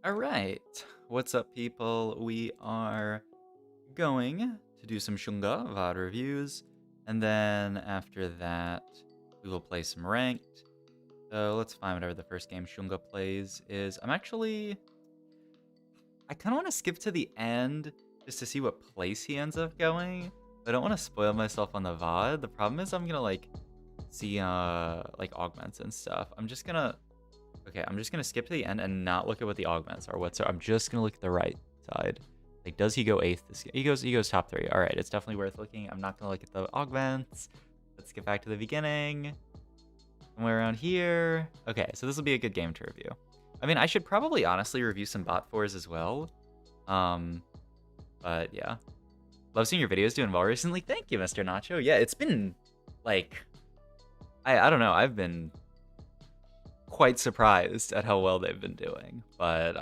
All right. What's up, people? We are going to do some Shunga VOD reviews, and then after that, we will play some ranked. So let's find whatever the first game Shunga plays is. I kind of want to skip to the end just to see what place he ends up going. I don't want to spoil myself on the VOD. The problem is I'm gonna see like augments and stuff. Okay, I'm just gonna skip to the end and not look at what the augments are whatsoever. I'm just gonna look at the right side. Like, does he go 8th this game? He goes top 3. All right, it's definitely worth looking. I'm not gonna look at the augments. Let's get back to the beginning. Somewhere around here. Okay, so this will be a good game to review. I mean, I should probably honestly review some bot 4s as well. But yeah. Love seeing your videos doing well recently. Thank you, Mr. Nacho. Yeah, it's been like, I don't know. I've been quite surprised at how well they've been doing, but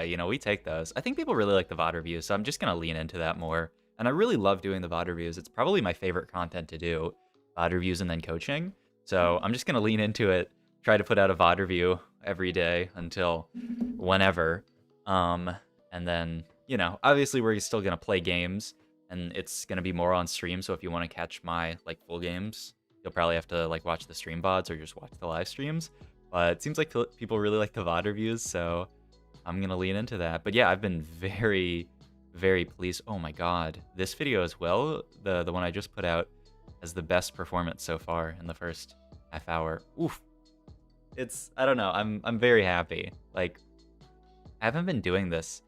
you know, we take those. I think people really like the VOD reviews, so I'm just gonna lean into that more. And I really love doing the VOD reviews. It's probably my favorite content to do, VOD reviews and then coaching. So I'm just gonna lean into it, try to put out a VOD review every day until whenever. And then, you know, obviously we're still gonna play games, and it's gonna be more on stream. So if you want to catch my like full games, you'll probably have to like watch the stream VODs or just watch the live streams. But it seems like people really like the VOD reviews, so I'm going to lean into that. But yeah, I've been very, very pleased. Oh my god. This video as well, the one I just put out, has the best performance so far in the first half hour. Oof. I don't know, I'm very happy. Like, I haven't been doing this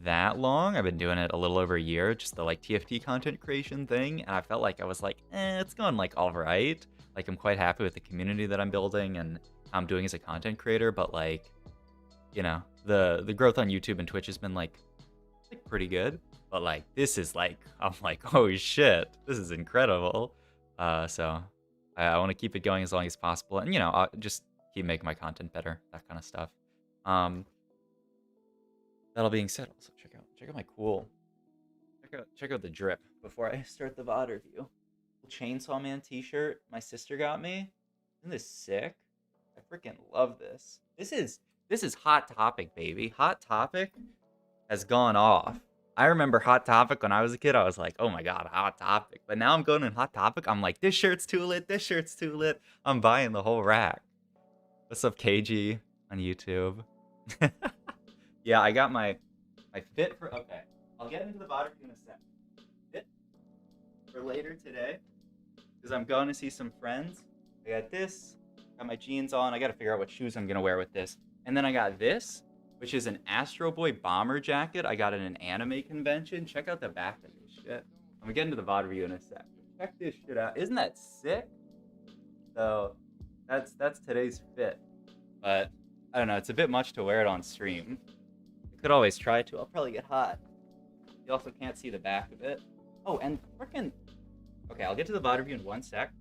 that long. I've been doing it a little over a year, just the like TFT content creation thing, and I felt like I was like, it's going like all right. Like, I'm quite happy with the community that I'm building and I'm doing as a content creator, but like, you know, the growth on YouTube and Twitch has been like pretty good, but like this is like, I'm like, oh shit, this is incredible. So I want to keep it going as long as possible, and you know, I'll just keep making my content better, that kind of stuff. That all being said, also check out my cool, check out the drip before I start the VOD review. Chainsaw Man t-shirt my sister got me. Isn't this sick? I freaking love this. This is Hot Topic, baby. Hot Topic has gone off. I remember Hot Topic when I was a kid. I was like, oh my god, Hot Topic. But now I'm going in Hot Topic. I'm like, this shirt's too lit. This shirt's too lit. I'm buying the whole rack. What's up, KG on YouTube? Yeah, I got my fit for. Okay, I'll get into the VOD in a sec. Fit for later today, because I'm going to see some friends. I got this. Got my jeans on. I got to figure out what shoes I'm going to wear with this. And then I got this, which is an Astro Boy bomber jacket. I got it at an anime convention. Check out the back of this shit. I'm going to get into the VOD review in a sec. Check this shit out. Isn't that sick? So that's today's fit. But I don't know. It's a bit much to wear it on stream. I could always try to. I'll probably get hot. You also can't see the back of it. Oh, and freaking... Okay, I'll get to the VOD review in one sec.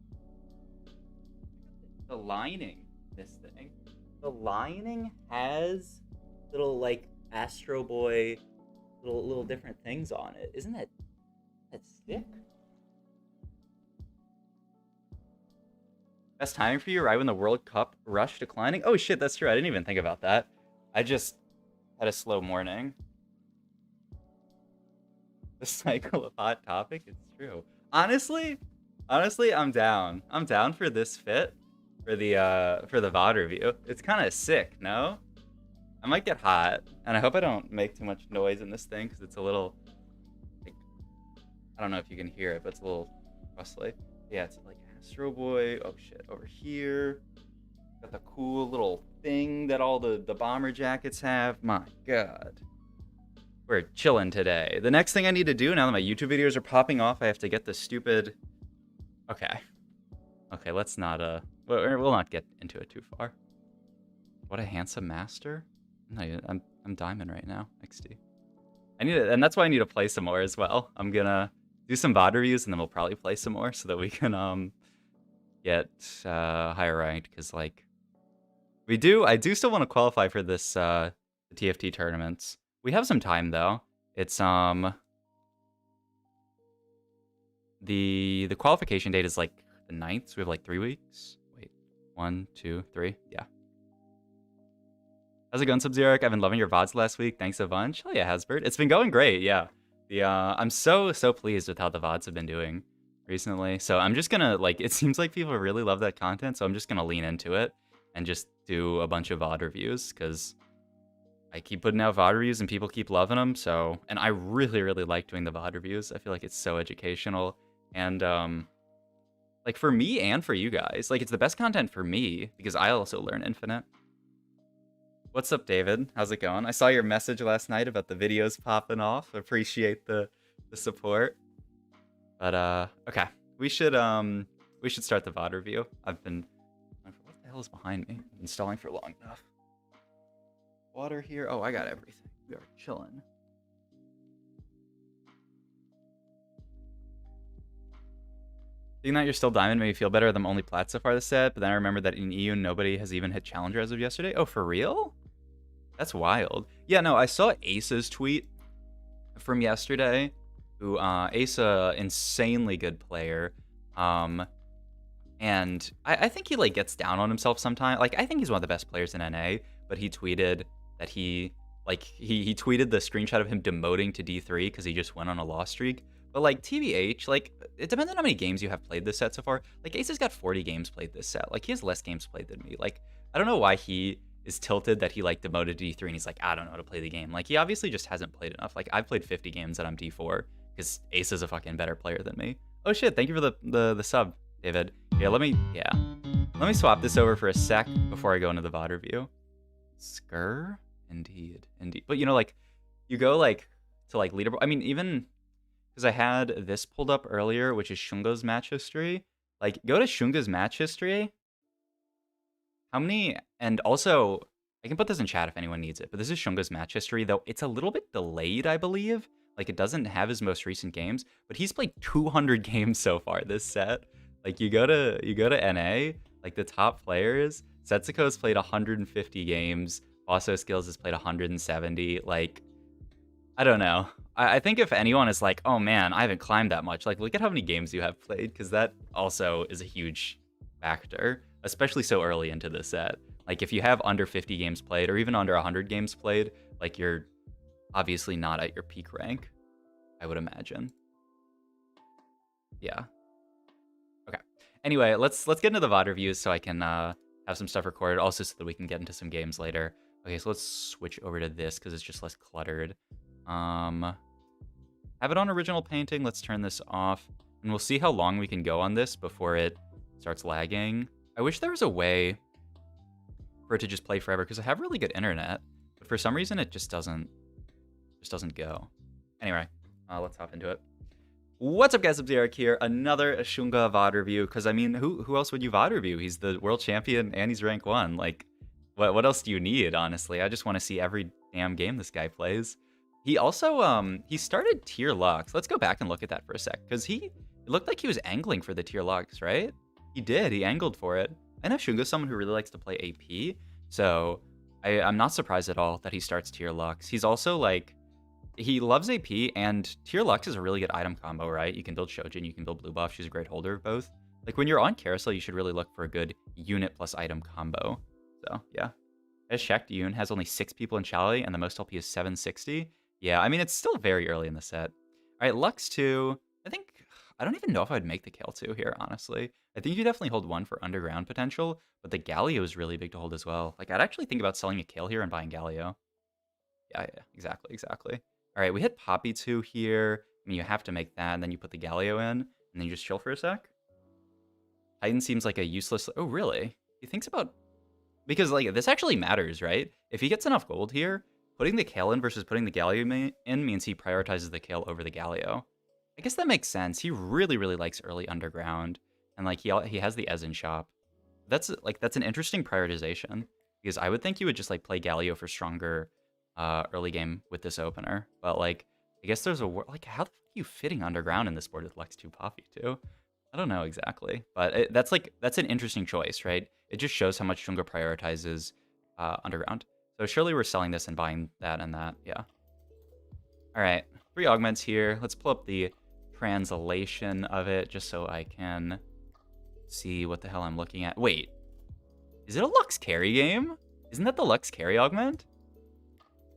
The lining, this thing. The lining has little like Astro Boy, little different things on it. Isn't that sick? Best timing for you, right when the World Cup rush declining? Oh shit, that's true. I didn't even think about that. I just had a slow morning. The cycle of Hot Topic, it's true. Honestly, I'm down. I'm down for this fit. For the VOD review. It's kind of sick, no? I might get hot, and I hope I don't make too much noise in this thing, because it's a little, like, I don't know if you can hear it, but it's a little rustly. Yeah, it's like Astro Boy. Oh shit, over here. Got the cool little thing that all the bomber jackets have. My god. We're chilling today. The next thing I need to do, now that my YouTube videos are popping off, I have to get the stupid... Okay, let's not, we'll not get into it too far. What a handsome master. No, I'm diamond right now, XD. I need it, and that's why I need to play some more as well. I'm gonna do some VOD reviews, and then we'll probably play some more so that we can get higher ranked. Because like I do still want to qualify for this the TFT tournaments. We have some time though. It's the qualification date is like the 9th, so we have like 3 weeks. Wait, 1, 2, 3, yeah. How's it going, Sub-Zero? I've been loving your VODs last week. Thanks a bunch. Oh yeah, Hasbert. It's been going great, yeah. I'm so pleased with how the VODs have been doing recently. So I'm just gonna, like, it seems like people really love that content, so I'm just gonna lean into it and just do a bunch of VOD reviews, because I keep putting out VOD reviews and people keep loving them, so, and I really like doing the VOD reviews. I feel like it's so educational, and like, for me and for you guys, like, it's the best content for me because I also learn Infinite. What's up, David? How's it going? I saw your message last night about the videos popping off. Appreciate the support. But okay, we should start the VOD review. What the hell is behind me? Installing for long enough. Water here. Oh, I got everything. We are chilling. Seeing that you're still diamond made me feel better. I'm only plat so far this set, but then I remember that in EU nobody has even hit challenger as of yesterday. Oh, for real? That's wild. Yeah, no, I saw Ace's tweet from yesterday. Who Asa, insanely good player. And I think he like gets down on himself sometimes. Like, I think he's one of the best players in NA, but he tweeted that he tweeted the screenshot of him demoting to D3 because he just went on a loss streak. But like, TBH, like, it depends on how many games you have played this set so far. Like, Ace's got 40 games played this set. Like, he has less games played than me. Like, I don't know why he is tilted that he like demoted to D3 and he's like, I don't know how to play the game. Like, he obviously just hasn't played enough. Like, I've played 50 games and I'm D4 because Ace is a fucking better player than me. Oh shit, thank you for the sub, David. Yeah, let me swap this over for a sec before I go into the VOD review. Skur? Indeed. But you know, like, you go like to like leaderboard. I mean, even because I had this pulled up earlier, which is Shunga's match history. Like, go to Shunga's match history. How many, and also, I can put this in chat if anyone needs it, but this is Shunga's match history, though it's a little bit delayed, I believe. Like, it doesn't have his most recent games, but he's played 200 games so far this set. Like, you go to NA, like, the top players, Setsuko's played 150 games, Bosso Skills has played 170, like, I don't know. I think if anyone is like, oh man, I haven't climbed that much, like, look at how many games you have played, because that also is a huge factor, especially so early into the set. Like, if you have under 50 games played, or even under 100 games played, like, you're obviously not at your peak rank, I would imagine. Yeah. Okay. Anyway, let's get into the VOD reviews so I can have some stuff recorded, also so that we can get into some games later. Okay, so let's switch over to this because it's just less cluttered. Have it on original painting. Let's turn this off, and we'll see how long we can go on this before it starts lagging. I wish there was a way for it to just play forever because I have really good internet, but for some reason it just doesn't go. Anyway, let's hop into it. What's up, guys? Sub-Zero here. Another Shunga VOD review, because I mean, who else would you VOD review? He's the world champion and he's rank 1. Like, what else do you need, honestly? I just want to see every damn game this guy plays. He also, he started tier Lux. Let's go back and look at that for a sec, because it looked like he was angling for the tier Lux, right? He did. He angled for it. I know Shunga's someone who really likes to play AP, so I'm not surprised at all that he starts tier Lux. He's also, like, he loves AP, and tier Lux is a really good item combo, right? You can build Shojin, you can build blue buff. She's a great holder of both. Like, when you're on Carousel, you should really look for a good unit plus item combo. So, yeah. I just checked, Yoon has only 6 people in Chalet, and the most LP is 760. Yeah, I mean, it's still very early in the set. All right, Lux 2. I don't even know if I'd make the Kale 2 here, honestly. I think you definitely hold 1 for underground potential, but the Galio is really big to hold as well. Like, I'd actually think about selling a Kale here and buying Galio. Yeah, exactly. All right, we hit Poppy 2 here. I mean, you have to make that, and then you put the Galio in, and then you just chill for a sec. Titan seems like a useless... Oh, really? He thinks about... Because, like, this actually matters, right? If he gets enough gold here, putting the Kale in versus putting the Galio in means he prioritizes the Kale over the Galio. I guess that makes sense. He really likes early underground, and like he has the Ezen shop. That's an interesting prioritization, because I would think you would just like play Galio for stronger early game with this opener. But like, I guess there's like, how the fuck are you fitting underground in this board with Lux 2 Poppy too? I don't know exactly, but that's an interesting choice, right? It just shows how much Shunga prioritizes underground. So surely we're selling this and buying that and that, yeah. All right, 3 augments here. Let's pull up the translation of it just so I can see what the hell I'm looking at. Wait, is it a Lux carry game? Isn't that the Lux carry augment?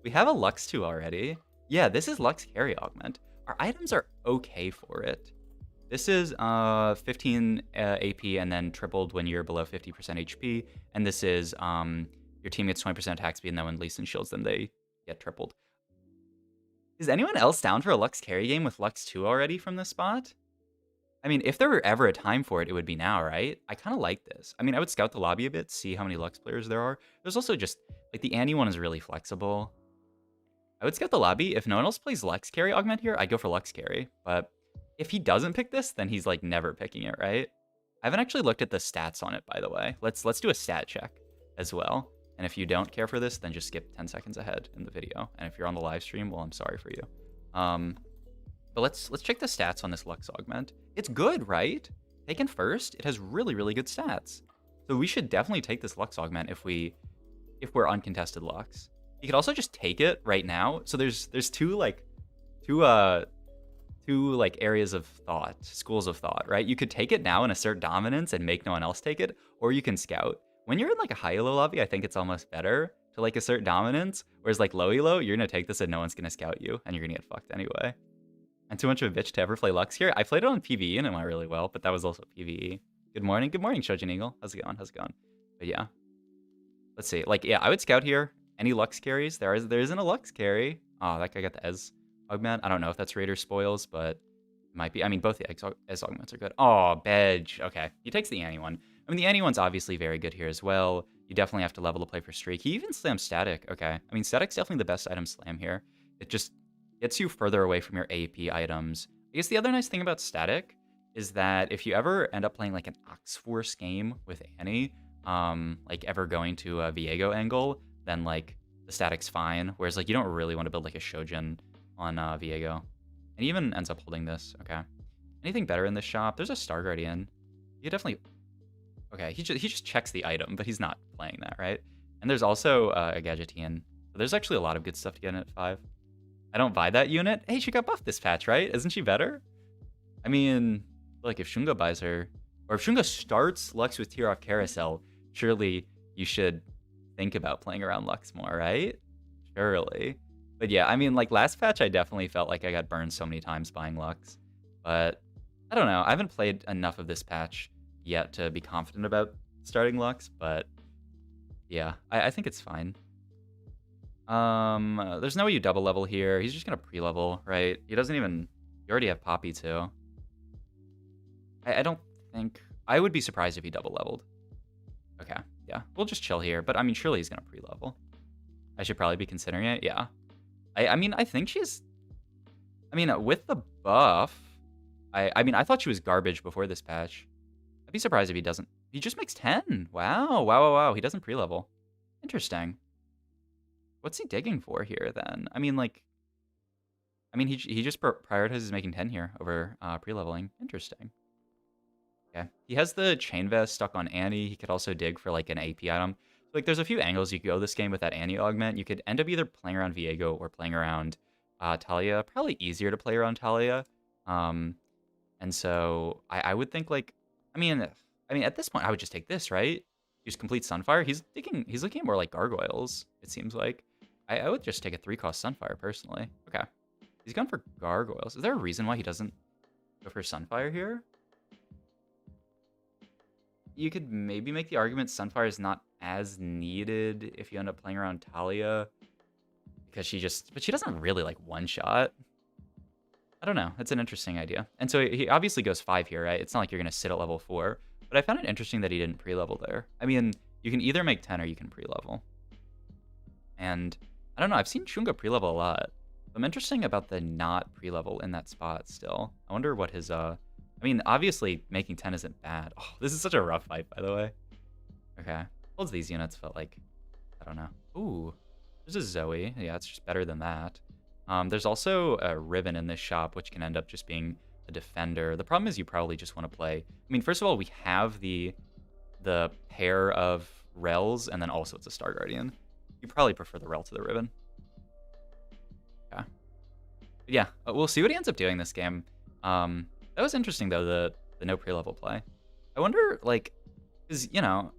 We have a Lux 2 already. Yeah, this is Lux carry augment. Our items are okay for it. This is 15 AP and then tripled when you're below 50% HP. And this is your team gets 20% attack speed, and then when Lee Sin shields them, they get tripled. Is anyone else down for a Lux carry game with Lux 2 already from this spot? I mean, if there were ever a time for it, it would be now, right? I kind of like this. I mean, I would scout the lobby a bit, see how many Lux players there are. There's also just, like, the Annie one is really flexible. I would scout the lobby. If no one else plays Lux carry augment here, I'd go for Lux carry. But if he doesn't pick this, then he's, like, never picking it, right? I haven't actually looked at the stats on it, by the way. Let's do a stat check as well. And if you don't care for this, then just skip 10 seconds ahead in the video. And if you're on the live stream, well, I'm sorry for you. But let's check the stats on this Lux augment. It's good, right? Taken first, it has really, really good stats. So we should definitely take this Lux augment if we're uncontested Lux. You could also just take it right now. So there's two areas of thought, schools of thought, right? You could take it now and assert dominance and make no one else take it, or you can scout. When you're in like a high elo lobby, I think it's almost better to like assert dominance, whereas like low elo, you're gonna take this and no one's gonna scout you, and you're gonna get fucked anyway. I'm too much of a bitch to ever play Lux here. I played it on PvE and it went really well, but that was also PvE. Good morning, Shojin Eagle. How's it going? But yeah, let's see. Like, yeah, I would scout here. Any Lux carries? There isn't a Lux carry. Oh, that guy got the Ez augment. I don't know if that's Raider spoils, but it might be. I mean, both the Ez augments are good. Oh, Bedge. Okay, he takes the Annie one. I mean, the Annie one's obviously very good here as well. You definitely have to level to play for Streak. He even slams Static. Okay, I mean, Static's definitely the best item slam here. It just gets you further away from your AP items. I guess the other nice thing about Static is that if you ever end up playing like an Oxforce game with Annie, like ever going to a Viego angle, then like the Static's fine. Whereas like you don't really want to build like a Shojin on Viego. And he even ends up holding this. Okay. Anything better in this shop? There's a Star Guardian. You definitely... Okay, he just checks the item, but he's not playing that, right? And there's also a Gadgetian. So there's actually a lot of good stuff to get in at 5. I don't buy that unit. Hey, she got buffed this patch, right? Isn't she better? I mean, like if Shunga buys her, or if Shunga starts Lux with tier off Carousel, surely you should think about playing around Lux more, right? Surely. But yeah, I mean, like last patch, I definitely felt like I got burned so many times buying Lux. But I don't know. I haven't played enough of this patch yet to be confident about starting Lux, but yeah, I think it's fine. There's no way you double level here. He's just gonna pre-level, right? He doesn't even... You already have Poppy too. I don't think... I would be surprised if he double leveled. Okay, yeah. We'll just chill here, but I mean, surely he's gonna pre-level. I should probably be considering it, yeah. I mean, I think she's... I mean, with the buff... I mean, I thought she was garbage before this patch. I'd be surprised if he doesn't... He just makes 10. Wow. He doesn't pre-level. Interesting. What's he digging for here, then? I mean, like... I mean, he just prioritizes making 10 here over pre-leveling. Interesting. Okay. He has the Chain Vest stuck on Annie. He could also dig for, like, an AP item. So, like, there's a few angles you could go this game with that Annie augment. You could end up either playing around Viego or playing around Talia. Probably easier to play around Talia. And so, I would think, like... I mean, at this point, I would just take this, right? Use Complete Sunfire. He's looking at more like Gargoyles, it seems like. I would just take a 3-cost Sunfire, personally. Okay. He's gone for Gargoyles. Is there a reason why he doesn't go for Sunfire here? You could maybe make the argument Sunfire is not as needed if you end up playing around Talia. Because but she doesn't really, like, one-shot. I don't know. It's an interesting idea. And so he obviously goes 5 here, right? It's not like you're going to sit at level 4. But I found it interesting that he didn't pre-level there. I mean, you can either make 10 or you can pre-level. And I don't know. I've seen Shunga pre-level a lot. I'm interested about the not pre-level in that spot still. I wonder what his... I mean, obviously, making 10 isn't bad. Oh, this is such a rough fight, by the way. Okay. Holds these units felt like... I don't know. Ooh. There's a Zoe. Yeah, it's just better than that. There's also a Riven in this shop, which can end up just being a defender. The problem is you probably just want to play... I mean, first of all, we have the pair of Rells, and then also it's a Star Guardian. You probably prefer the Rell to the Riven. Okay. But yeah, we'll see what he ends up doing this game. That was interesting, though, the no pre-level play. I wonder, like... Because, you know...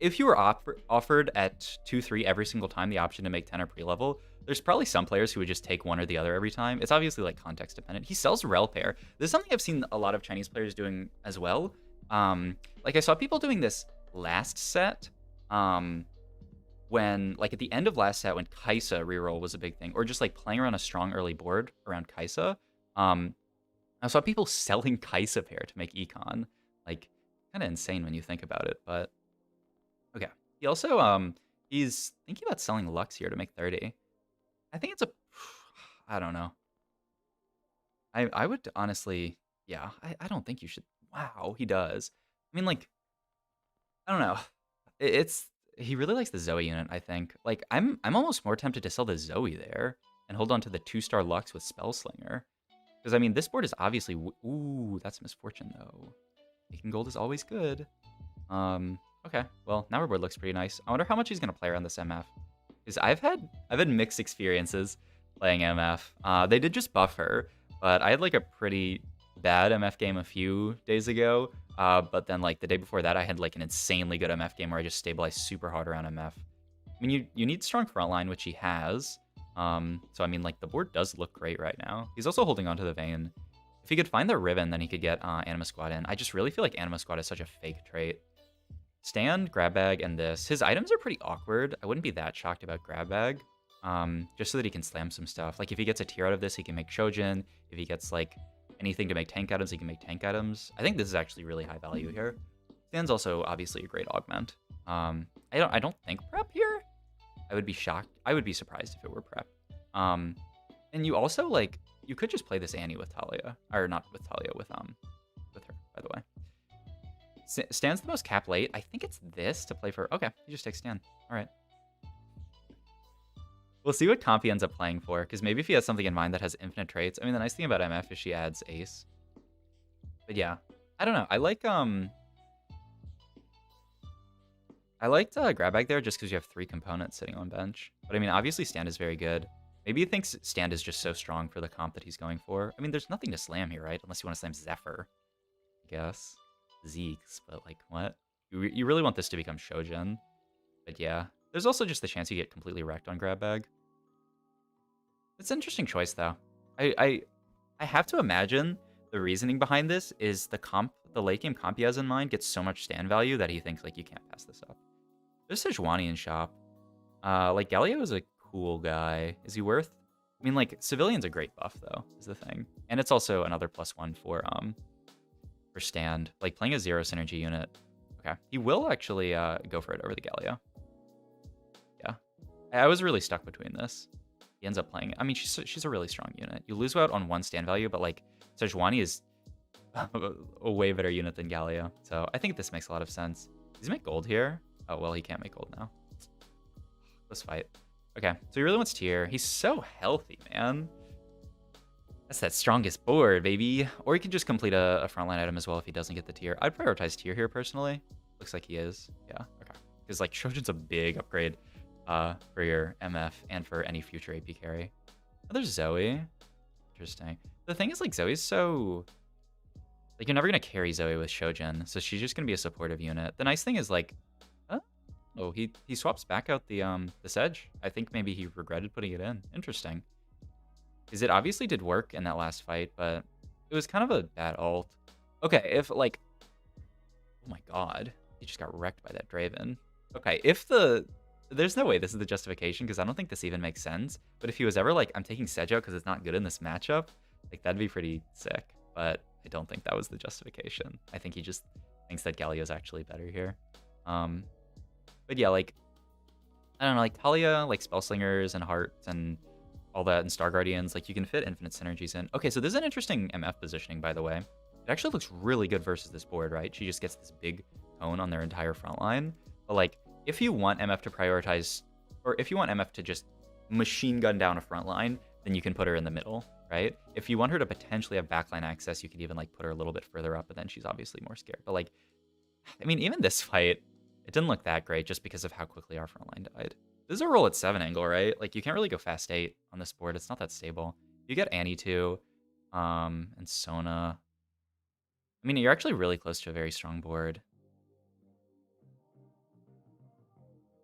if you were offered at 2-3 every single time the option to make 10 or pre-level, there's probably some players who would just take one or the other every time. It's obviously like context dependent. He sells rel pair. This is something I've seen a lot of Chinese players doing as well. Like I saw people doing this last set, when like at the end of last set when Kaisa reroll was a big thing, or just like playing around a strong early board around Kaisa. I saw people selling Kaisa pair to make econ. Like kind of insane when you think about it, but okay. He also he's thinking about selling Lux here to make 30. I think it's a I don't know. I would honestly, yeah, I don't think you should. Wow, he does. I mean, like, I don't know. It's he really likes the Zoe unit, I think. Like, I'm almost more tempted to sell the Zoe there and hold on to the 2-star Lux with Spellslinger. Because, I mean, this board is obviously... Ooh, that's Misfortune, though. Making gold is always good. Okay, well, now our board looks pretty nice. I wonder how much he's going to play around this MF. Because I've had mixed experiences playing MF. They did just buff her, but I had, like, a pretty bad MF game a few days ago. But then, like, the day before that, I had, like, an insanely good MF game where I just stabilized super hard around MF. I mean, you need strong frontline, which he has. So, I mean, like, the board does look great right now. He's also holding on to the Vayne. If he could find the Ribbon, then he could get Anima Squad in. I just really feel like Anima Squad is such a fake trait. Stand, Grab Bag, and this. His items are pretty awkward. I wouldn't be that shocked about Grab Bag. Just so that he can slam some stuff. Like, if he gets a tier out of this, he can make Shojin. If he gets, like, anything to make tank items, he can make tank items. I think this is actually really high value here. Stand's also obviously a great augment. I don't think prep here. I would be shocked. I would be surprised if it were prep. And you also, like, you could just play this Annie with Talia. Or not with Talia, with her, by the way. Stan's the most cap late. I think it's this to play for... Okay, you just take Stan. All right. We'll see what comp he ends up playing for, because maybe if he has something in mind that has infinite traits. I mean, the nice thing about MF is she adds Ace. But yeah, I don't know. I liked Grab Bag there just because you have 3 components sitting on bench. But I mean, obviously Stand is very good. Maybe he thinks Stand is just so strong for the comp that he's going for. I mean, there's nothing to slam here, right? Unless you want to slam Zephyr, I guess. Zeke's, but like, what? You really want this to become Shojin. But yeah, there's also just the chance you get completely wrecked on Grab Bag. It's an interesting choice, though. I have to imagine the reasoning behind this is the late game comp he has in mind gets so much stand value that he thinks, like, you can't pass this up. There's Sejuani in shop. Like, Galio is a cool guy. Is he worth? I mean, like, Civilian's a great buff, though, is the thing. And it's also another +1 for stand. Like, playing a 0 synergy unit. Okay. He will actually go for it over the Galio. Yeah. I was really stuck between this. He ends up playing it. I mean, she's a really strong unit. You lose out on 1 stand value, but, like, Sejuani is a way better unit than Galio. So I think this makes a lot of sense. Does he make gold here? Oh, well, he can't make gold now. Let's fight. Okay, so he really wants tier. He's so healthy, man. That's that strongest board, baby. Or he can just complete a frontline item as well if he doesn't get the tier. I'd prioritize tier here, personally. Looks like he is. Yeah, okay. Because, like, Shojin's a big upgrade for your MF and for any future AP carry. Oh, there's Zoe. Interesting. The thing is, like, Zoe's so... Like, you're never going to carry Zoe with Shojin, so she's just going to be a supportive unit. The nice thing is, like... Oh, he swaps back out the Sedge. I think maybe he regretted putting it in. Interesting. Because it obviously did work in that last fight, but it was kind of a bad ult. Okay, if, like... Oh my god. He just got wrecked by that Draven. Okay, if the... There's no way this is the justification, because I don't think this even makes sense. But if he was ever like, I'm taking Sedge out because it's not good in this matchup, like, that'd be pretty sick. But I don't think that was the justification. I think he just thinks that Galio's actually better here. But yeah, like, I don't know, like, Talia, like, Spellslingers and Hearts and all that, and Star Guardians, like, you can fit infinite synergies in. Okay, so this is an interesting MF positioning, by the way. It actually looks really good versus this board, right? She just gets this big cone on their entire front line. But, like, if you want MF to prioritize, or if you want MF to just machine gun down a front line, then you can put her in the middle, right? If you want her to potentially have backline access, you could even, like, put her a little bit further up, but then she's obviously more scared. But, like, I mean, even this fight, it didn't look that great just because of how quickly our front line died. This is a roll at 7 angle, right? Like, you can't really go fast 8 on this board. It's not that stable. You get Annie too, and Sona. I mean, you're actually really close to a very strong board.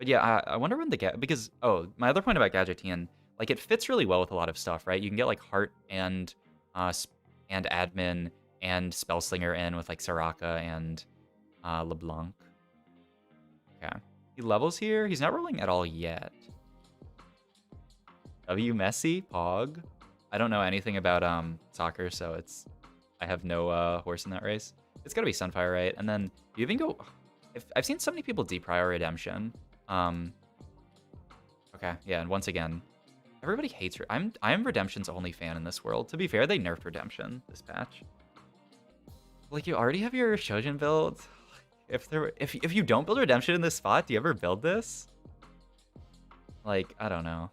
But yeah, I wonder when because my other point about Gadgeteon, like it fits really well with a lot of stuff, right? You can get like Heart and Admin and Spellslinger in with like Soraka and LeBlanc. Okay, he levels here. He's not rolling at all yet. W Messi Pog. I don't know anything about soccer, so I have no horse in that race. It's gotta be Sunfire, right? And then you even go. I've seen so many people deprior Redemption. Okay, yeah, and once again, everybody hates her. I'm Redemption's only fan in this world. To be fair, they nerfed Redemption this patch. Like you already have your Shojin build. If you don't build Redemption in this spot, do you ever build this? Like, I don't know.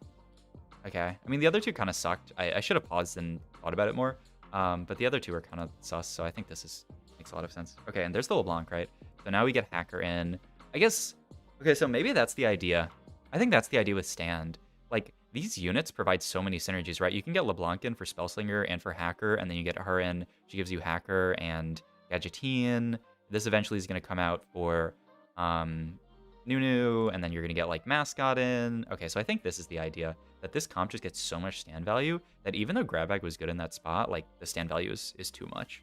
Okay. I mean, the other two kind of sucked. I should have paused and thought about it more. But the other two are kind of sus, so I think this makes a lot of sense. Okay, and there's the LeBlanc, right? So now we get Hacker in. I guess, okay, so maybe that's the idea. I think that's the idea with Stand. Like, these units provide so many synergies, right? You can get LeBlanc in for Spellslinger and for Hacker, and then you get her in. She gives you Hacker and Gadgeteon. This eventually is going to come out for Nunu, and then you're going to get, like, Mascot in. Okay, so I think this is the idea, that this comp just gets so much stand value that even though Grab Bag was good in that spot, like, the stand value is too much.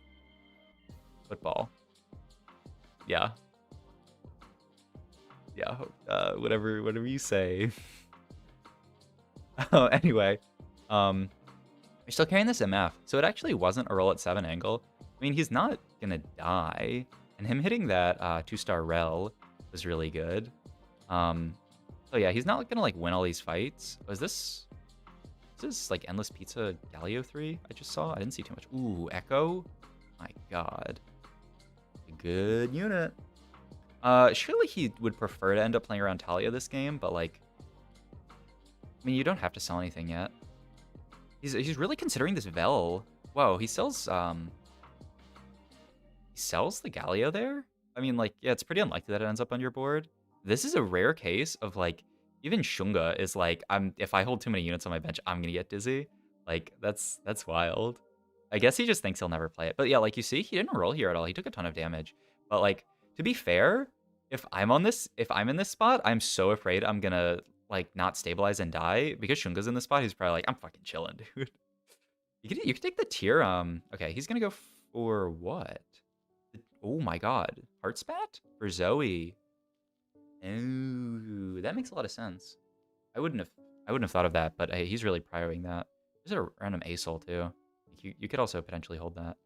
Football. Yeah. Yeah, whatever you say. Oh, anyway, you're still carrying this MF, so it actually wasn't a roll at 7 angle. I mean, he's not gonna die, and him hitting that 2-star rel was really good. So yeah, he's not gonna like win all these fights. Was this like Endless Pizza Galio 3 I just saw? I didn't see too much. Ooh, Echo. My god. A good unit. Surely he would prefer to end up playing around Talia this game, but like, I mean, you don't have to sell anything yet. He's really considering this Vel. Whoa, he sells the Galio there? I mean, like, yeah, it's pretty unlikely that it ends up on your board. This is a rare case of like, even Shunga is like, if I hold too many units on my bench, I'm gonna get dizzy. Like, that's wild. I guess he just thinks he'll never play it. But yeah, like you see, he didn't roll here at all. He took a ton of damage. But like, to be fair, if I'm in this spot, I'm so afraid I'm gonna like not stabilize and die. Because Shunga's in this spot, he's probably like, I'm fucking chilling, dude. You could take the tier. Okay, he's gonna go for what? Oh my god. Heart Spat? For Zoe. Ooh, that makes a lot of sense. I wouldn't have thought of that, but hey, he's really prioring that. There's a random ASOL too. You could also potentially hold that.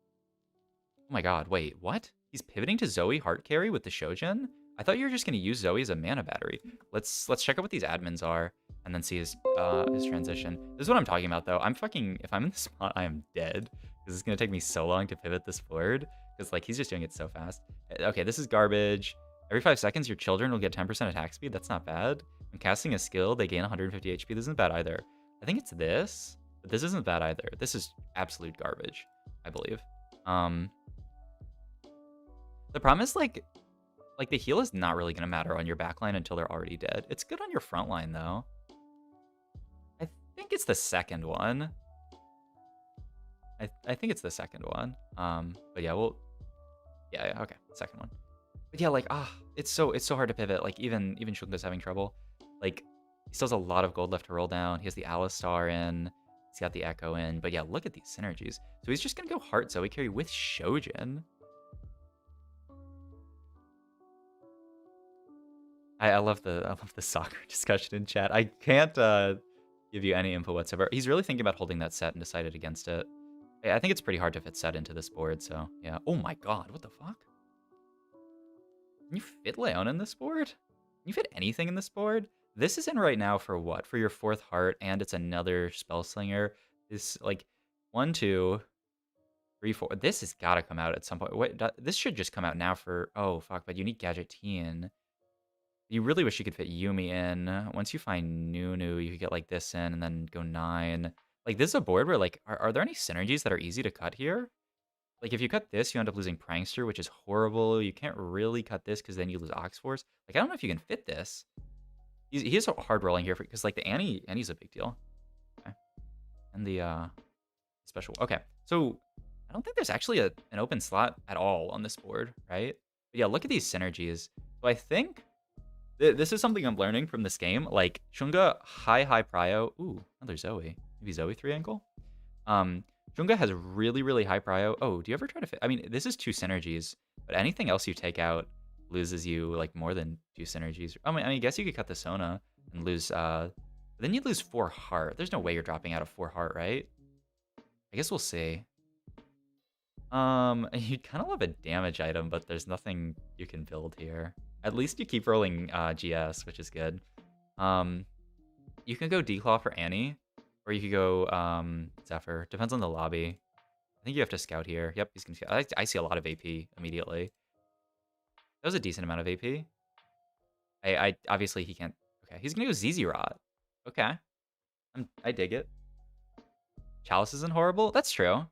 Oh my god, wait, what? He's pivoting to Zoe Heart Carry with the Shojin? I thought you were just gonna use Zoe as a mana battery. Let's check out what these admins are and then see his transition. This is what I'm talking about though. If I'm in this spot, I am dead. Because it's gonna take me so long to pivot this forward. Because like he's just doing it so fast. Okay, this is garbage. Every 5 seconds, your children will get 10% attack speed. That's not bad. When casting a skill, they gain 150 HP. This isn't bad either. I think it's this, but this isn't bad either. This is absolute garbage, I believe. The problem is like the heal is not really going to matter on your backline until they're already dead. It's good on your front line, though. I think it's the second one. I think it's the second one. But yeah, yeah, okay, second one. But yeah, like, it's so hard to pivot. Like, even Shunga's having trouble. Like, he still has a lot of gold left to roll down. He has the Alistar in. He's got the Echo in. But yeah, look at these synergies. So he's just going to go Heart Zoe carry with Shojin. I love the soccer discussion in chat. I can't give you any info whatsoever. He's really thinking about holding that set and decided against it. I think it's pretty hard to fit set into this board, so yeah. Oh my god, what the fuck? Can you fit Leon in this board? Can you fit anything in this board? This is in right now for what? For your 4th heart, and it's another Spellslinger. This, like, 1, 2, 3, 4. This has got to come out at some point. Wait, this should just come out now for... Oh, fuck, but you need Gadgeteon. You really wish you could fit Yumi in. Once you find Nunu, you could get, like, this in and then go 9. Like, this is a board where, like, are there any synergies that are easy to cut here? Like, if you cut this, you end up losing Prankster, which is horrible. You can't really cut this because then you lose Oxforce. Like, I don't know if you can fit this. He is hard rolling here because, like, the Annie's a big deal. Okay. And the special. Okay. So, I don't think there's actually an open slot at all on this board, right? But yeah, look at these synergies. So, I think This is something I'm learning from this game. Like, Shunga, high prio. Ooh, another Zoe. Maybe Zoe 3 angle? Shunga has really, really high prio. Oh, do you ever try to fit? I mean, this is 2 synergies, but anything else you take out loses you, like, more than 2 synergies. I guess you could cut the Sona and lose, then you'd lose 4 heart. There's no way you're dropping out of 4 heart, right? I guess we'll see. You'd kind of love a damage item, but there's nothing you can build here. At least you keep rolling GS, which is good. You can go Declaw for Annie, or you could go Zephyr. Depends on the lobby. I think you have to scout here. Yep, he's gonna scout. I see a lot of AP immediately. That was a decent amount of AP. I obviously he can't. Okay, he's gonna go ZZ Rot. Okay, I dig it. Chalice isn't horrible. That's true.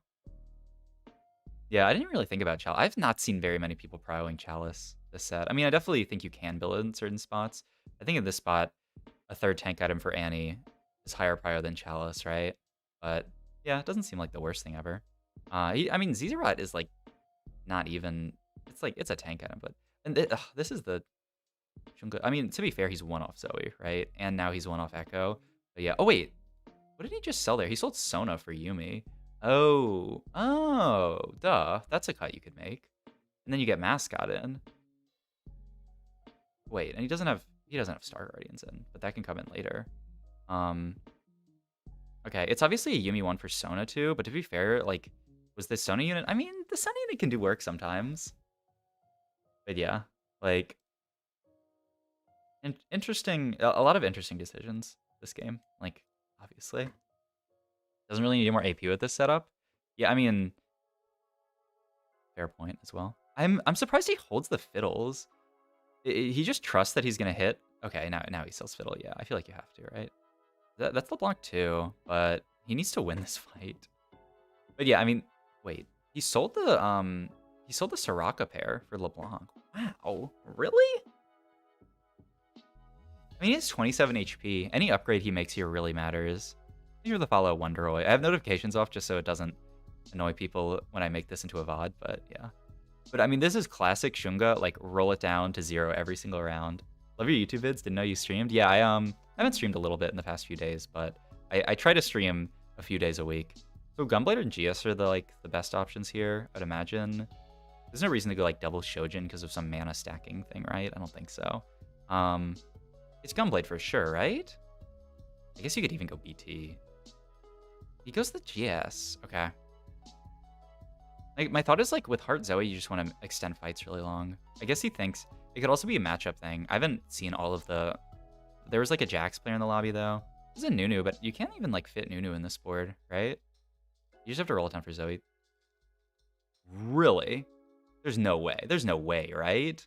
Yeah, I didn't really think about Chalice. I've not seen very many people prioing Chalice this set. I mean, I definitely think you can build it in certain spots. I think in this spot, a 3rd tank item for Annie is higher prio than Chalice, right? But yeah, it doesn't seem like the worst thing ever. I mean, Zizarot is like not even. It's like it's a tank item, but this is the. I mean, to be fair, he's 1 off Zoe, right? And now he's 1 off Echo. But yeah. Oh wait, what did he just sell there? He sold Sona for Yumi. Oh, duh. That's a cut you could make. And then you get Mascot in. Wait, and he doesn't have Star Guardians in, but that can come in later. Okay, it's obviously a Yumi one for Sona too, but to be fair, like, was the Sona unit? I mean, the Sona unit can do work sometimes. But yeah, like, interesting, a lot of interesting decisions this game. Like, obviously. Doesn't really need more AP with this setup. Yeah, I mean, fair point as well. I'm surprised he holds the fiddles. He just trusts that he's gonna hit. Okay, now he sells fiddle. Yeah, I feel like you have to, right? That's LeBlanc too, but he needs to win this fight. But yeah, I mean, wait, he sold the Soraka pair for LeBlanc. Wow, really? I mean, he has 27 HP. Any upgrade he makes here really matters. Thank you for the follow, Wonderoy. I have notifications off just so it doesn't annoy people when I make this into a VOD, but yeah. But I mean, this is classic Shunga, like, roll it down to 0 every single round. Love your YouTube vids. Didn't know you streamed. Yeah, I haven't streamed a little bit in the past few days, but I try to stream a few days a week. So Gunblade and GS are the best options here, I'd imagine. There's no reason to go like double Shojin because of some mana stacking thing, right? I don't think so. It's Gunblade for sure, right? I guess you could even go BT. He goes the GS. Okay. My thought is, like, with Heart Zoe, you just want to extend fights really long. I guess he thinks it could also be a matchup thing. I haven't seen all of the... There was, like, a Jax player in the lobby, though. There's a Nunu, but you can't even, like, fit Nunu in this board, right? You just have to roll it down for Zoe. Really? There's no way. There's no way, right?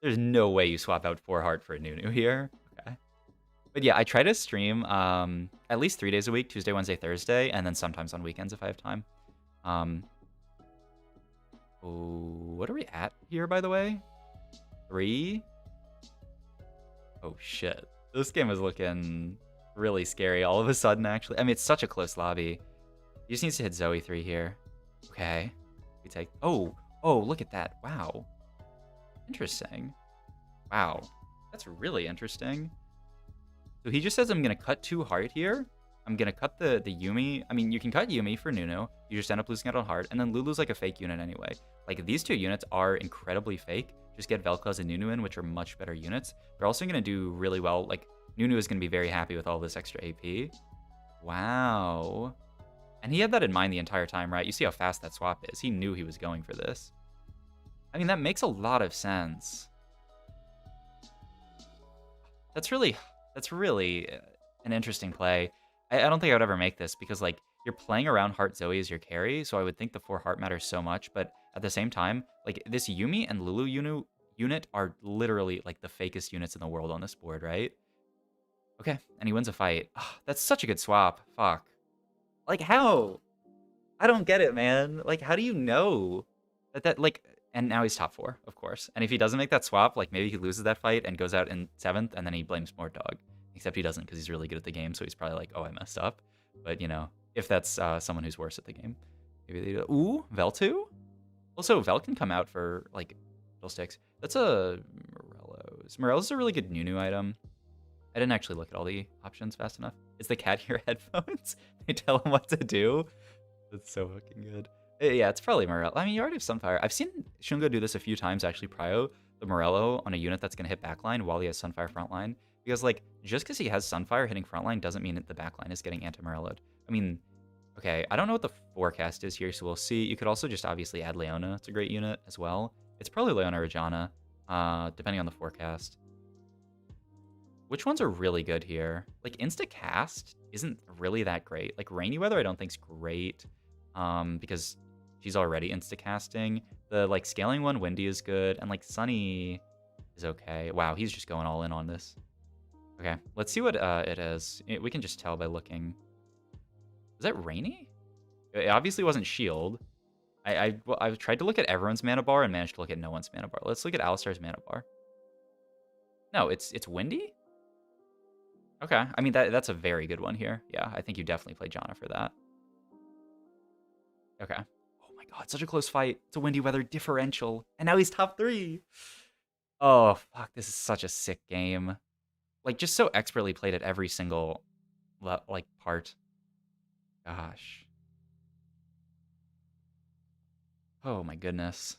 There's no way you swap out 4 Heart for a Nunu here. Okay. But yeah, I try to stream at least 3 days a week, Tuesday, Wednesday, Thursday, and then sometimes on weekends if I have time. What are we at here, by the way? 3? Oh, shit. This game is looking really scary all of a sudden, actually. I mean, it's such a close lobby. He just needs to hit Zoe 3 here. Okay. We take... Oh, look at that. Wow. Interesting. Wow. That's really interesting. So he just says, I'm going to cut 2 Heart here. I'm going to cut the Yumi. I mean, you can cut Yumi for Nunu. You just end up losing out on Heart. And then Lulu's like a fake unit anyway. Like, these 2 units are incredibly fake. Just get Vel'Koz and Nunu in, which are much better units. They're also going to do really well. Like, Nunu is going to be very happy with all this extra AP. Wow. And he had that in mind the entire time, right? You see how fast that swap is. He knew he was going for this. I mean, that makes a lot of sense. That's really an interesting play. I don't think I would ever make this because, like, you're playing around Heart Zoe as your carry, so I would think the 4 Heart matters so much, but at the same time, like, this Yumi and Lulu unit are literally, like, the fakest units in the world on this board, right? Okay, and he wins a fight. Oh, that's such a good swap. Fuck. Like, how? I don't get it, man. Like, how do you know that, like... And now he's top 4, of course. And if he doesn't make that swap, like, maybe he loses that fight and goes out in 7th, and then he blames Mordog. Except he doesn't, because he's really good at the game, so he's probably like, oh, I messed up. But, you know, if that's someone who's worse at the game, maybe they do. Ooh, Vel 2? Also, Vel can come out for, like, fiddlesticks. That's a Morello Morello's. Morello's a really good Nunu item. I didn't actually look at all the options fast enough. Is the cat your headphones? They tell him what to do? That's so fucking good. Yeah, it's probably Morello. I mean, you already have Sunfire. I've seen Shunga do this a few times, actually, prio the Morello on a unit that's going to hit backline while he has Sunfire frontline. Because, like, just because he has Sunfire hitting frontline doesn't mean that the backline is getting anti-Morello'd. I mean, okay, I don't know what the forecast is here, so we'll see. You could also just obviously add Leona. It's a great unit as well. It's probably Leona or Janna, depending on the forecast. Which ones are really good here? Like, Insta-cast isn't really that great. Like, Rainy Weather I don't think's great, because she's already Insta-casting. The, like, scaling one, Windy, is good, and, like, Sunny is okay. Wow, he's just going all in on this. Okay, let's see what it is. We can just tell by looking. Is that Rainy? It obviously wasn't Shield. I tried to look at everyone's mana bar and managed to look at no one's mana bar. Let's look at Alistar's mana bar. No, it's Windy? Okay, I mean, that's a very good one here. Yeah, I think you definitely play Janna for that. Okay. Oh my god, such a close fight. It's a Windy Weather differential. And now he's top 3. Oh, fuck, this is such a sick game. Like, just so expertly played at every single, like, part. Gosh. Oh my goodness.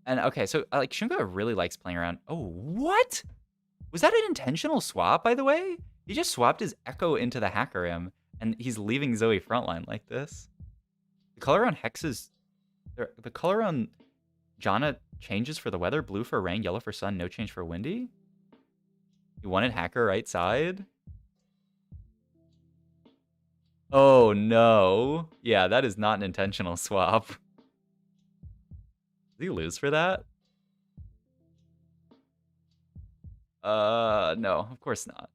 And, okay, so, like, Shunga really likes playing around. Oh, what? Was that an intentional swap, by the way? He just swapped his Echo into the Hacker Rim, and he's leaving Zoe frontline like this. The color on Hex's... The color on Janna changes for the weather. Blue for rain, yellow for sun, no change for windy. You wanted Hacker right side? Oh, no. Yeah, that is not an intentional swap. Did he lose for that? No, of course not.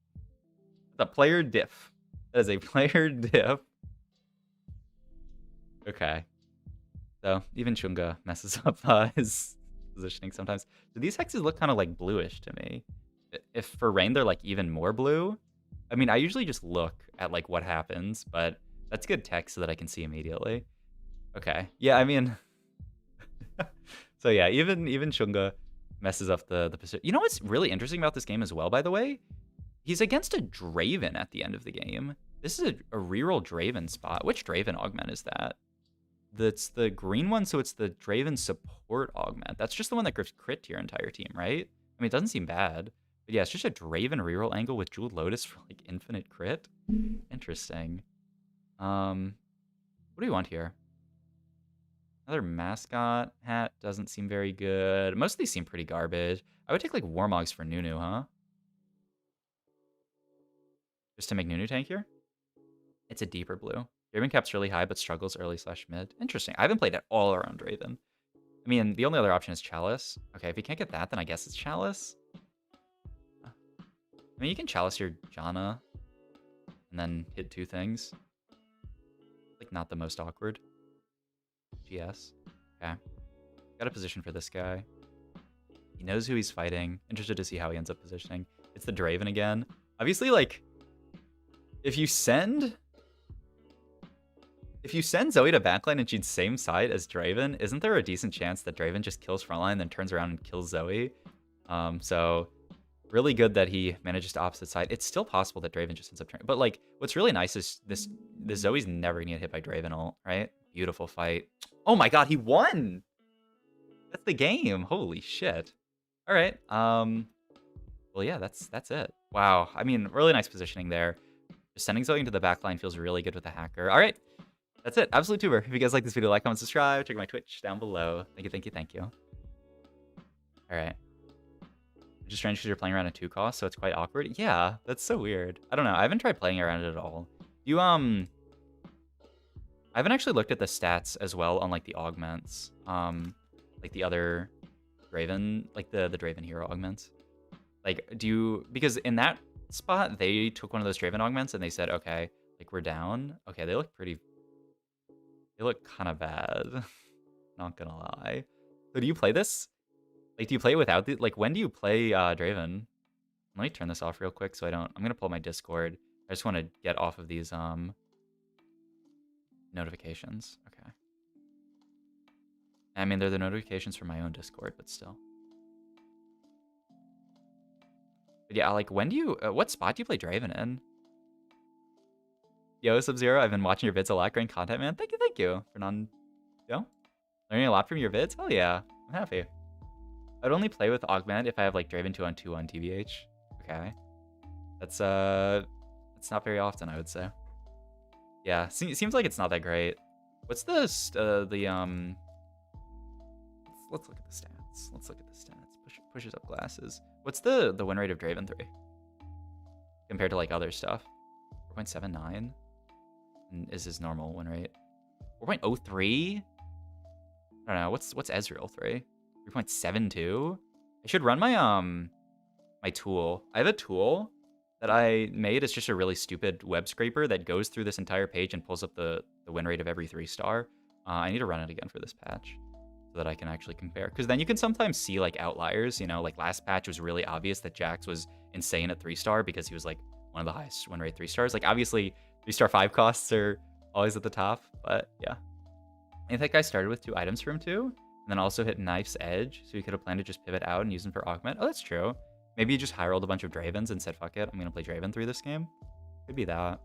The player diff. That is a player diff. Okay. So, even Shunga messes up his positioning sometimes. So these hexes look kind of like bluish to me. If for rain they're like even more blue. I mean, I usually just look at like what happens, but that's good text so that I can see immediately. Okay. Yeah, I mean... So yeah, even Shunga messes up the position. You know what's really interesting about this game as well, by the way? He's against a Draven at the end of the game. This is a reroll Draven spot. Which Draven augment is that? That's the green one, so it's the Draven support augment. That's just the one that gives crit to your entire team, right? I mean, it doesn't seem bad. But yeah, it's just a Draven reroll angle with Jeweled Lotus for like infinite crit. Interesting. What do we want here? Another mascot hat doesn't seem very good. Most of these seem pretty garbage. I would take like Warmogs for Nunu, huh? Just to make Nunu tankier? It's a deeper blue. Draven cap's really high, but struggles early/mid. Interesting. I haven't played at all around Draven. I mean, the only other option is Chalice. Okay, if you can't get that, then I guess it's Chalice. I mean, you can Chalice your Janna and then hit 2 things. Like, not the most awkward. GS. Okay. Got a position for this guy. He knows who he's fighting. Interested to see how he ends up positioning. It's the Draven again. Obviously, like, if you send Zoe to backline and she's same side as Draven, isn't there a decent chance that Draven just kills frontline, then turns around and kills Zoe? So really good that he manages to opposite side. It's still possible that Draven just ends up turning. But like, what's really nice is this Zoe's never gonna get hit by Draven ult, right? Beautiful fight. Oh my god, he won! That's the game. Holy shit. All right. Well, yeah, that's it. Wow. I mean, really nice positioning there. Just sending Zoe into the backline feels really good with the Hacker. All right. That's it. Absolute Tuber. If you guys like this video, like, comment, subscribe. Check my Twitch down below. Thank you. All right. Just strange because you're playing around a 2 cost, so it's quite awkward. Yeah, that's so weird. I don't know. I haven't tried playing around it at all. I haven't actually looked at the stats as well on like the augments. Like the other Draven, like the Draven hero augments. Like, because in that spot, they took one of those Draven augments and they said, okay, like we're down. Okay, they look kind of bad. Not gonna lie. So do you play this? Like, do you play it without like, when do you play Draven? Let me turn this off real quick so I'm gonna pull my Discord. I just want to get off of these notifications. Okay. I mean, they're the notifications for my own Discord, but still. But yeah, like, when do you, what spot do you play Draven in? Yo, Sub-Zero, I've been watching your vids a lot. Great content, man. Thank you, Fernando. Learning a lot from your vids? Hell yeah, I'm happy. I'd only play with Augment if I have, like, Draven 2 on 2 on TBH. Okay. That's not very often, I would say. Yeah, seems like it's not that great. What's the, let's look at the stats. Let's look at the stats. Pushes up glasses. What's the win rate of Draven 3? Compared to, like, other stuff? 4.79? And is his normal win rate? 4.03? I don't know. What's Ezreal 3? 3.72? I should run my my tool. I have a tool that I made. It's just a really stupid web scraper that goes through this entire page and pulls up the win rate of every 3-star. I need to run it again for this patch so that I can actually compare. Because then you can sometimes see, like, outliers. You know, like, last patch was really obvious that Jax was insane at 3-star because he was, like, one of the highest win rate 3-stars. Like, obviously, 3-star 5 costs are always at the top. But, yeah. I think I started with 2 items for him, too. And then also hit Knife's Edge. So he could have planned to just pivot out and use him for Augment. Oh, that's true. Maybe he just high rolled a bunch of Dravens and said, fuck it, I'm going to play Draven through this game. Could be that.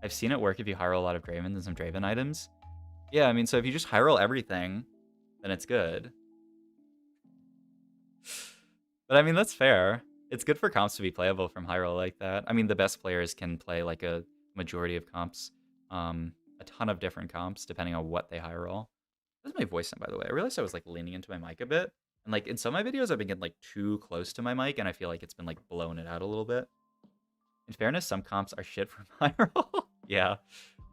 I've seen it work if you high roll a lot of Dravens and some Draven items. Yeah, I mean, so if you just high roll everything, then it's good. But I mean, that's fair. It's good for comps to be playable from high roll like that. I mean, the best players can play like a majority of comps. A ton of different comps, depending on what they high roll. That's my voice sound, by the way. I realized I was like leaning into my mic a bit. And like in some of my videos, I've been getting like too close to my mic, and I feel like it's been like blowing it out a little bit. In fairness, some comps are shit from high roll. Yeah,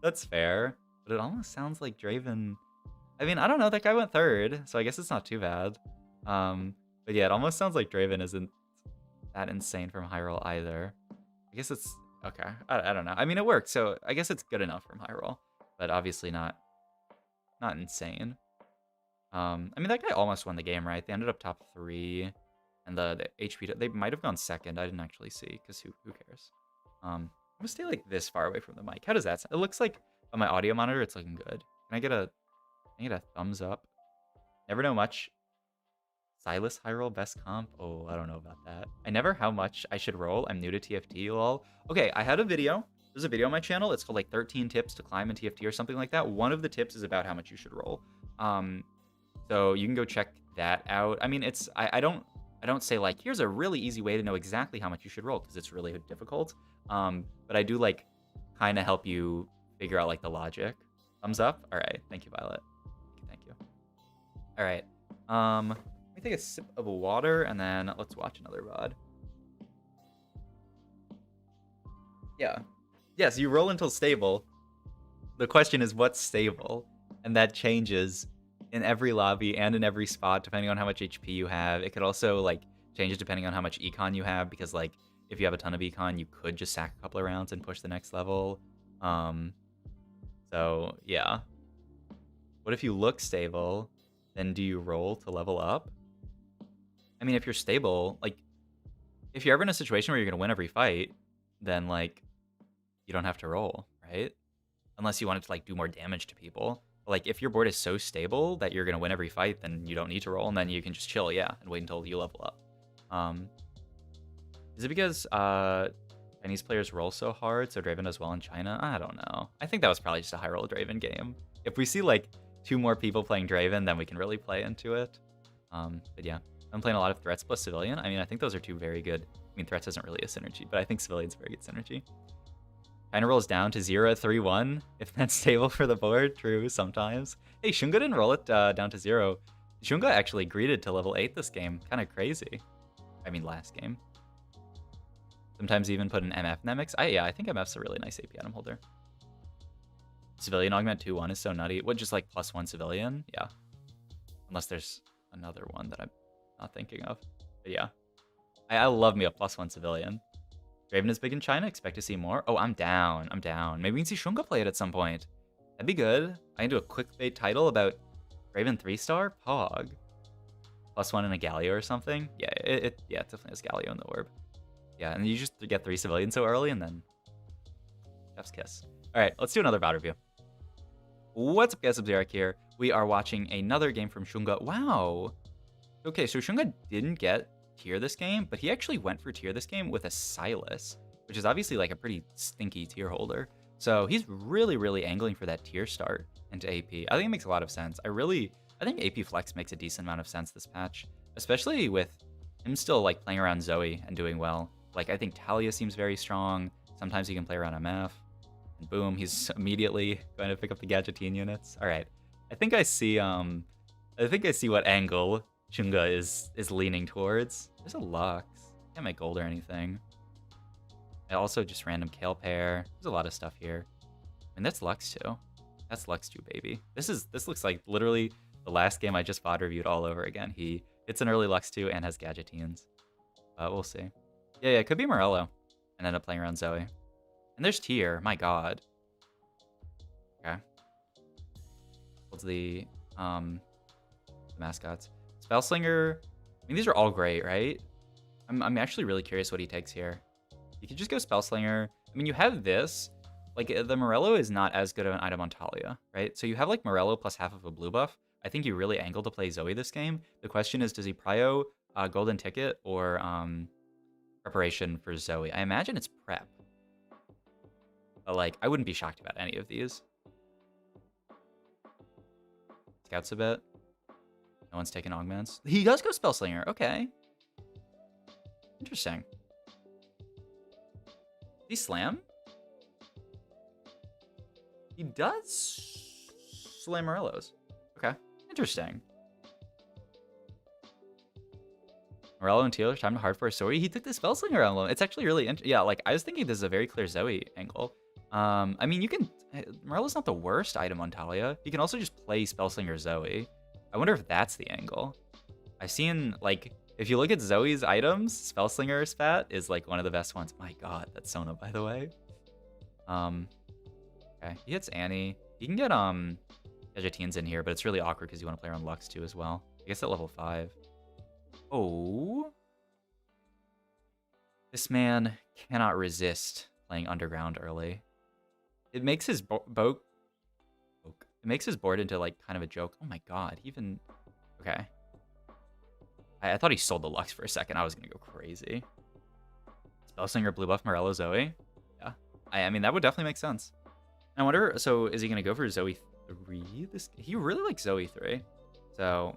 that's fair. But it almost sounds like Draven. I mean, I don't know. That guy went 3rd, so I guess it's not too bad. But yeah, it almost sounds like Draven isn't that insane from high roll either. I guess it's okay. I don't know. I mean, it worked, so I guess it's good enough from high roll, but obviously not insane. I mean, that guy almost won the game, right? They ended up top 3, and the HP, they might have gone 2nd. I didn't actually see, because who cares? I'm gonna stay like this far away from the mic. How does that sound? It looks like on my audio monitor, it's looking good. Can I get a thumbs up? Never know much. Silas high roll best comp? Oh, I don't know about that. I never how much I should roll. I'm new to TFT, lol. Okay, I had a video. There's a video on my channel. It's called like 13 tips to climb in TFT or something like that. One of the tips is about how much you should roll. So you can go check that out. I mean, it's I don't say like here's a really easy way to know exactly how much you should roll, because it's really difficult. But I do like kind of help you figure out like the logic. Thumbs up. All right, thank you, Violet. Thank you. All right. Let me take a sip of water and then let's watch another VOD. Yeah. Yes, you roll until stable. The question is what's stable, and that changes in every lobby and in every spot depending on how much HP you have. It could also like change depending on how much econ you have, because like if you have a ton of econ, you could just sack a couple of rounds and push the next level. So yeah. What if you look stable? Then do you roll to level up? I mean, if you're stable, like if you're ever in a situation where you're gonna win every fight, then like you don't have to roll, right? Unless you wanted to like do more damage to people. But, like if your board is so stable that you're gonna win every fight, then you don't need to roll, and then you can just chill, yeah, and wait until you level up. Is it because Chinese players roll so hard, so Draven does well in China? I don't know. I think that was probably just a high roll Draven game. If we see like 2 more people playing Draven, then we can really play into it. But yeah, I'm playing a lot of Threats plus Civilian. I mean, I think those are 2 very good. I mean, Threats isn't really a synergy, but I think Civilian's a very good synergy. China rolls down to 0 at 3-1. If that's stable for the board, true, sometimes. Hey, Shunga didn't roll it down to 0. Shunga actually greeted to level 8 this game. Kind of crazy. I mean, last game. Sometimes even put an MF in that mix. Yeah, I think MF's a really nice AP item holder. Civilian augment 2-1 is so nutty. What, just like +1 civilian? Yeah. Unless there's another one that I'm not thinking of. But yeah. I love me a +1 civilian. Draven is big in China. Expect to see more. Oh, I'm down. Maybe we can see Shunga play it at some point. That'd be good. I can do a clickbait title about Draven 3-star? Pog. +1 in a Galio or something? Yeah, it definitely has Galio in the orb. Yeah, and you just get 3 civilians so early, and then chef's kiss. All right, let's do another VOD review. What's up, guys? Sub-Zero here. We are watching another game from Shunga. Wow. Okay, so Shunga didn't get tier this game, but he actually went for tier this game with a Silas, which is obviously like a pretty stinky tier holder. So he's really, really angling for that tier start into AP. I think it makes a lot of sense. I think AP Flex makes a decent amount of sense this patch, especially with him still like playing around Zoe and doing well. Like I think Talia seems very strong. Sometimes he can play around MF. And boom, he's immediately going to pick up the Gadgeteen units. All right, I think I see what angle Shunga is leaning towards. There's a Lux. Can't make gold or anything. I also just random Kale pair. There's a lot of stuff here. I mean, that's Lux too. That's Lux too, baby. This looks like literally the last game I just VOD reviewed all over again. He hits an early Lux too and has Gadgeteens. We'll see. Yeah, it could be Morello. And end up playing around Zoe. And there's Tier. My god. Okay. What's the mascots? Spellslinger. I mean, these are all great, right? I'm actually really curious what he takes here. You could just go Spellslinger. I mean, you have this. Like, the Morello is not as good of an item on Talia, right? So you have, like, Morello plus half of a blue buff. I think you really angle to play Zoe this game. The question is, does he prio Golden Ticket or preparation for Zoe? I imagine it's prep. But, like, I wouldn't be shocked about any of these. Scouts a bit. No one's taking augments. He does go Spellslinger. Okay. Interesting. He slam? He does slam Morellos. Okay. Interesting. Morello and Teal, time to hard for Zoe. He took the Spellslinger emblem. It's actually really interesting. Yeah, like, I was thinking this is a very clear Zoe angle. I mean, you can... Morello's not the worst item on Talia. You can also just play Spellslinger Zoe. I wonder if that's the angle. I've seen, like... If you look at Zoe's items, Spellslinger Spat is, like, one of the best ones. My god, that's Sona, by the way. Okay, he hits Annie. You can get, Gadgeteens in here, but it's really awkward because you want to play around Lux, too, as well. I guess at level 5. Oh. This man cannot resist playing Underground early. It makes his boat... It makes his board into, like, kind of a joke. Oh my god, he even... Okay. I thought he sold the Lux for a second. I was gonna go crazy. Spellslinger, blue buff, Morello, Zoe. Yeah. I mean, that would definitely make sense. And I wonder, so is he gonna go for Zoe 3? He really likes Zoe 3. So,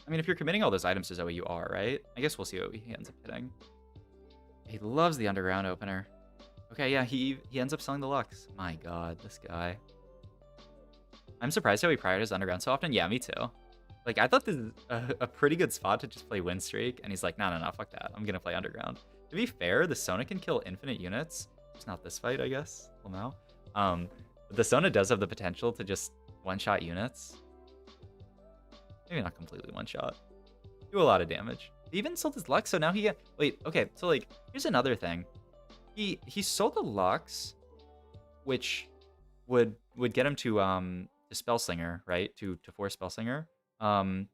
I mean, if you're committing all those items to Zoe, you are, right? I guess we'll see what he ends up hitting. He loves the Underground opener. Okay, yeah, he ends up selling the Lux. My god, this guy. I'm surprised how he prioritizes Underground so often. Yeah, me too. Like, I thought this is a pretty good spot to just play Win Streak, and he's like, no, fuck that. I'm gonna play Underground. To be fair, the Sona can kill infinite units. It's not this fight, I guess. Well, now. But the Sona does have the potential to just one-shot units. Maybe not completely one-shot. Do a lot of damage. He even sold his Lux, so now he... Wait, okay, so, like, here's another thing. He sold the Lux, which would get him to Spellslinger, right? To force Spellslinger. And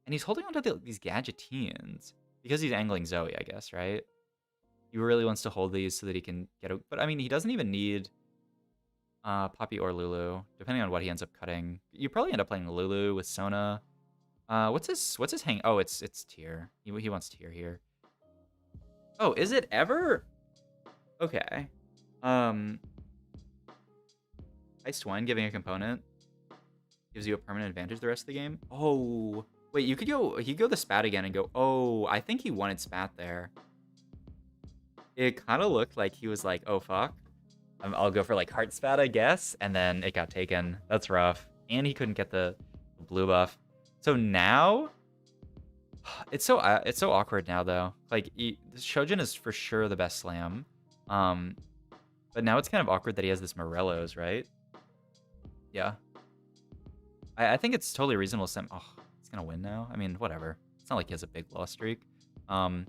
he's holding on to these Gadgeteens because he's angling Zoe, I guess, right? He really wants to hold these so that he can get a... But, I mean, he doesn't even need Poppy or Lulu, depending on what he ends up cutting. You probably end up playing Lulu with Sona. What's his hang... Oh, it's Tier. He wants Tier here. Oh, is it ever? Okay. Iced Wine giving a component gives you a permanent advantage the rest of the game. Oh, wait, he could go the Spat again and go, oh, I think he wanted Spat there. It kind of looked like he was like, oh, fuck. I'll go for like Heart Spat, I guess. And then it got taken. That's rough. And he couldn't get the blue buff. So now, it's so awkward now, though. Like, Shojin is for sure the best slam. But now it's kind of awkward that he has this Morellos, right? Yeah. I think it's totally reasonable to slam. Oh, he's gonna win now. I mean, whatever. It's not like he has a big loss streak. I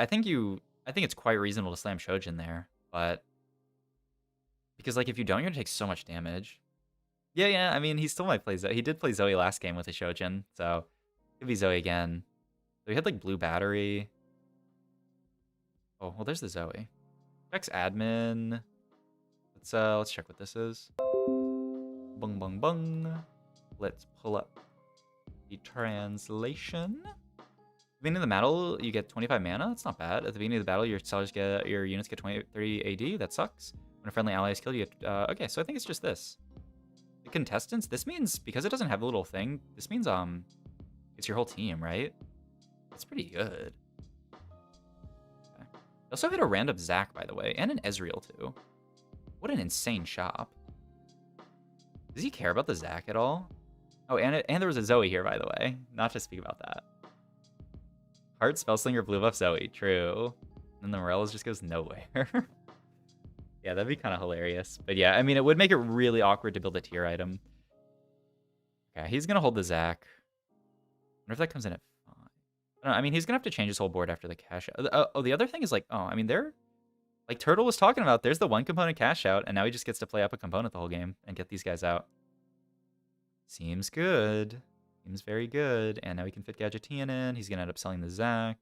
think it's quite reasonable to slam Shojin there, but because like if you don't, you're gonna take so much damage. Yeah. I mean, he still might play Zoe. He did play Zoe last game with a Shojin, so could be Zoe again. So he had like blue battery. Oh well, there's the Zoe. Checks admin. Let's check what this is. Bung bung bung. Let's pull up the translation. beginning of the battle, you get 25 mana. That's not bad. At the beginning of the battle, your units get 30 AD. That sucks. When a friendly ally is killed, you get... okay, so I think it's just this. The contestants, this means, because it doesn't have a little thing, this means, it's your whole team, right? That's pretty good. Okay. They also hit a random Zac, by the way, and an Ezreal, too. What an insane shop. Does he care about the Zac at all? Oh, and there was a Zoe here, by the way. Not to speak about that. Heart, Spellslinger, blue buff, Zoe. True. And the Morellas just goes nowhere. Yeah, that'd be kind of hilarious. But yeah, I mean, it would make it really awkward to build a tier item. Okay, he's going to hold the Zac. I wonder if that comes in at 5. I don't know, I mean, he's going to have to change his whole board after the cash out. Oh, the other thing is like, oh, I mean, they're... Like Turtle was talking about, there's the one component cash out, and now he just gets to play up a component the whole game and get these guys out. Seems good. Seems very good. And now we can fit Gadgeteon in. He's going to end up selling the Zac.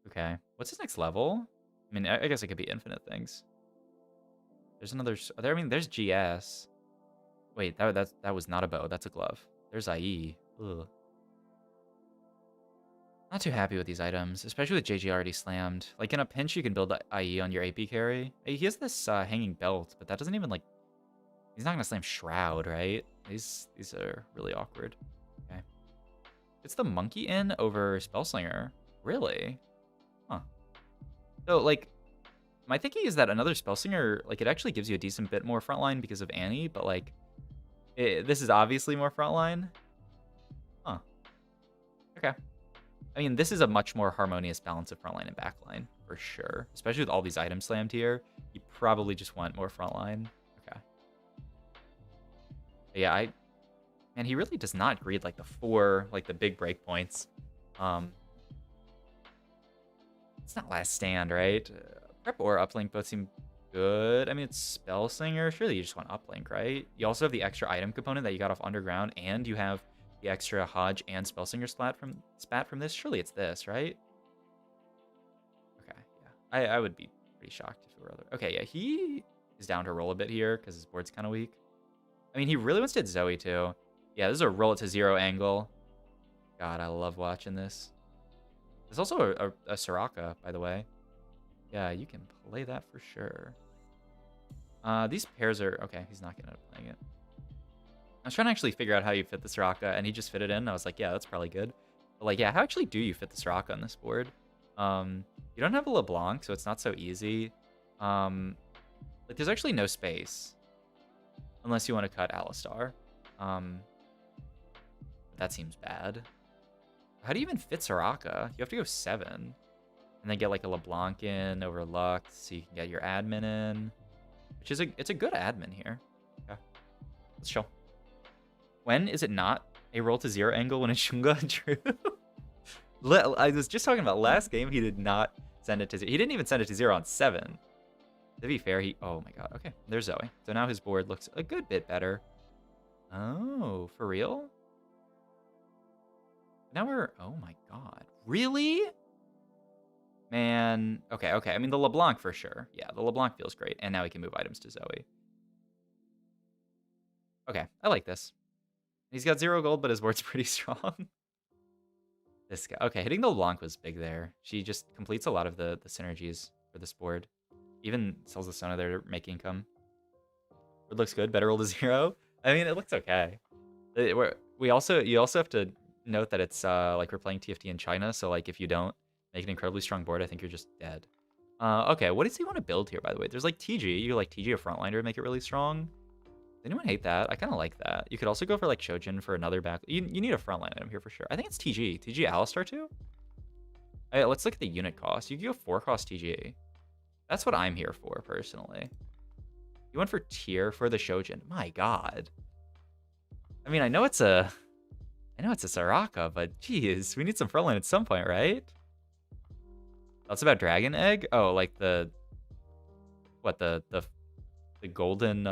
Okay. What's his next level? I mean, I guess it could be infinite things. There's another... I mean, there's GS. Wait, that was not a bow. That's a glove. There's IE. Ugh. Not too happy with these items, especially with JG already slammed. Like, in a pinch, you can build IE on your AP carry. He has this hanging belt, but that doesn't even, like... He's not going to slam Shroud, right? These are really awkward. Okay. It's the Monkey in over Spellslinger. Really? Huh. So, like, my thinking is that another Spellslinger, like, it actually gives you a decent bit more frontline because of Annie, but, like, this is obviously more frontline. Huh. Okay. I mean, this is a much more harmonious balance of frontline and backline, for sure. Especially with all these items slammed here. You probably just want more frontline. Okay. But yeah, man, he really does not greed, like, the big breakpoints. It's not last stand, right? Prep or uplink both seem good. I mean, it's Spellslinger. Surely you just want uplink, right? You also have the extra item component that you got off Underground, and you have the extra Hodge and Spellslinger spat from this. Surely it's this, right? Okay, yeah. I would be pretty shocked if it were other. Okay, yeah, he is down to roll a bit here because his board's kind of weak. I mean, he really wants to hit Zoe too. Yeah, this is a roll it to 0 angle. God, I love watching this. There's also a Soraka, by the way. Yeah, you can play that for sure. These pairs are... Okay, he's not going to end up playing it. I was trying to actually figure out how you fit the Soraka, and he just fit it in. I was like, yeah, that's probably good. But, like, yeah, how actually do you fit the Soraka on this board? You don't have a LeBlanc, so it's not so easy. Like, there's actually no space. Unless you want to cut Alistar. That seems bad. How do you even fit Soraka? You have to go 7. And then get, like, a LeBlanc in over Lux, so you can get your admin in. Which is it's a good admin here. Okay. Let's chill. When is it not a roll to 0 angle when it's Shunga? True. I was just talking about last game, he did not send it to 0. He didn't even send it to 0 on 7. To be fair, oh my god. Okay, there's Zoe. So now his board looks a good bit better. Oh, for real? Now we're... Oh my god. Really? Man. Okay. I mean, the LeBlanc for sure. Yeah, the LeBlanc feels great. And now we can move items to Zoe. Okay, I like this. He's got 0 gold, but his board's pretty strong. This guy. Okay, hitting the LeBlanc was big there. She just completes a lot of the synergies for this board. Even sells the Sona there to make income. It looks good. Better roll to 0. I mean, it looks okay. You also have to note that it's like we're playing TFT in China, so like if you don't make an incredibly strong board, I think you're just dead. Okay, what does he want to build here, by the way? There's like TG. You like TG a frontliner to make it really strong. Does anyone hate that? I kind of like that. You could also go for like Shojin for another back. You need a frontline item here for sure. I think it's TG. TG Alistar too? Let's look at the unit cost. You can go 4 cost TG. That's what I'm here for, personally. You went for tier for the Shojin. My god. I mean, I know it's a Soraka, but geez, we need some frontline at some point, right? That's about Dragon Egg? Oh, like the golden,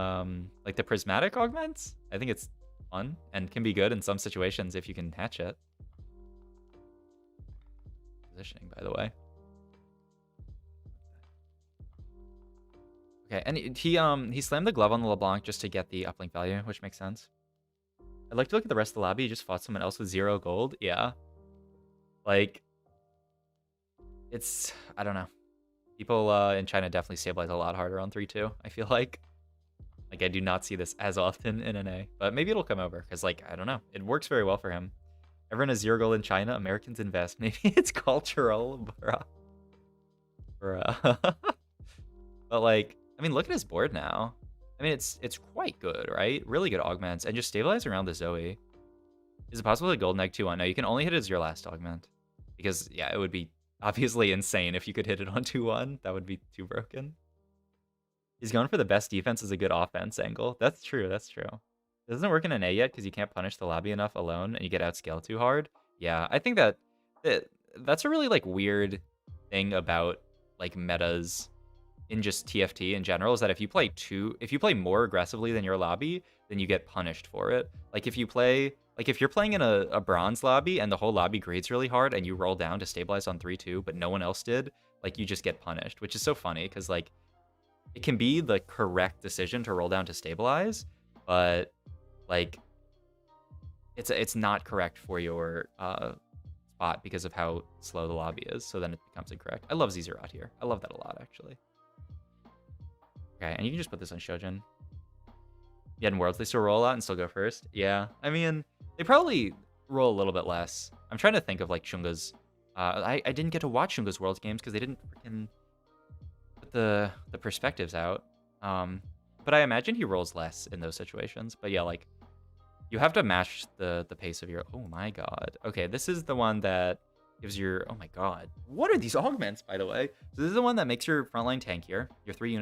like the prismatic augments? I think it's fun and can be good in some situations if you can hatch it. Positioning, by the way. Okay, and he slammed the glove on the LeBlanc just to get the uplink value, which makes sense. I'd like to look at the rest of the lobby. You just fought someone else with 0 gold. Yeah. Like, it's, I don't know. People in China definitely stabilize a lot harder on 3-2, I feel like. Like, I do not see this as often in NA, but maybe it'll come over, because, like, I don't know. It works very well for him. Everyone has 0 gold in China. Americans invest. Maybe it's cultural, bruh. Bruh. But, like, I mean, look at his board now. I mean, it's quite good, right? Really good augments, and just stabilize around the Zoe. Is it possible to gold neg 2-1? No, you can only hit it as your last augment. Because, yeah, it would be obviously insane if you could hit it on 2-1. That would be too broken. He's going for the best defense as a good offense angle. That's true, that's true. It doesn't work in an A yet because you can't punish the lobby enough alone and you get outscaled too hard. Yeah, I think that's a really, like, weird thing about, like, metas in just TFT in general, is that if you play more aggressively than your lobby, then you get punished for it. Like, if you're playing in a bronze lobby and the whole lobby grades really hard and you roll down to stabilize on 3-2, but no one else did, like, you just get punished, which is so funny because, like, it can be the correct decision to roll down to stabilize, but, like, it's not correct for your spot because of how slow the lobby is, so then it becomes incorrect. I love Zezerat here. I love that a lot, actually. Okay, and you can just put this on Shojin. Yeah, in Worlds, they still roll a lot and still go first. Yeah, I mean, they probably roll a little bit less. I'm trying to think of, like, Shunga's... I didn't get to watch Shunga's Worlds games because they didn't freaking put the perspectives out. But I imagine he rolls less in those situations. But yeah, like, you have to match the pace of your... Oh my god. Okay, this is the one that gives your... Oh my god. What are these augments, by the way? So this is the one that makes your frontline tankier. Your 3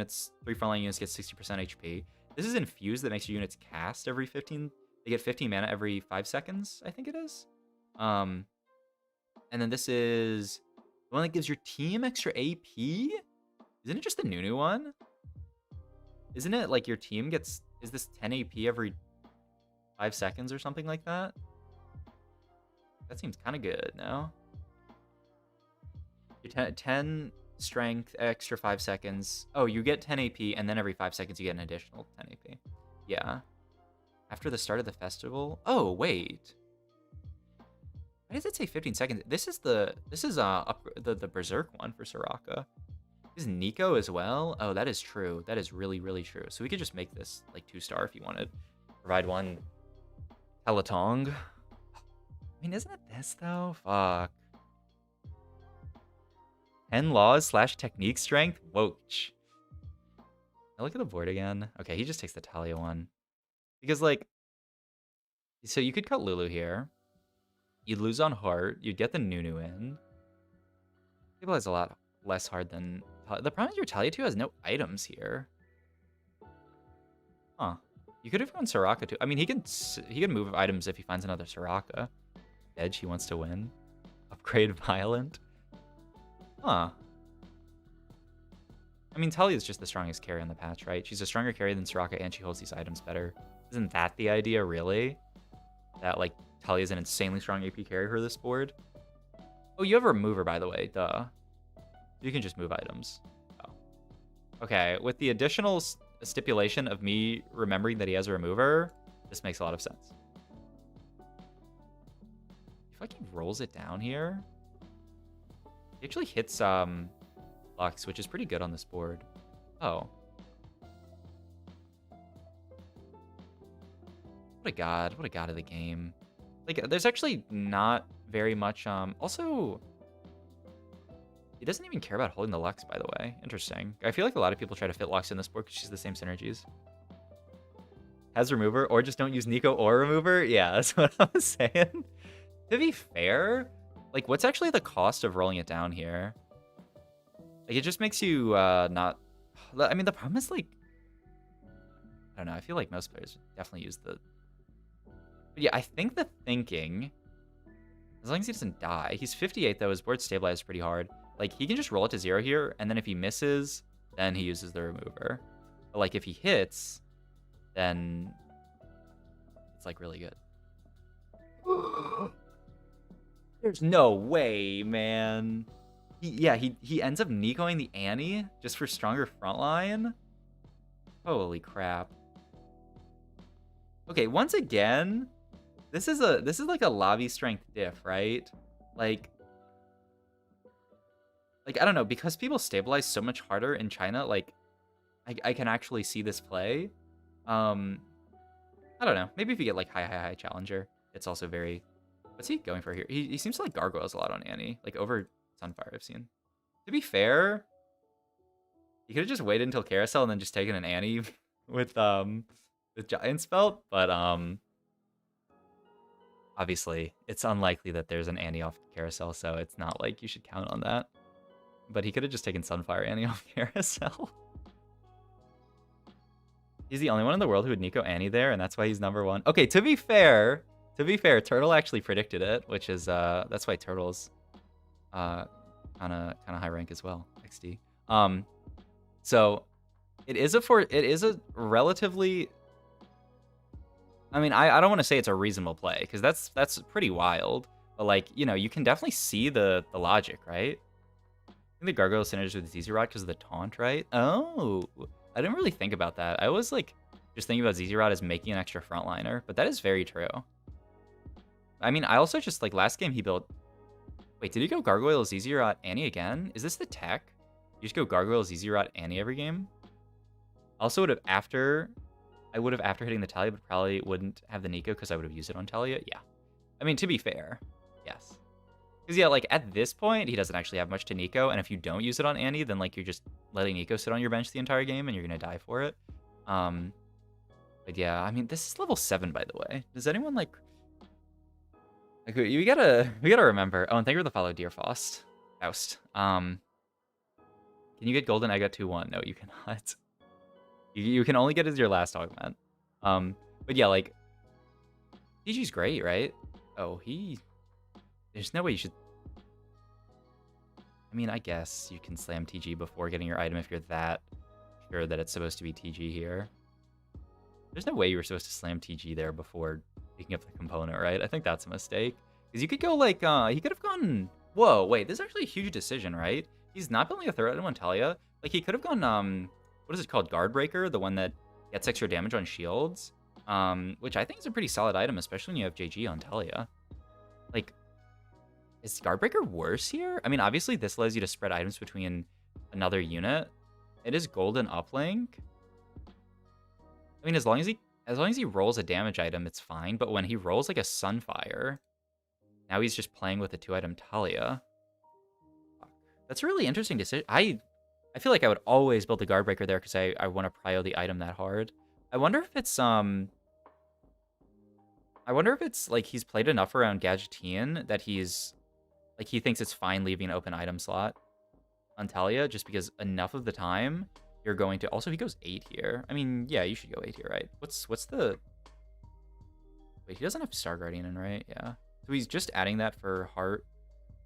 frontline units get 60% HP. This is infused that makes your units cast every 15... They get 15 mana every 5 seconds, I think it is. And then this is the one that gives your team extra AP? Isn't it just the Nunu one? Isn't it like your team gets... Is this 10 AP every 5 seconds or something like that? That seems kind of good, no? Your 10 strength, extra 5 seconds. Oh, you get 10 AP, and then every 5 seconds you get an additional 10 AP. Yeah. After the start of the festival? Oh, wait. Why does it say 15 seconds? This is the Berserk one for Soraka. Is Nico as well? Oh, that is true. That is really, really true. So we could just make this like 2-star if you wanted. Provide one Teletong. I mean, isn't it this though? Fuck. 10 laws / technique strength? Whoach. Now look at the board again. Okay, he just takes the Talia one. Because, like, so you could cut Lulu here. You'd lose on Heart. You'd get the Nunu in. Stabilize a lot less hard than... The problem is your Talia 2 has no items here. Huh. You could have gone Soraka too. I mean, he can move items if he finds another Soraka. Edge, he wants to win. Upgrade Violent. Huh. I mean, Talia is just the strongest carry on the patch, right? She's a stronger carry than Soraka, and she holds these items better. Isn't that the idea, really? That, like, Talia is an insanely strong AP carry for this board? Oh, you have a remover, by the way. Duh. You can just move items. Oh. Okay, with the additional stipulation of me remembering that he has a remover, this makes a lot of sense. If like he rolls it down here, he actually hits Lux, which is pretty good on this board. Oh. What a god of the game. Like, there's actually not very much, also, he doesn't even care about holding the Lux, by the way. Interesting. I feel like a lot of people try to fit Lux in this board because she's the same synergies. Has remover, or just don't use Nico or remover? Yeah, that's what I was saying. To be fair, like, what's actually the cost of rolling it down here? Like, it just makes you, not... I mean, the problem is, like... I don't know, I feel like most players definitely use the... But yeah, I think the thinking... As long as he doesn't die... He's 58, though. His board stabilized pretty hard. Like, he can just roll it to 0 here, and then if he misses, then he uses the remover. But, like, if he hits, then... It's, like, really good. There's no way, man. He ends up Nicoing the Annie just for stronger frontline? Holy crap. Okay, once again, this is like a lobby strength diff, right? Like, Like, I don't know, because people stabilize so much harder in China, like, I can actually see this play. Um, I don't know. Maybe if you get, like, high challenger, it's also very... What's he going for here? He seems to like gargoyles a lot on Annie, like over Sunfire I've seen. To be fair, you could have just waited until Carousel and then just taken an Annie with Giant's Belt, but obviously it's unlikely that there's an Annie off Carousel, so it's not like you should count on that. But he could have just taken Sunfire Annie off Carousel. He's the only one in the world who would Nico Annie there, and that's why he's #1. Okay, to be fair, Turtle actually predicted it, which is that's why Turtle's kind of high rank as well. XD. So it is a relatively... I mean, I don't want to say it's a reasonable play because that's pretty wild, but like, you know, you can definitely see the logic, right? I think the Gargoyle synergies with ZZ Rod because of the taunt, right? Oh, I didn't really think about that. I was like just thinking about ZZ Rod as making an extra frontliner, but that is very true. I mean, I also just like last game he built... Wait, did he go Gargoyle, ZZ Rod, Annie again? Is this the tech? You just go Gargoyle, ZZ Rod, Annie every game? Also would have after... I would have after hitting the Talia, but probably wouldn't have the Nico because I would have used it on Talia. Yeah. I mean, to be fair, yes. Because, yeah, like, at this point, he doesn't actually have much to Nico, and if you don't use it on Annie, then, like, you're just letting Nico sit on your bench the entire game, and you're going to die for it. But, yeah, I mean, this is level 7, by the way. Does anyone, like we gotta remember... Oh, and thank you for the follow, Dear Faust. Can you get golden? I got 2-1. No, you cannot. You can only get as your last augment. But yeah, like, TG's great, right? Oh, there's no way you should... I mean, I guess you can slam TG before getting your item if you're that sure that it's supposed to be TG here. There's no way you were supposed to slam TG there before picking up the component, right? I think that's a mistake. Because you could go, like, he could have gone... Whoa, wait, this is actually a huge decision, right? He's not building a third item on Talia. Like, he could have gone, what is it called? Guard Breaker, the one that gets extra damage on shields, which I think is a pretty solid item, especially when you have JG on Talia. Like, is Guard Breaker worse here? I mean, obviously this allows you to spread items between another unit. It is golden uplink. I mean, as long as he rolls a damage item, it's fine. But when he rolls like a Sunfire, now he's just playing with a 2-item Talia. That's a really interesting decision. I feel like I would always build the Guard Breaker there because I want to prio the item that hard. I wonder if it's like he's played enough around Gadgetean that he's like he thinks it's fine leaving an open item slot on Talia just because enough of the time you're going to... Also, he goes 8 here. I mean, yeah, you should go 8 here, right? What's the... Wait, he doesn't have Star Guardian in, right? Yeah. So he's just adding that for Heart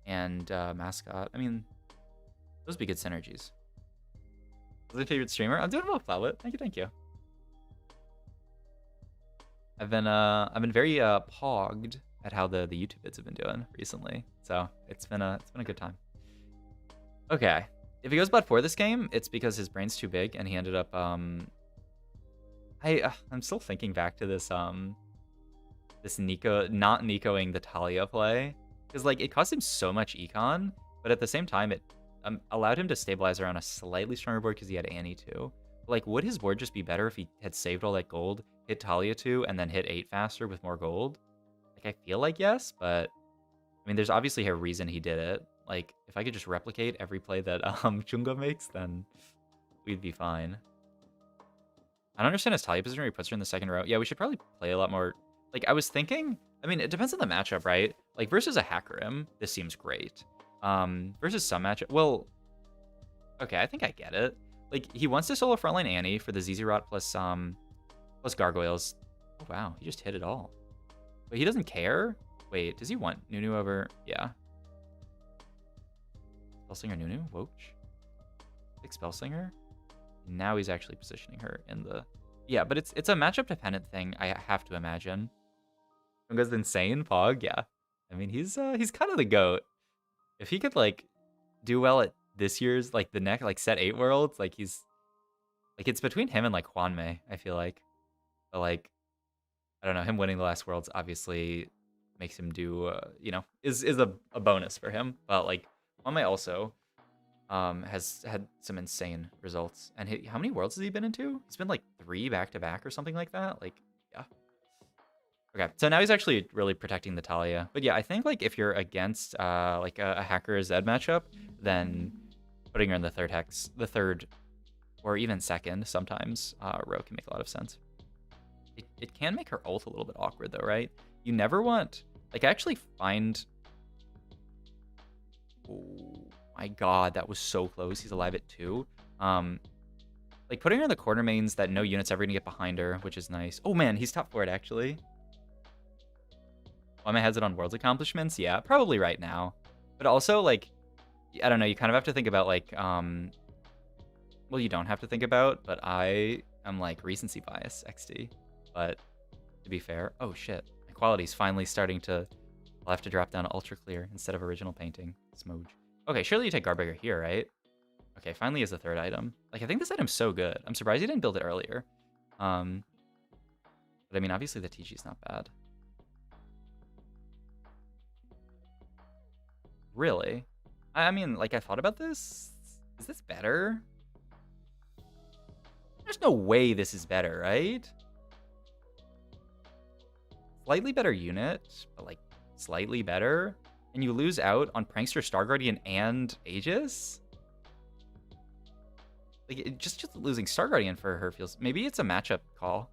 and Mascot. I mean, those would be good synergies. What's my favorite streamer? I'm doing well, Cloudlet. Thank you. I've been very pogged at how the YouTube vids have been doing recently. So it's been a good time. Okay. If he goes bot 4 this game, it's because his brain's too big and he ended up I'm still thinking back to this this Nico not Nicoing the Talia play. Because like it cost him so much econ, but at the same time it allowed him to stabilize around a slightly stronger board because he had Annie too. Like, would his board just be better if he had saved all that gold, hit Talia 2, and then hit 8 faster with more gold? Like, I feel like yes, but... I mean, there's obviously a reason he did it. Like, if I could just replicate every play that Shunga makes, then we'd be fine. I don't understand his Talia position where he puts her in the second row. Yeah, we should probably play a lot more... Like, I was thinking... I mean, it depends on the matchup, right? Like, versus a Hackrim, this seems great. Versus some matchup... Well... Okay, I think I get it. Like, he wants to solo frontline Annie for the ZZ Rot plus Gargoyles. Oh, wow. He just hit it all. But he doesn't care? Wait, does he want Nunu over... Yeah. Spellslinger Nunu? Woach? Big Spellslinger? Now he's actually positioning her in the... Yeah, but it's a matchup-dependent thing, I have to imagine. Shunga's insane, Pog? Yeah. I mean, he's kind of the GOAT. If he could, like, do well at this year's, like, the next, like, set 8 Worlds, like, he's... Like, it's between him and, like, Hwanmei, I feel like. But, like, I don't know, him winning the last Worlds obviously makes him do, you know, is a bonus for him. But, like, Hwanmei also has had some insane results. And how many worlds has he been into? He's been like 3 back-to-back or something like that. Like, yeah. Okay, so now he's actually really protecting the Talia. But yeah, I think like if you're against like a hacker Zed matchup, then putting her in the third hex, the third or even second sometimes row can make a lot of sense. It can make her ult a little bit awkward though, right? You never want, like I actually find, oh my god, that was so close. He's alive at 2. Like putting her in the corner means that no unit's ever gonna get behind her, which is nice. Oh man, he's top 4 it actually. Why my head's on world's accomplishments? Yeah, probably right now. But also, like, I don't know, you kind of have to think about, like, well, you don't have to think about, but I am, like, recency bias XD. But, to be fair, oh, shit. My quality's finally starting to, I'll have to drop down to ultra clear instead of original painting. Smooge. Okay, surely you take Guardbreaker here, right? Okay, finally is the third item. Like, I think this item's so good. I'm surprised you didn't build it earlier. But, I mean, obviously the TG's not bad. Really? I mean, like, I thought about this. Is this better? There's no way this is better, right? Slightly better unit, but, like, slightly better. And you lose out on Prankster, Star Guardian, and Aegis? Like, just losing Star Guardian for her feels... Maybe it's a matchup call.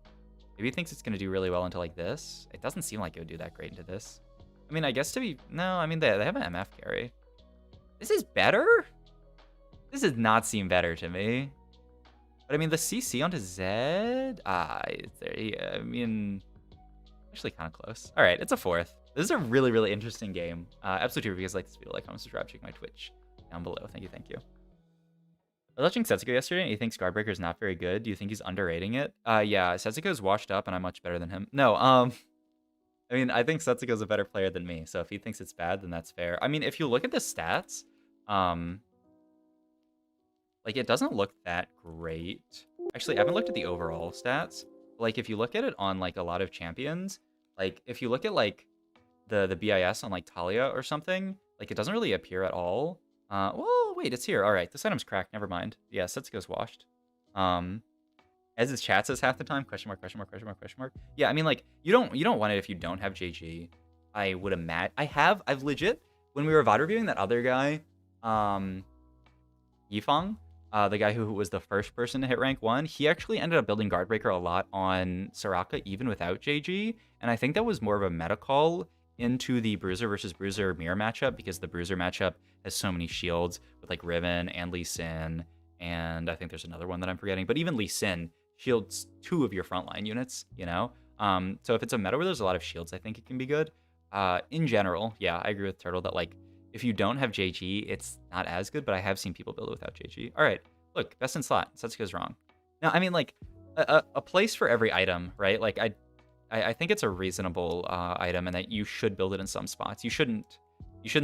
Maybe he thinks it's going to do really well into, like, this. It doesn't seem like it would do that great into this. I mean, I guess to be... No, I mean, they have an MF carry. This is better? This does not seem better to me. But, I mean, the CC onto Zed? I mean... Actually kind of close. All right, it's a 4th. This is a really, really interesting game. Absolutely, if you guys like this video, like, comment, subscribe, check my Twitch down below. Thank you, thank you. I was watching Setsuko yesterday, and he thinks Guardbreaker is not very good. Do you think he's underrating it? Yeah, Setsuko's washed up, and I'm much better than him. No, I mean, I think Setsuko's a better player than me, so if he thinks it's bad, then that's fair. I mean, if you look at the stats, like, it doesn't look that great. Actually, I haven't looked at the overall stats. Like, if you look at it on, like, a lot of champions, like, if you look at, like, the BIS on, like, Talia or something, like, it doesn't really appear at all. Well, wait, it's here. All right, this item's cracked. Never mind. Yeah, Setsuko's washed. As his chat says half the time, question mark, question mark, question mark, question mark. Yeah, I mean, like, you don't want it if you don't have JG. I would imagine. I've legit, when we were VOD reviewing that other guy, Yifeng, the guy who was the first person to hit rank 1, he actually ended up building Guardbreaker a lot on Soraka, even without JG. And I think that was more of a meta call into the Bruiser versus Bruiser mirror matchup, because the Bruiser matchup has so many shields with, like, Riven and Lee Sin, and I think there's another one that I'm forgetting, but even Lee Sin shields 2 of your frontline units, you know? So if it's a meta where there's a lot of shields, I think it can be good. In general, yeah, I agree with Turtle that, like, if you don't have JG, it's not as good, but I have seen people build it without JG. All right, look, best in slot. Setsuko's wrong. Now, I mean, like, a place for every item, right? Like, I think it's a reasonable item, and that you should build it in some spots. You shouldn't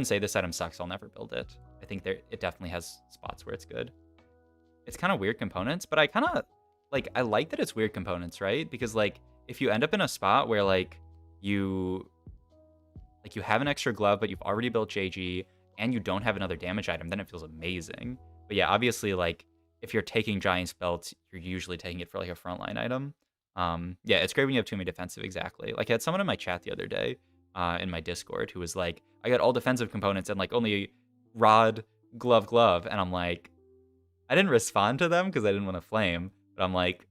say this item sucks, I'll never build it. I think it definitely has spots where it's good. It's kind of weird components, but I kind of, like, I like that it's weird components, right? Because, like, if you end up in a spot where, like, you have an extra glove, but you've already built JG, and you don't have another damage item, then it feels amazing. But yeah, obviously, like, if you're taking Giant's Belt, you're usually taking it for, like, a frontline item. Yeah, it's great when you have too many defensive, exactly. Like, I had someone in my chat the other day, in my Discord, who was like, I got all defensive components and, like, only rod, glove, and I'm like, I didn't respond to them because I didn't want to flame, but I'm like,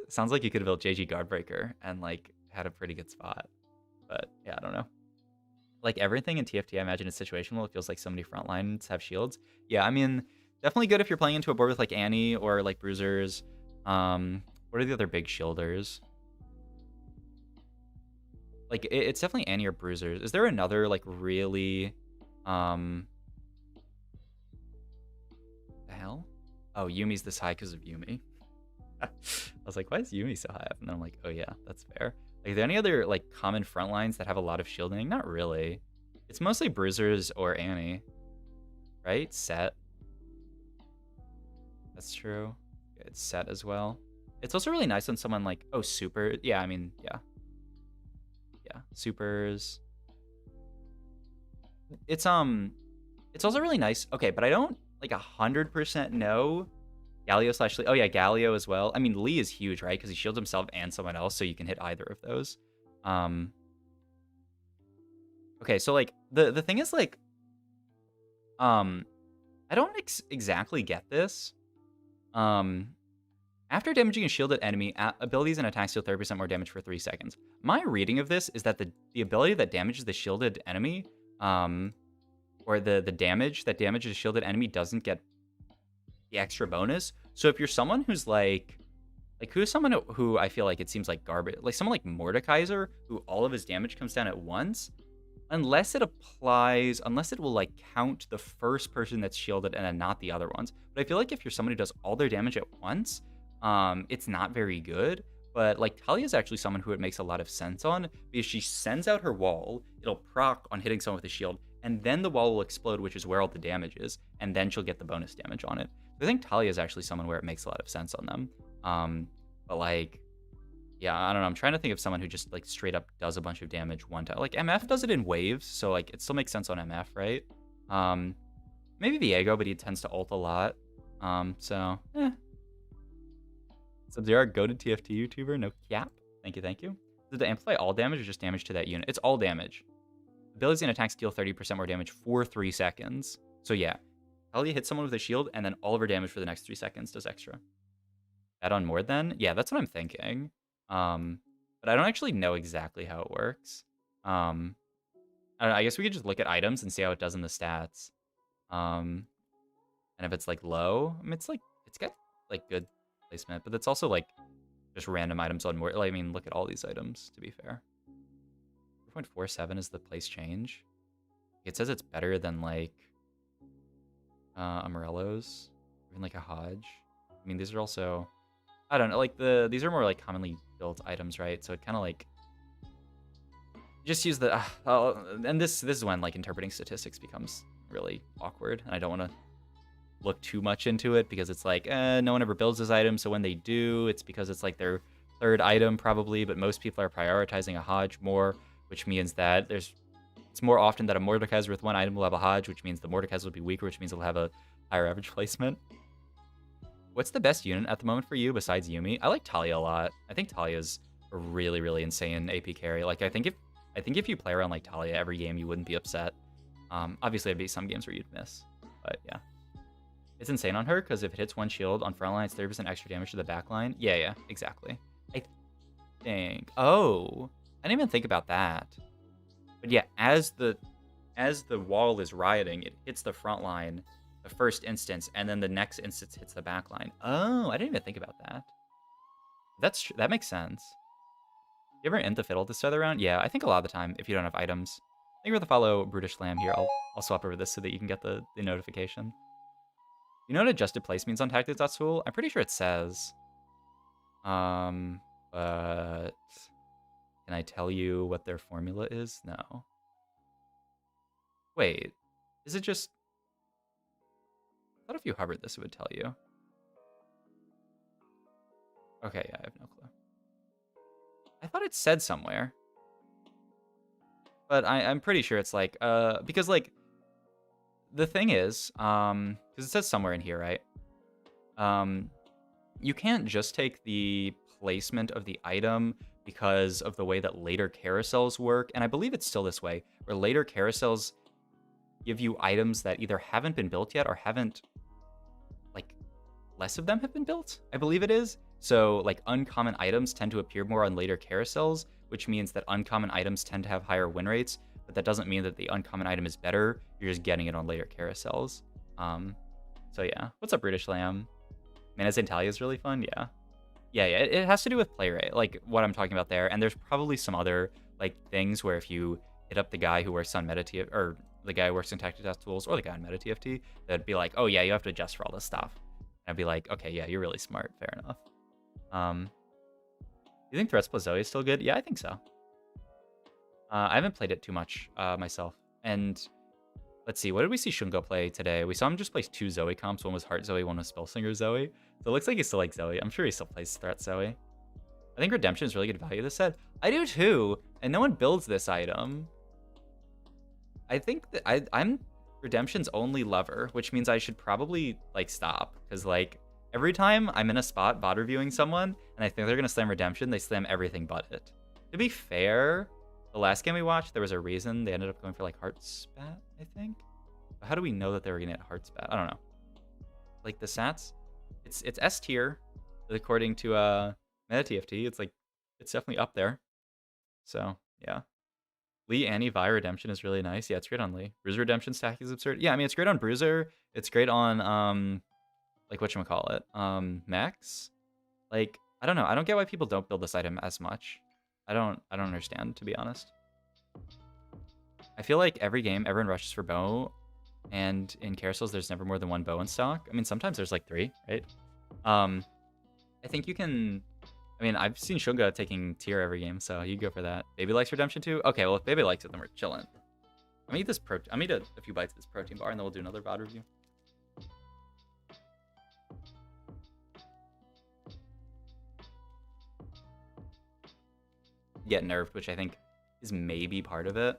sounds like you could have built JG Guardbreaker and, like, had a pretty good spot. But yeah, I don't know. Like, everything in TFT, I imagine, is situational. It feels like so many frontlines have shields. Yeah, I mean, definitely good if you're playing into a board with, like, Annie or, like, Bruisers. What are the other big shielders? Like, it's definitely Annie or Bruisers. Is there another, like, really... The hell? Oh, Yumi's this high because of Yumi. I was like, why is Yumi so high up? And then I'm like, oh yeah, that's fair. Like, are there any other, like, common front lines that have a lot of shielding? Not really. It's mostly Bruisers or Annie. Right? Set. That's true. It's Set as well. It's also really nice when someone, like, oh, Super. Yeah, I mean, yeah. Yeah, Supers. It's also really nice. Okay, but I don't like 100% no. Galio slash Lee. Oh yeah, Galio as well. I mean, Lee is huge, right? Because he shields himself and someone else, so you can hit either of those. Okay, so like the thing is like, I don't exactly get this. After damaging a shielded enemy, abilities and attacks deal 30% more damage for 3 seconds. My reading of this is that the ability that damages the shielded enemy, or the damage that damages a shielded enemy doesn't get the extra bonus. So if you're someone who's who's someone who I feel like it seems like garbage, like someone like Mordekaiser, who all of his damage comes down at once, unless it will like count the first person that's shielded and then not the other ones. But I feel like if you're someone who does all their damage at once, it's not very good. But like Talia is actually someone who it makes a lot of sense on, because she sends out her wall, it'll proc on hitting someone with a shield, and then the wall will explode, which is where all the damage is, and then she'll get the bonus damage on it. So I think Talia is actually someone where it makes a lot of sense on them. But like, yeah, I don't know. I'm trying to think of someone who just like straight up does a bunch of damage one time. Like MF does it in waves, so like it still makes sense on MF, right? Maybe Viego, but he tends to ult a lot. Sub-Zero, go to TFT YouTuber, no cap. Thank you, thank you. Did it amplify all damage or just damage to that unit? It's all damage. Abilities and attacks deal 30% more damage for 3 seconds. So yeah, Talia hits someone with a shield, and then all of her damage for the next 3 seconds does extra. Add on more then? Yeah, that's what I'm thinking. But I don't actually know exactly how it works. I don't know, I guess we could just look at items and see how it does in the stats. And if it's like low, I mean, it's got like good placement, but it's also like just random items on more. Like, I mean, look at all these items, to be fair. 4.47 is the place change. It says it's better than like Amarello's, even like a Hodge. I mean, these are also, I don't know, like these are more like commonly built items, right? So it kind of like just use the and this is when like interpreting statistics becomes really awkward, and I don't want to look too much into it, because it's like no one ever builds this item, so when they do, it's because it's like their third item probably, but most people are prioritizing a Hodge more, which means that it's more often that a Mordekaiser with one item will have a Hodge, which means the Mordekaiser will be weaker, which means it'll have a higher average placement. What's the best unit at the moment for you besides Yumi? I like Talia a lot. I think Talia's a really, really insane AP carry. Like I think if you play around like Talia every game, you wouldn't be upset. Obviously, there'd be some games where you'd miss, but yeah. It's insane on her, because if it hits one shield on front line, it's 30% extra damage to the back line. Yeah, exactly. I think. Oh, I didn't even think about that. But yeah, as the wall is rioting, it hits the front line the first instance, and then the next instance hits the back line. Oh, I didn't even think about that. That makes sense. You ever end the fiddle this other round? Yeah, I think a lot of the time, if you don't have items. Thank you for the follow, Brutish Lamb here. I'll swap over this so that you can get the notification. You know what adjusted place means on tactics.school? I'm pretty sure it says. But can I tell you what their formula is? No. Wait, is it just... I thought if you hovered this, it would tell you. Okay, yeah, I have no clue. I thought it said somewhere. But I'm pretty sure it's like, because like, the thing is, because it says somewhere in here, right? You can't just take the placement of the item because of the way that later carousels work. And I believe it's still this way, where later carousels give you items that either haven't been built yet or haven't, like, less of them have been built, I believe it is. So, like, uncommon items tend to appear more on later carousels, which means that uncommon items tend to have higher win rates, but that doesn't mean that the uncommon item is better. You're just getting it on later carousels. So yeah. What's up, British Lamb? Mana Talia is really fun, yeah. Yeah, it has to do with play rate, like what I'm talking about there. And there's probably some other like things where if you hit up the guy who works on Meta TFT, or the guy who works in Tactics Tools, or the guy on Meta TFT, that'd be like, oh yeah, you have to adjust for all this stuff. And I'd be like, okay, yeah, you're really smart, fair enough. You think Threats plus Zoe is still good? Yeah, I think so. I haven't played it too much myself. And let's see, what did we see Shunga play today? We saw him just play 2 Zoe comps. One was Heart Zoe, one was Spellslinger Zoe. So it looks like he still likes Zoe. I'm sure he still plays Threat Zoe. I think Redemption is really good value this set. I do too, and no one builds this item. I think that Redemption's only lever, which means I should probably, like, stop. Because, like, every time I'm in a spot bot reviewing someone, and I think they're going to slam Redemption, they slam everything but it. To be fair, the last game we watched, there was a reason they ended up going for, like, Heart Spat, I think? But how do we know that they were going to get Heart Spat? I don't know. Like, the sats, it's S tier, according to Meta TFT. It's, like, it's definitely up there. So, yeah. Lee, Annie, Vi Redemption is really nice. Yeah, it's great on Lee. Bruiser Redemption stack is absurd. Yeah, I mean, it's great on Bruiser. It's great on, like, whatchamacallit, Max. Like, I don't know. I don't get why people don't build this item as much. I don't understand, to be honest. I feel like every game, everyone rushes for bow, and in carousels, there's never more than one bow in stock. I mean, sometimes there's, like, 3, right? I think you can... I mean, I've seen Shunga taking tier every game, so you go for that. Baby likes Redemption too? Okay, well, if Baby likes it, then we're chilling. I'm gonna eat a few bites of this protein bar, and then we'll do another VOD review. Get nerfed, which I think is maybe part of it.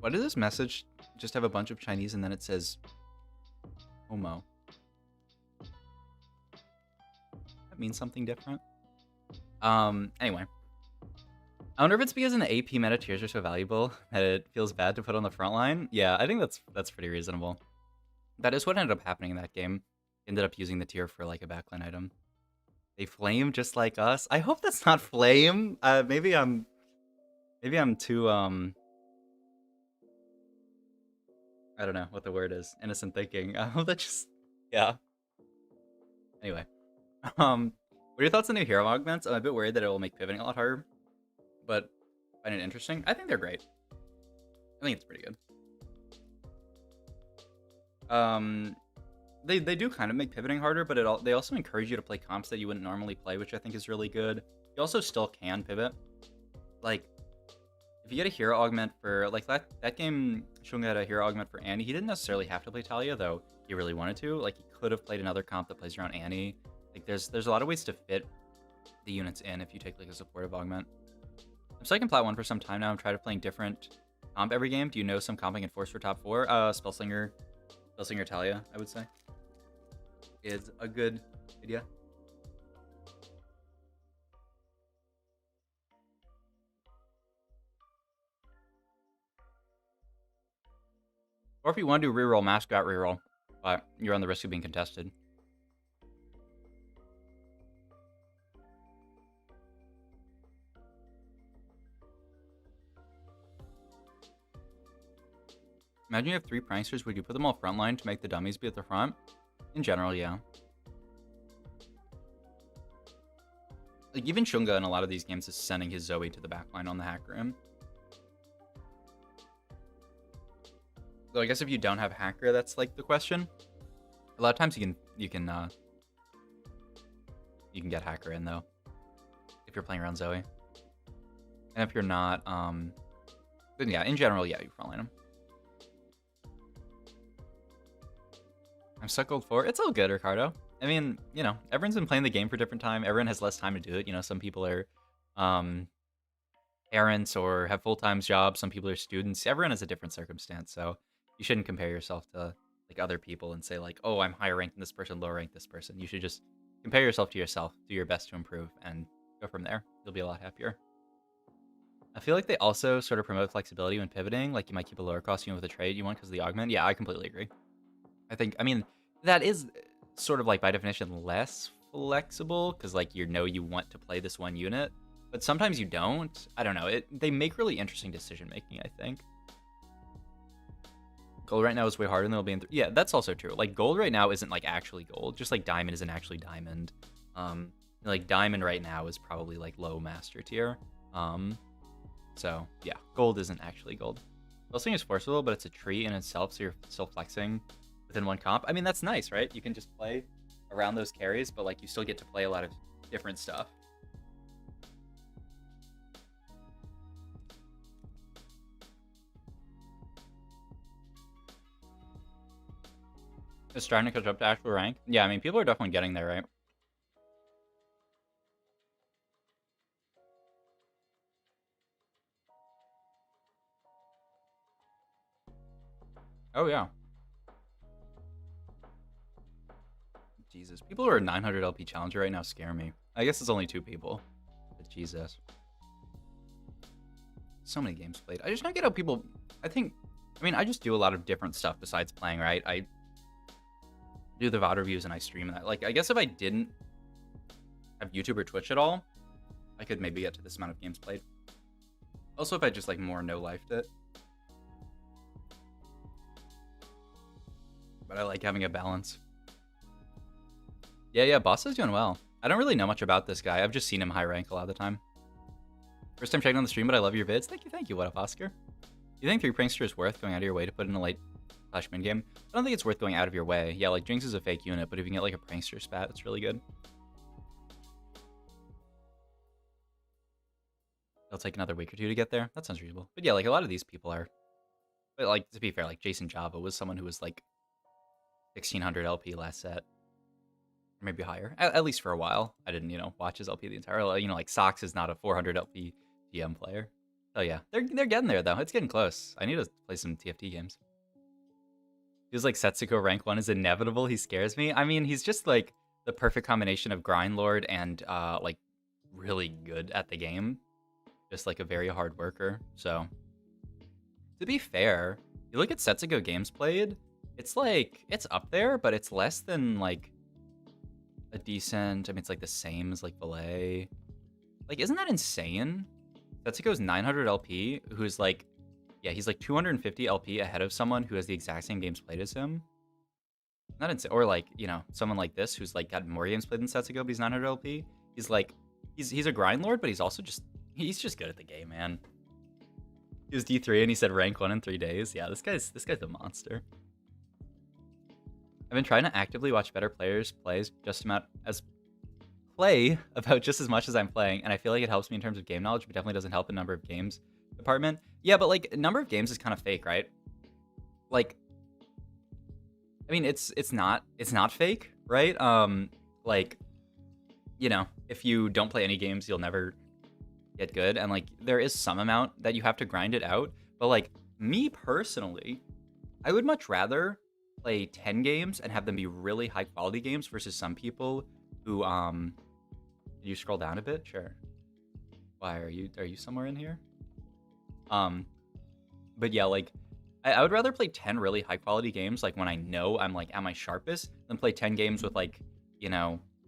Why does this message just have a bunch of Chinese and then it says homo? That means something different. Anyway. I wonder if it's because in the AP meta tiers are so valuable that it feels bad to put on the front line. Yeah, I think that's pretty reasonable. That is what ended up happening in that game. Ended up using the tier for like a backline item. They flame just like us. I hope that's not flame. Maybe I'm too I don't know what the word is. Innocent thinking. I hope that just yeah. Anyway. What are your thoughts on new hero augments? I'm a bit worried that it will make pivoting a lot harder, but I find it interesting. I think they're great. I think it's pretty good. They do kind of make pivoting harder, but they also encourage you to play comps that you wouldn't normally play, which I think is really good. You also still can pivot. Like, if you get a hero augment for, like, that game, Shunga had a hero augment for Annie. He didn't necessarily have to play Talia, though he really wanted to. Like, he could have played another comp that plays around Annie. Like, there's a lot of ways to fit the units in if you take, like, a supportive augment. I'm stuck in Plat 1 for some time now. I'm trying to playing different comp every game. Do you know some comp I can force for top 4? Spellslinger Talia, I would say, is a good idea. Or if you want to do reroll, mascot reroll, but you're on the risk of being contested. Imagine you have 3 pranksters. Would you put them all frontline to make the dummies be at the front? In general, yeah. Like, even Shunga in a lot of these games is sending his Zoe to the backline on the hack room. So I guess if you don't have hacker, that's like the question. A lot of times you can get hacker in though, if you're playing around Zoe. And if you're not, then yeah, in general, yeah, you frontline them. I'm stuck gold 4. It's all good, Ricardo. I mean, you know, everyone's been playing the game for different time. Everyone has less time to do it. You know, some people are parents or have full-time jobs. Some people are students. Everyone has a different circumstance. So you shouldn't compare yourself to like other people and say like, oh, I'm higher ranked than this person, lower ranked this person. You should just compare yourself to yourself, do your best to improve, and go from there. You'll be a lot happier. I feel like they also sort of promote flexibility when pivoting. Like you might keep a lower cost unit with a trade you want because of the augment. Yeah, I completely agree. I mean, that is sort of like by definition less flexible because like you know you want to play this one unit, but sometimes you don't. I don't know. They make really interesting decision making, I think. Gold right now is way harder than it'll be in yeah, that's also true. Like gold right now isn't like actually gold, just like diamond isn't actually diamond. Like diamond right now is probably like low master tier. So yeah, gold isn't actually gold. Pulsing is forcible, but it's a tree in itself, so you're still flexing within one comp. I mean, that's nice, right? You can just play around those carries, but like you still get to play a lot of different stuff. Just trying to catch up to actual rank. Yeah, I mean, people are definitely getting there, right? Oh, yeah. Jesus. People who are 900 LP Challenger right now scare me. I guess it's only 2 people. But Jesus. So many games played. I just don't get how people... I mean, I just do a lot of different stuff besides playing, right? I do the VOD reviews and I stream that. Like, I guess if I didn't have YouTube or Twitch at all, I could maybe get to this amount of games played. Also, if I just, like, more no-lifed it. But I like having a balance. Yeah, Boss is doing well. I don't really know much about this guy. I've just seen him high rank a lot of the time. First time checking on the stream, but I love your vids. Thank you. What up, Oscar? You think 3 Prankster is worth going out of your way to put in a late slash mid game? I don't think it's worth going out of your way. Yeah, like Jinx is a fake unit, but if you can get like a Prankster spat, it's really good. It'll take another week or 2 to get there. That sounds reasonable. But yeah, like a lot of these people are. But like, to be fair, like Jason Java was someone who was like 1600 LP last set. Or maybe higher. At least for a while. I didn't, watch his LP the entire, like Sox is not a 400 LP GM player. Oh yeah, they're getting there though. It's getting close. I need to play some TFT games. Feels like Setsuko rank 1 is inevitable. He scares me. I mean, he's just like the perfect combination of grind lord and like really good at the game. Just like a very hard worker. So to be fair, you look at Setsuko games played, it's like it's up there, but it's less than like a decent. I mean, it's like the same as like Valet. Like, isn't that insane? Setsuko's 900 LP, who's like, yeah, he's like 250 LP ahead of someone who has the exact same games played as him. Not insane. Or like, someone like this who's like got more games played than Setsuko, but he's 900 LP. He's like, he's a grind lord, but he's also just, he's just good at the game, man. He was D3 and he said rank 1 in 3 days. Yeah, this guy's a monster. I've been trying to actively watch better players play about just as much as I'm playing, and I feel like it helps me in terms of game knowledge, but definitely doesn't help in number of games department. Yeah, but like number of games is kind of fake, right? Like, I mean, it's not fake, right? Like, if you don't play any games, you'll never get good, and like there is some amount that you have to grind it out. But like me personally, I would much rather play 10 games and have them be really high quality games versus some people who Can you scroll down a bit? Sure. Why are you somewhere in here? But yeah, like I would rather play 10 really high quality games like when I know I'm like at my sharpest than play 10 games with like,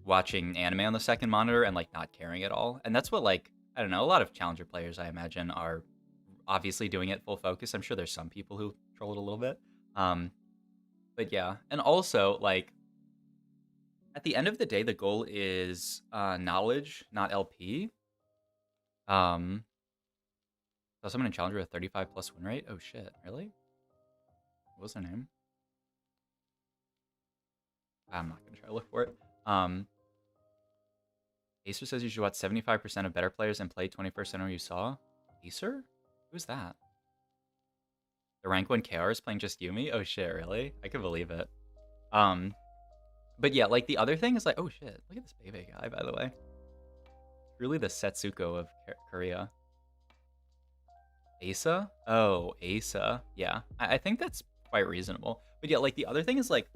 watching anime on the second monitor and like not caring at all. And that's what like, I don't know, a lot of challenger players I imagine are obviously doing it full focus. I'm sure there's some people who troll it a little bit. But yeah, and also like at the end of the day, the goal is knowledge, not LP. Saw someone in Challenger with 35 plus win rate. Oh shit, really? What was their name? I'm not gonna try to look for it. Acer says you should watch 75% of better players and play 20% of you saw. Acer? Who's that? The rank 1 KR is playing just Yumi? Oh shit, really? I could believe it. But yeah, like the other thing is like, oh shit, look at this Bebe guy, by the way. Really the Setsuko of Korea. Asa? Oh, Asa. Yeah, I think that's quite reasonable. But yeah, like the other thing is like,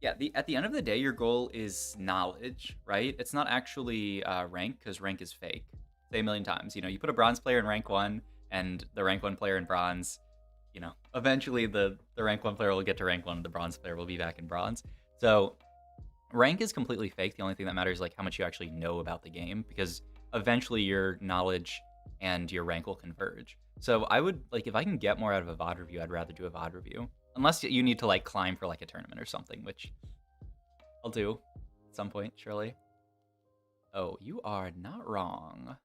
yeah, at the end of the day, your goal is knowledge, right? It's not actually rank, because rank is fake. Say a million times, you put a bronze player in rank 1 and the rank 1 player in bronze, eventually the rank 1 player will get to rank 1 and the bronze player will be back in bronze. So rank is completely fake. The only thing that matters is like how much you actually know about the game, because eventually your knowledge and your rank will converge. So I would, like, if I can get more out of a VOD review, I'd rather do a VOD review. Unless you need to like climb for like a tournament or something, which I'll do at some point, surely. Oh, you are not wrong.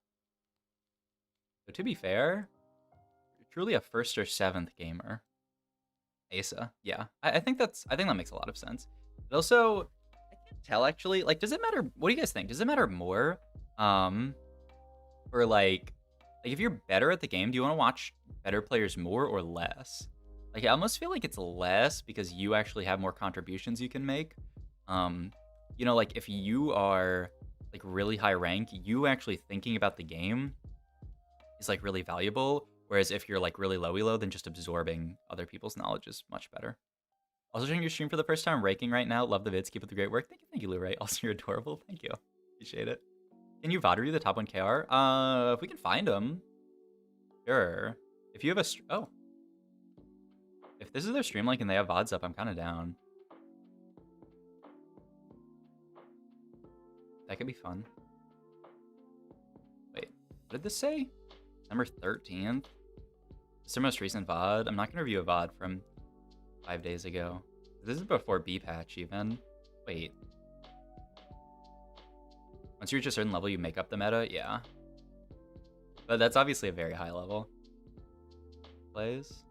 So to be fair, you're truly a 1st or 7th gamer. Asa, yeah. I think that makes a lot of sense. But also, I can't tell actually. Like, does it matter? What do you guys think? Does it matter more? For like if you're better at the game, do you want to watch better players more or less? Like, I almost feel like it's less because you actually have more contributions you can make. You know, like if you are like really high rank, you actually thinking about the game is like really valuable. Whereas if you're like really low, then just absorbing other people's knowledge is much better. Also doing your stream for the first time, raking right now. Love the vids. Keep up the great work. Thank you, Lou Ray. Also, you're adorable. Thank you. Appreciate it. Can you VOD the top 1 KR? If we can find them. Sure. If you have a... Oh. If this is their stream link and they have VODs up, I'm kind of down. That could be fun. Wait, what did this say? December 13th? This is their most recent VOD. I'm not going to review a VOD from 5 days ago. This is before B-Patch even. Wait. Once you reach a certain level, you make up the meta? Yeah. But that's obviously a very high level. Plays.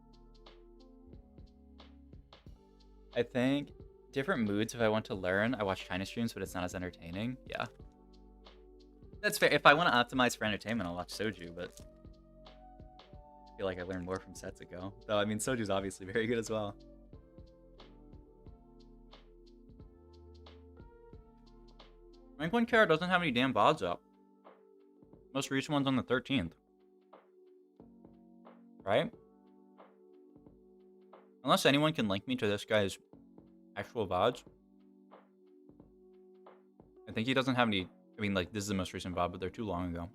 I think different moods if I want to learn. I watch China streams, but it's not as entertaining. Yeah. That's fair. If I want to optimize for entertainment, I'll watch Soju, but I feel like I learned more from Setsuko. Though, I mean, Soju's obviously very good as well. Rank 1 KR doesn't have any damn VODs up. Most recent one's on the 13th. Right? Unless anyone can link me to this guy's actual VODs. I think he doesn't have any... I mean, like, this is the most recent VOD, but they're too long ago.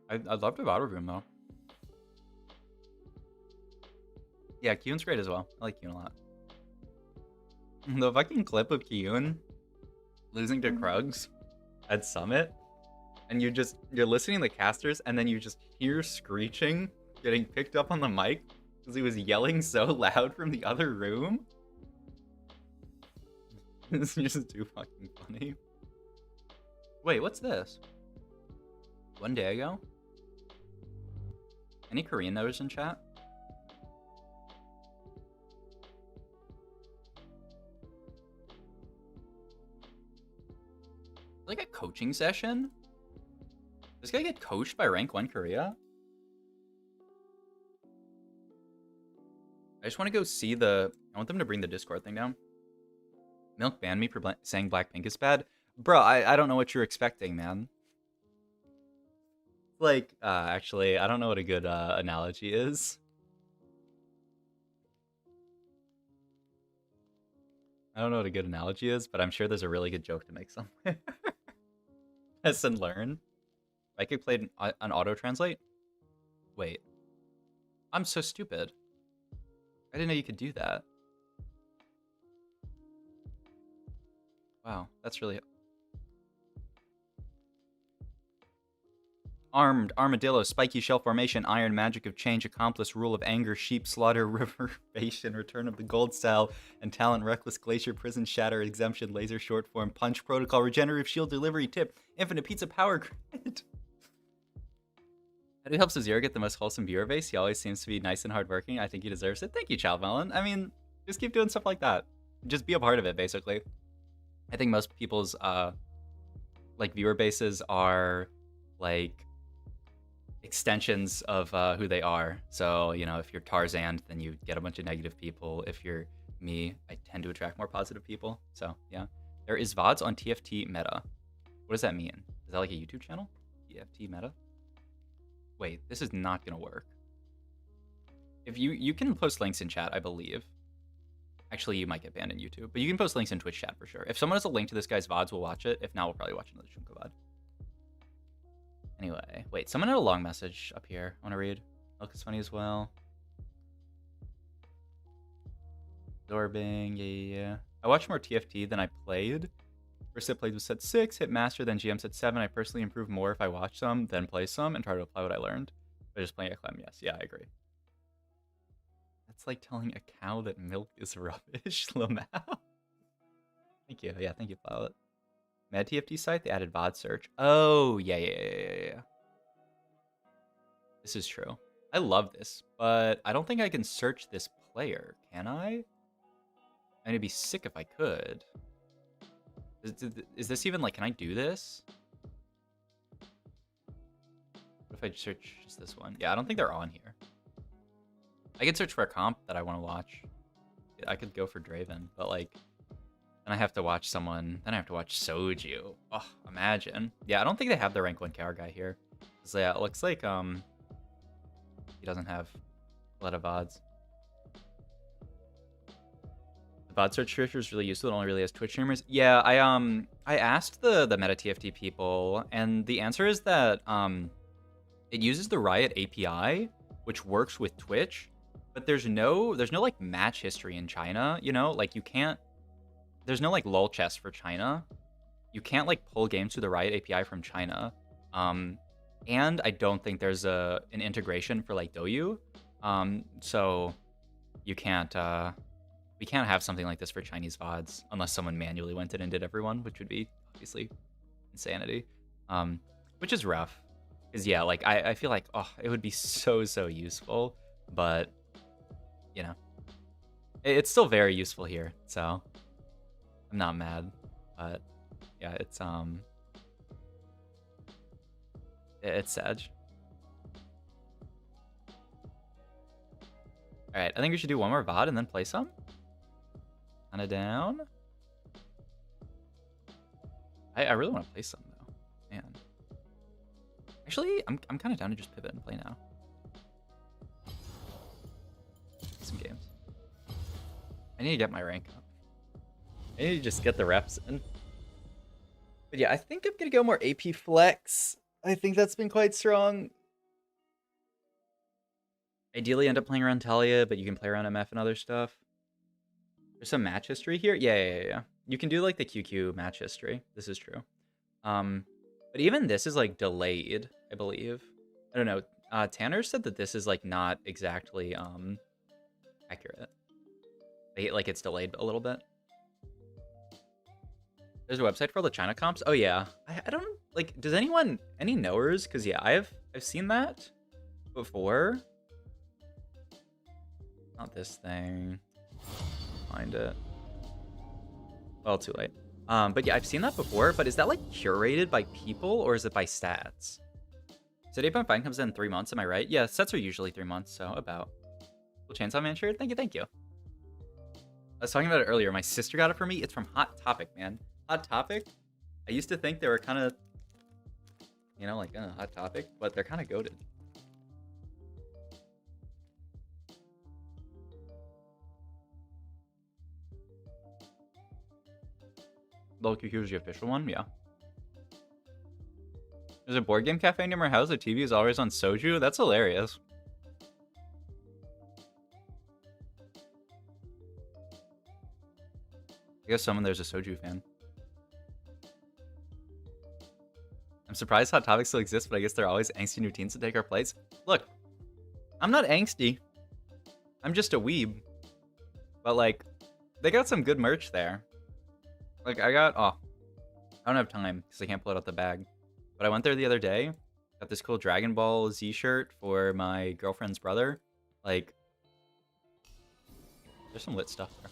I'd love to VOD review him, though. Yeah, Kyun's great as well. I like Kyun a lot. The fucking clip of Kyun losing to Krugs at Summit, and you're listening to the casters, and then you just hear screeching getting picked up on the mic because he was yelling so loud from the other room. It's just too fucking funny. Wait, what's this? 1 day ago? Any Korean notice in chat? Like a coaching session? This guy get coached by rank 1 Korea? I just want to go see the... I want them to bring the Discord thing down. Milk banned me for saying Blackpink is bad. Bro, I don't know what you're expecting, man. Like, actually, I don't know what a good analogy is. I don't know what a good analogy is, but I'm sure there's a really good joke to make somewhere. Lesson learned. I could play an auto-translate? Wait. I'm so stupid. I didn't know you could do that. Wow, that's really... Armed, armadillo, spiky shell formation, iron, magic of change, accomplice, rule of anger, sheep, slaughter, reverbation, return of the gold style, and talent, reckless, glacier, prison, shatter, exemption, laser, short form, punch, protocol, regenerative, shield, delivery, tip, infinite pizza, power grid. How do you help Zero get the most wholesome viewer base? He always seems to be nice and hardworking. I think he deserves it. Thank you, Child Melon. I mean, just keep doing stuff like that. Just be a part of it, basically. I think most people's, like, viewer bases are, like, extensions of who they are. So, you know, if you're Tarzan, then you get a bunch of negative people. If you're me, I tend to attract more positive people. So, yeah. There is VODs on TFT Meta. What does that mean? Is that like a YouTube channel? TFT Meta? Wait, this is not going to work. If you can post links in chat, I believe. Actually, you might get banned in YouTube, but you can post links in Twitch chat for sure. If someone has a link to this guy's VODs, we'll watch it. If not, we'll probably watch another Shunga VOD. Anyway, wait, someone had a long message up here. I want to read. Milk is funny as well. Absorbing, yeah. I watched more TFT than I played. First I played was set 6, hit master, then GM set 7. I personally improve more if I watch some, then play some, and try to apply what I learned. But just playing at Clem, yes. Yeah, I agree. It's like telling a cow that milk is rubbish, Lamau. Thank you. Yeah, thank you, Violet. Med TFT site, they added VOD search. Oh, yeah. This is true. I love this, but I don't think I can search this player, can I? I'd be sick if I could. Is this even, like, can I do this? What if I search just this one? Yeah, I don't think they're on here. I could search for a comp that I want to watch. I could go for Draven, but, like, then I have to watch someone. Then I have to watch Soju. Oh, imagine. Yeah, I don't think they have the rank 1 Kara guy here. So, yeah, it looks like, he doesn't have a lot of VODs. The VOD search feature is really useful. It only really has Twitch streamers. Yeah, I asked the meta TFT people, and the answer is that it uses the Riot API, which works with Twitch, but there's no like match history in China. You know, like you can't. There's no like lol chess for China. You can't like pull games through the Riot API from China. And I don't think there's an integration for like Douyu. So you can't we can't have something like this for Chinese VODs unless someone manually went in and did everyone, which would be obviously insanity. Which is rough. Because yeah, like I feel like it would be so useful, but you know. It's still very useful here, so I'm not mad. But yeah, it's sad. Alright, I think we should do one more VOD and then play some. Kinda down. I really want to play some though. Man. Actually, I'm kinda down to just pivot and play now. Some games. I need to get my rank up. I need to just get the reps in. But yeah, I think I'm gonna go more AP flex. I think that's been quite strong. Ideally end up playing around Talia, but you can play around MF and other stuff. There's some match history here. Yeah. You can do like the QQ match history. This is true. But even this is like delayed, I believe. I don't know. Tanner said that this is like not exactly accurate. Like it's delayed a little bit. There's a website for all the China comps. Oh yeah. I don't like. Does any knowers? Because yeah, I've seen that before. Not this thing. Find it. Well, too late. But yeah, I've seen that before. But is that like curated by people or is it by stats? So 8.5 comes in 3 months. Am I right? Yeah, sets are usually 3 months. So about. Well, Chainsaw Man shirt. Thank you. I was talking about it earlier. My sister got it for me. It's from Hot Topic, man. Hot Topic. I used to think they were kind of, you know, like Hot Topic, but they're kind of goated. Lol QQ is the official one? Yeah. There's a board game cafe near my house. The TV is always on Soju. That's hilarious. I guess someone there's a Soju fan. I'm surprised Hot Topics still exists, but I guess they're always angsty new teens to take our place. Look, I'm not angsty. I'm just a weeb. But like, they got some good merch there. Like I don't have time because I can't pull it out the bag. But I went there the other day. Got this cool Dragon Ball Z shirt for my girlfriend's brother. Like, there's some lit stuff there.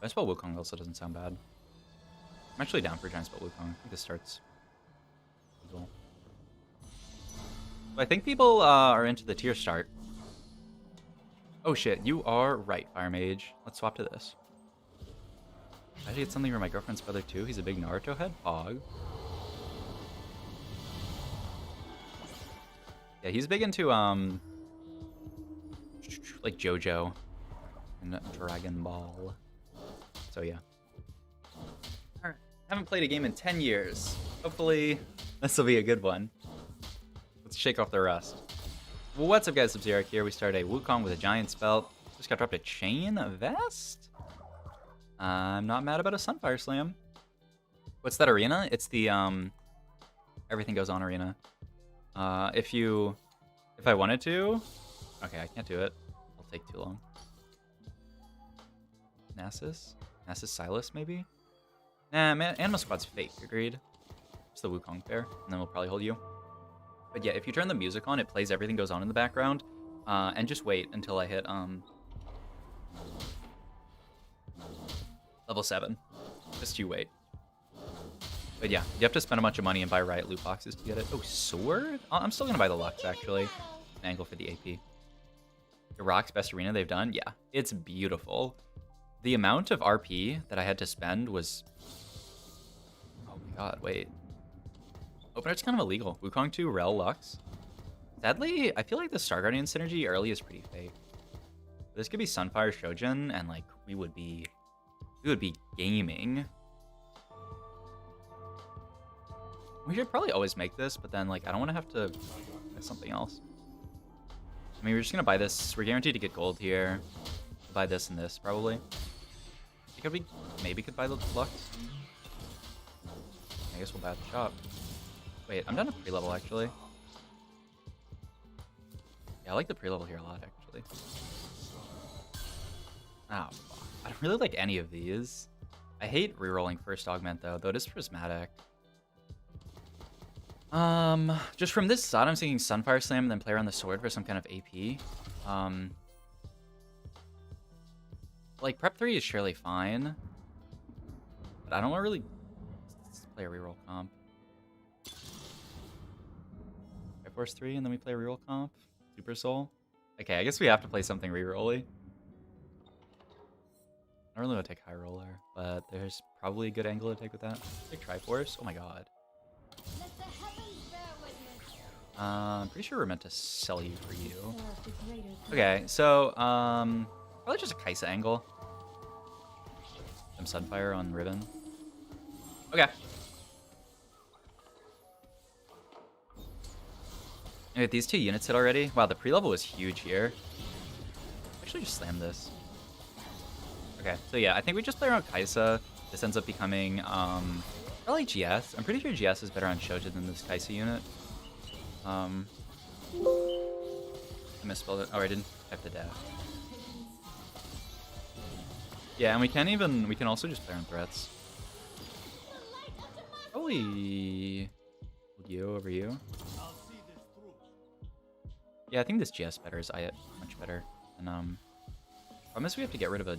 Giant Spell Wukong also doesn't sound bad. I'm actually down for Giant Spell Wukong. I think this starts cool. So I think people are into the tier start. Oh shit, you are right, Fire Mage. Let's swap to this. I should get something for my girlfriend's brother too. He's a big Naruto head. Pog. Yeah, he's big into like JoJo and Dragon Ball. So yeah. Alright. Haven't played a game in 10 years. Hopefully this will be a good one. Let's shake off the rust. Well, what's up guys, Sub-Zero here. We started a Wukong with a giant spell. Just got dropped a chain vest. I'm not mad about a Sunfire Slam. What's that arena? It's the everything goes on arena. If I wanted to, Okay, I can't do it. It'll take too long. Nasus? Nasus Silas, maybe? Nah, man, Anima Squad's fake. Agreed. Just the Wukong pair, and then we'll probably hold you. But yeah, if you turn the music on, it plays, everything goes on in the background. And just wait until I hit level 7. Just you wait. But yeah, you have to spend a bunch of money and buy Riot loot boxes to get it. Oh, sword? I'm still gonna buy the Lux, actually. Angle for the AP. Iraq's best arena they've done? Yeah, it's beautiful. The amount of RP that I had to spend was... Oh my god, wait. Opener's kind of illegal. Wukong 2, Rel, Lux. Sadly, I feel like the Star Guardian synergy early is pretty fake. This could be Sunfire Shojin, and like, we would be gaming. We should probably always make this, but then like, I don't want to have to buy something else. I mean, we're just gonna buy this. We're guaranteed to get gold here. Buy this and this, probably. I think we maybe could buy the Lux. I guess we'll buy at the shop. Wait, I'm down to pre-level, actually. Yeah, I like the pre-level here a lot, actually. Oh, fuck. I don't really like any of these. I hate rerolling first augment, though it is prismatic. Just from this side, I'm thinking Sunfire Slam and then play around the sword for some kind of AP. Like, Prep 3 is surely fine. But I don't want to really play a reroll comp. Force 3, and then we play a reroll comp. Super Soul. Okay, I guess we have to play something rerolly. I don't really want to take High Roller, but there's probably a good angle to take with that. Take Triforce. Oh my god. I'm pretty sure we're meant to sell you for you. Okay, so probably just a Kaisa angle. Some Sunfire on Ribbon. Okay. Wait, these 2 units hit already? Wow, the pre-level was huge here. Actually, just slam this. Okay, so yeah, I think we just play around Kaisa. This ends up becoming, probably GS. I'm pretty sure GS is better on Shojin than this Kaisa unit. I misspelled it. Oh, I didn't type the dash. Yeah, and we can also just play around threats. Probably you over you. Yeah, I think this GS better is much better. And problem is we have to get rid of a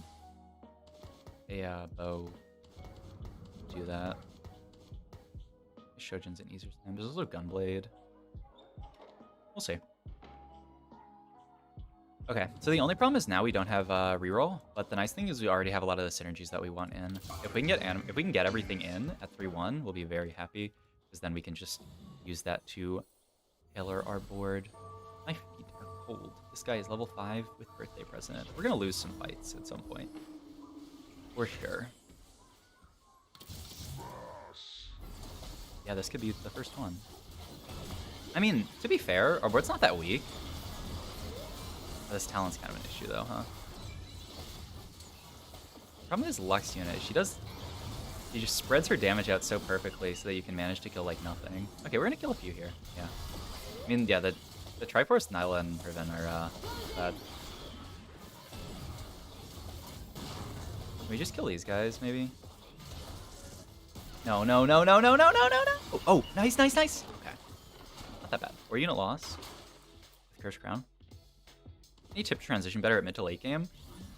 bow to do that. Shojin's an easier time. There's also Gunblade. We'll see. Okay, so the only problem is now we don't have reroll, but the nice thing is we already have a lot of the synergies that we want in. If we can get everything in at 3-1, we'll be very happy, because then we can just use that to tailor our board. My feet are cold. This guy is level 5 with birthday present. We're gonna lose some fights at some point. For sure. Yeah, this could be the first one. I mean, to be fair, our board's not that weak. This talent's kind of an issue though, huh? Problem is Lux unit. She just spreads her damage out so perfectly so that you can manage to kill like nothing. Okay, we're gonna kill a few here. Yeah. I mean, yeah, the Triforce, Nyla, and Riven are bad. Can we just kill these guys, maybe? No. Oh, nice. Okay. Not that bad. Or unit loss. With Curse Crown. Any tip to transition better at mid to late game?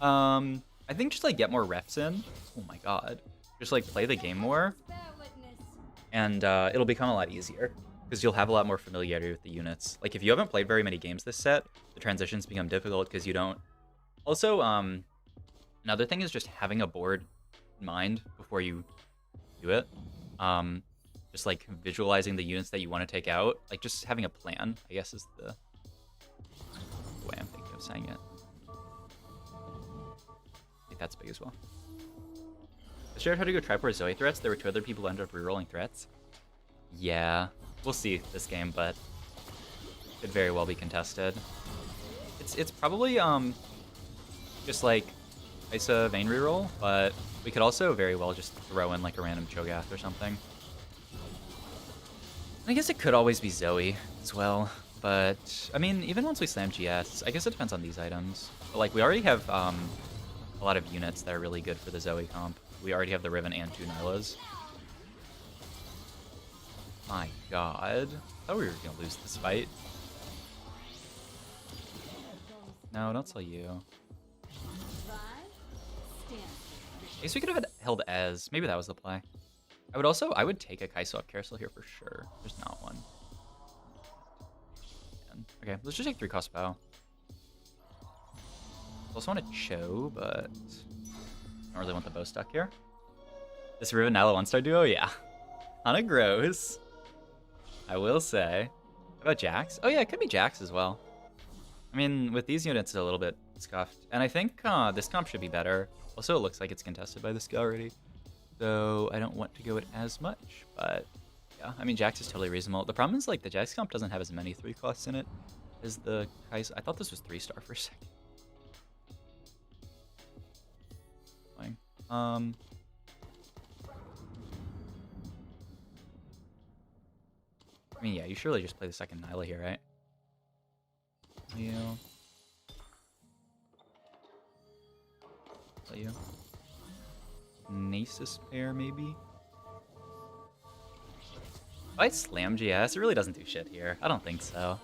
I think just like get more refs in. Oh my god. Just like play the game more. And it'll become a lot easier. Because you'll have a lot more familiarity with the units. Like if you haven't played very many games this set, the transitions become difficult because you don't. Also, another thing is just having a board in mind before you do it. Just like visualizing the units that you want to take out. Like just having a plan, I guess, is the way I'm thinking of saying it. I think that's big as well. I shared how to go Triforce Zoe threats. There were 2 other people who ended up rerolling threats. Yeah. We'll see this game, but could very well be contested. It's probably just like Isa Vayne reroll, but we could also very well just throw in like a random Cho'Gath or something. I guess it could always be Zoe as well. But, I mean, even once we slam GS, I guess it depends on these items. But, like, we already have a lot of units that are really good for the Zoe comp. We already have the Riven and 2 Nylas. My god. I thought we were going to lose this fight. No, don't sell you. I guess we could have held Ez. Maybe that was the play. I would take a Kai'Sa up carousel here for sure. There's not one. Okay, let's just take 3 cost bow. I also want to Cho, but I don't really want the bow stuck here. This Riven Nyla 1-star duo? Yeah. Kinda gross. I will say. How about Jax? Oh yeah, it could be Jax as well. I mean, with these units, it's a little bit scuffed. And I think this comp should be better. Also, it looks like it's contested by this guy already. So I don't want to go it as much, but yeah, I mean, Jax is totally reasonable. The problem is, like, the Jax comp doesn't have as many 3 costs in it as the Kai'Sa. I thought this was 3-star for a second. I mean, yeah, you surely just play the second Nyla here, right? You. You. Nasus pair, maybe? If I slam GS, it really doesn't do shit here. I don't think so.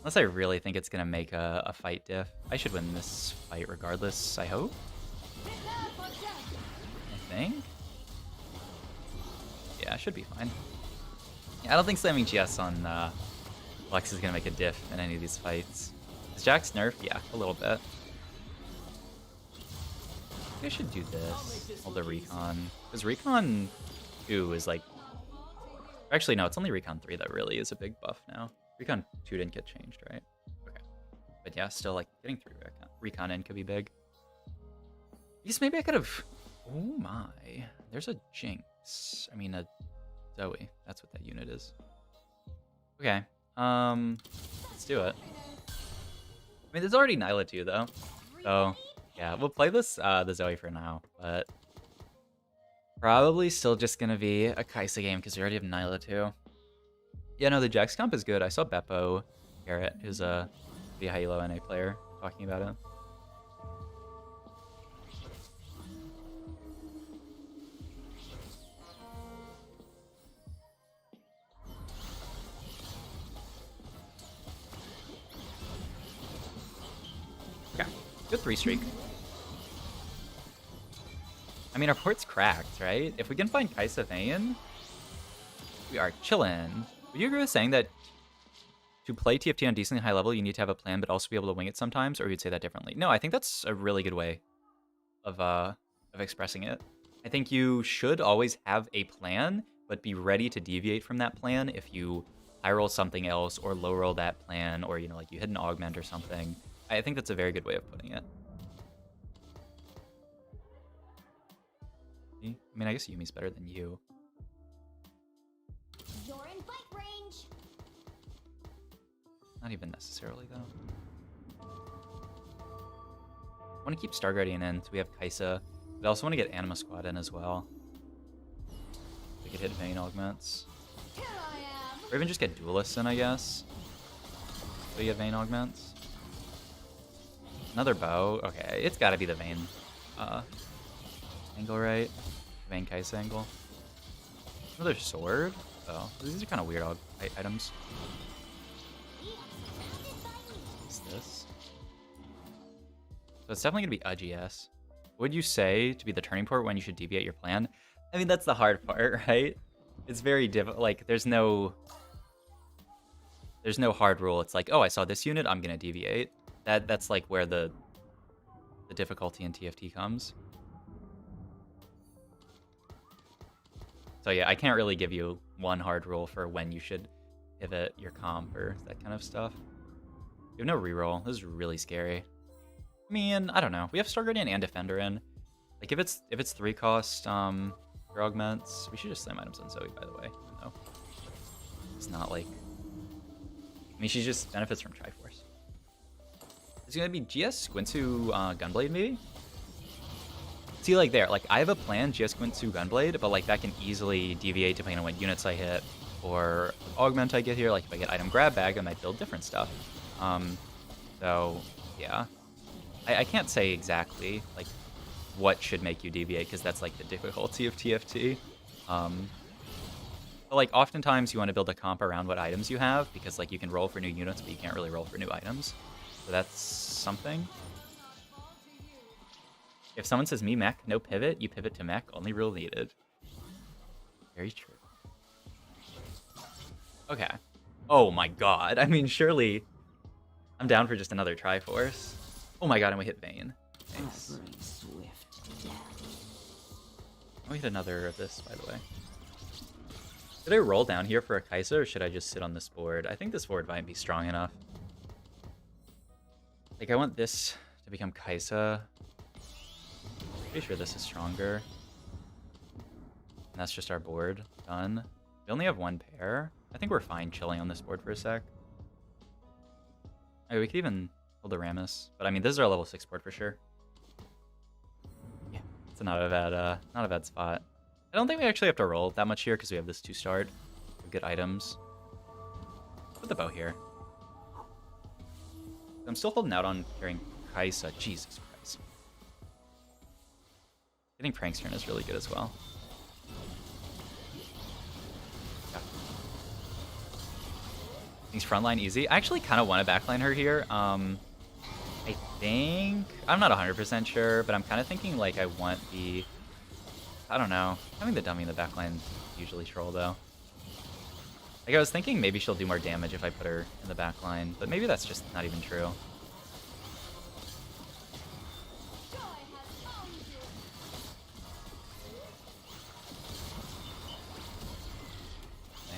Unless I really think it's going to make a fight diff. I should win this fight regardless, I hope. I think. Yeah, I should be fine. Yeah, I don't think slamming GS on Lex is going to make a diff in any of these fights. Is Jax nerfed? Yeah, a little bit. I think I should do this. Hold the Recon. Because Recon 2 is like... Actually, no, it's only Recon 3 that really is a big buff now. Recon 2 didn't get changed, right? Okay. But yeah, still, like, getting 3 Recon in could be big. I guess maybe I could have... Oh my. There's a Jinx. I mean, a Zoe. That's what that unit is. Okay. Let's do it. I mean, there's already Nyla too, though. So, yeah, we'll play this the Zoe for now, but probably still just gonna be a Kai'Sa game because we already have Nyla too. Yeah, no, the Jax comp is good. I saw Beppo Garrett, who's a pretty high elo NA player, talking about it. Good 3 streak. I mean, our port's cracked, right? If we can find Kai'Sa Vayne, we are chillin'. Would you agree with saying that to play TFT on decently high level, you need to have a plan, but also be able to wing it sometimes? Or you'd say that differently? No, I think that's a really good way of expressing it. I think you should always have a plan, but be ready to deviate from that plan if you high roll something else or low roll that plan, or, you know, like you hit an augment or something. I think that's a very good way of putting it. I mean, I guess Yumi's better than you. You're in fight range. Not even necessarily, though. I want to keep Star Guardian in, so we have Kai'Sa. But I also want to get Anima Squad in as well. We could hit Vayne augments. Here I am. Or even just get Duelists in, I guess. So you have Vayne augments. Another bow. Okay, it's got to be the Vayne angle, right? Vayne Kai'Sa angle. Another sword. Oh, these are kind of weird items. What's this? So it's definitely gonna be a GS. What would you say to be the turning point when you should deviate your plan? I mean, that's the hard part, right? It's very difficult. Like, there's no hard rule. It's like, oh, I saw this unit, I'm gonna deviate. That's like where the difficulty in TFT comes. So yeah, I can't really give you one hard rule for when you should pivot your comp or that kind of stuff. You have no reroll. This is really scary. I mean, I don't know. We have Star Guardian and Defender in. Like, if it's 3 cost for augments, we should just slam items on Zoe, by the way. No, it's not like. I mean, she just benefits from Triforce. It's gonna be GS Squintu Gunblade, maybe? See, like there, like I have a plan, GS Squintu Gunblade, but like that can easily deviate depending on what units I hit. or augment I get here. Like if I get item grab bag, I might build different stuff. So yeah, I can't say exactly like what should make you deviate because that's like the difficulty of TFT. But like oftentimes you want to build a comp around what items you have because like you can roll for new units, but you can't really roll for new items. So that's something. If someone says me mech, no pivot, you pivot to mech, only rule needed. Very true. Okay. Oh my god. I mean, surely I'm down for just another Triforce. Oh my god, and we hit Vayne. Nice. We hit another of this, by the way. Should I roll down here for a Kai'Sa, or should I just sit on this board? I think this board might be strong enough. Like, I want this to become Kai'Sa. Pretty sure this is stronger. And that's just our board. Done. We only have one pair. I think we're fine chilling on this board for a sec. Okay, we could even hold the Rammus. But I mean, this is our level 6 board for sure. Yeah, it's not a bad spot. I don't think we actually have to roll that much here because we have this 2-star. Good items. Put the bow here. I'm still holding out on carrying Kai'Sa. Jesus Christ. Getting Prank's turn is really good as well. Yeah. Things frontline easy. I actually kind of want to backline her here. I think... I'm not 100% sure, but I'm kind of thinking like I want the... I don't know. Having the dummy in the backline usually troll though. Like I was thinking maybe she'll do more damage if I put her in the backline, but maybe that's just not even true.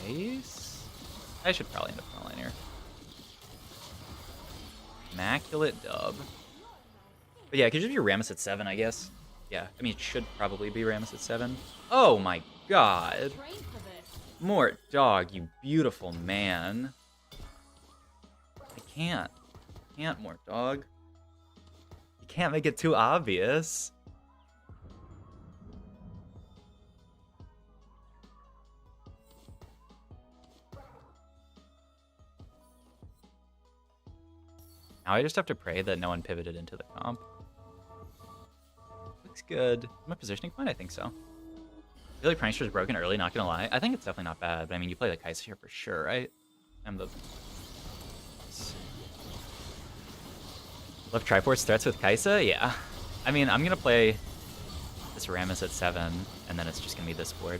Nice. I should probably end up frontline here. Immaculate dub. But yeah, it could just be Rammus at 7, I guess. Yeah, I mean, it should probably be Rammus at 7. Oh my god. Mort dog, you beautiful man. I can't. Mort dog. You can't make it too obvious. Now I just have to pray that no one pivoted into the comp. Looks good. Am I positioning fine? I think so. I feel like Prankster's broken early, not gonna lie. I think it's definitely not bad, but I mean, you play the Kai'Sa here for sure, right? I'm the... Left Triforce threats with Kai'Sa? Yeah. I mean, I'm gonna play this Rammus at 7, and then it's just gonna be this board.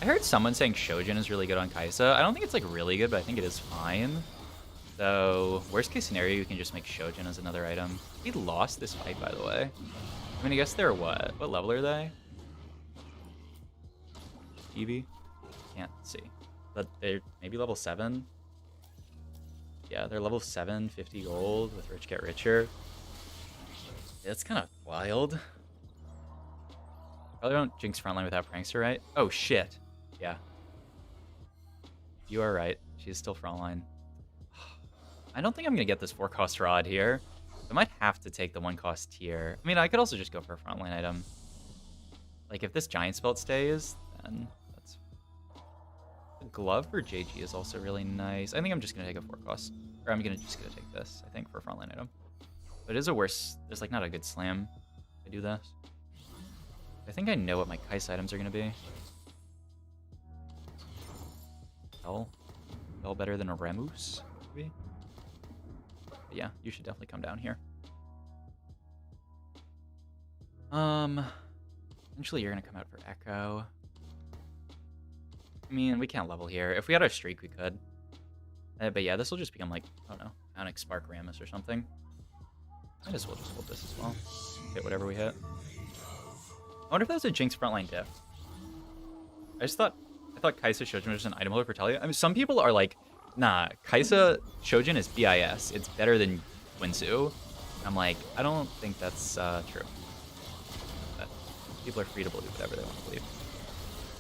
I heard someone saying Shojin is really good on Kai'Sa. I don't think it's like really good, but I think it is fine. So, worst case scenario, you can just make Shojin as another item. We lost this fight, by the way. I mean, I guess they're what? What level are they? Eevee? Can't see. But they're maybe level 7? Yeah, they're level 7, 50 gold with Rich Get Richer. Yeah, that's kind of wild. Probably don't jinx frontline without Prankster, right? Oh, shit. Yeah. You are right. She's still frontline. I don't think I'm going to get this 4-cost rod here. I might have to take the 1-cost tier. I mean, I could also just go for a frontline item. Like, if this Giant Spelt stays, then that's... The glove for JG is also really nice. I think I'm just going to take a 4-cost. Or I'm just going to take this, I think, for a frontline item. But it is a worse... There's, like, not a good slam if I do this. I think I know what my Kai'Sa items are going to be. Bell better than a Rammus, maybe? But yeah, you should definitely come down here. Eventually you're going to come out for Echo. I mean, we can't level here. If we had our streak, we could. But yeah, this will just become like, I don't know, Onyx Spark Rammus or something. Might as well just hold this as well. Hit whatever we hit. I wonder if that was a Jinx frontline diff. I thought Kai'Sa Shojin was just an item holder for Talia. I mean, some people are like, nah, Kai'Sa Shojin is BIS. It's better than Winsu. I'm like, I don't think that's true. But people are free to believe whatever they want to believe.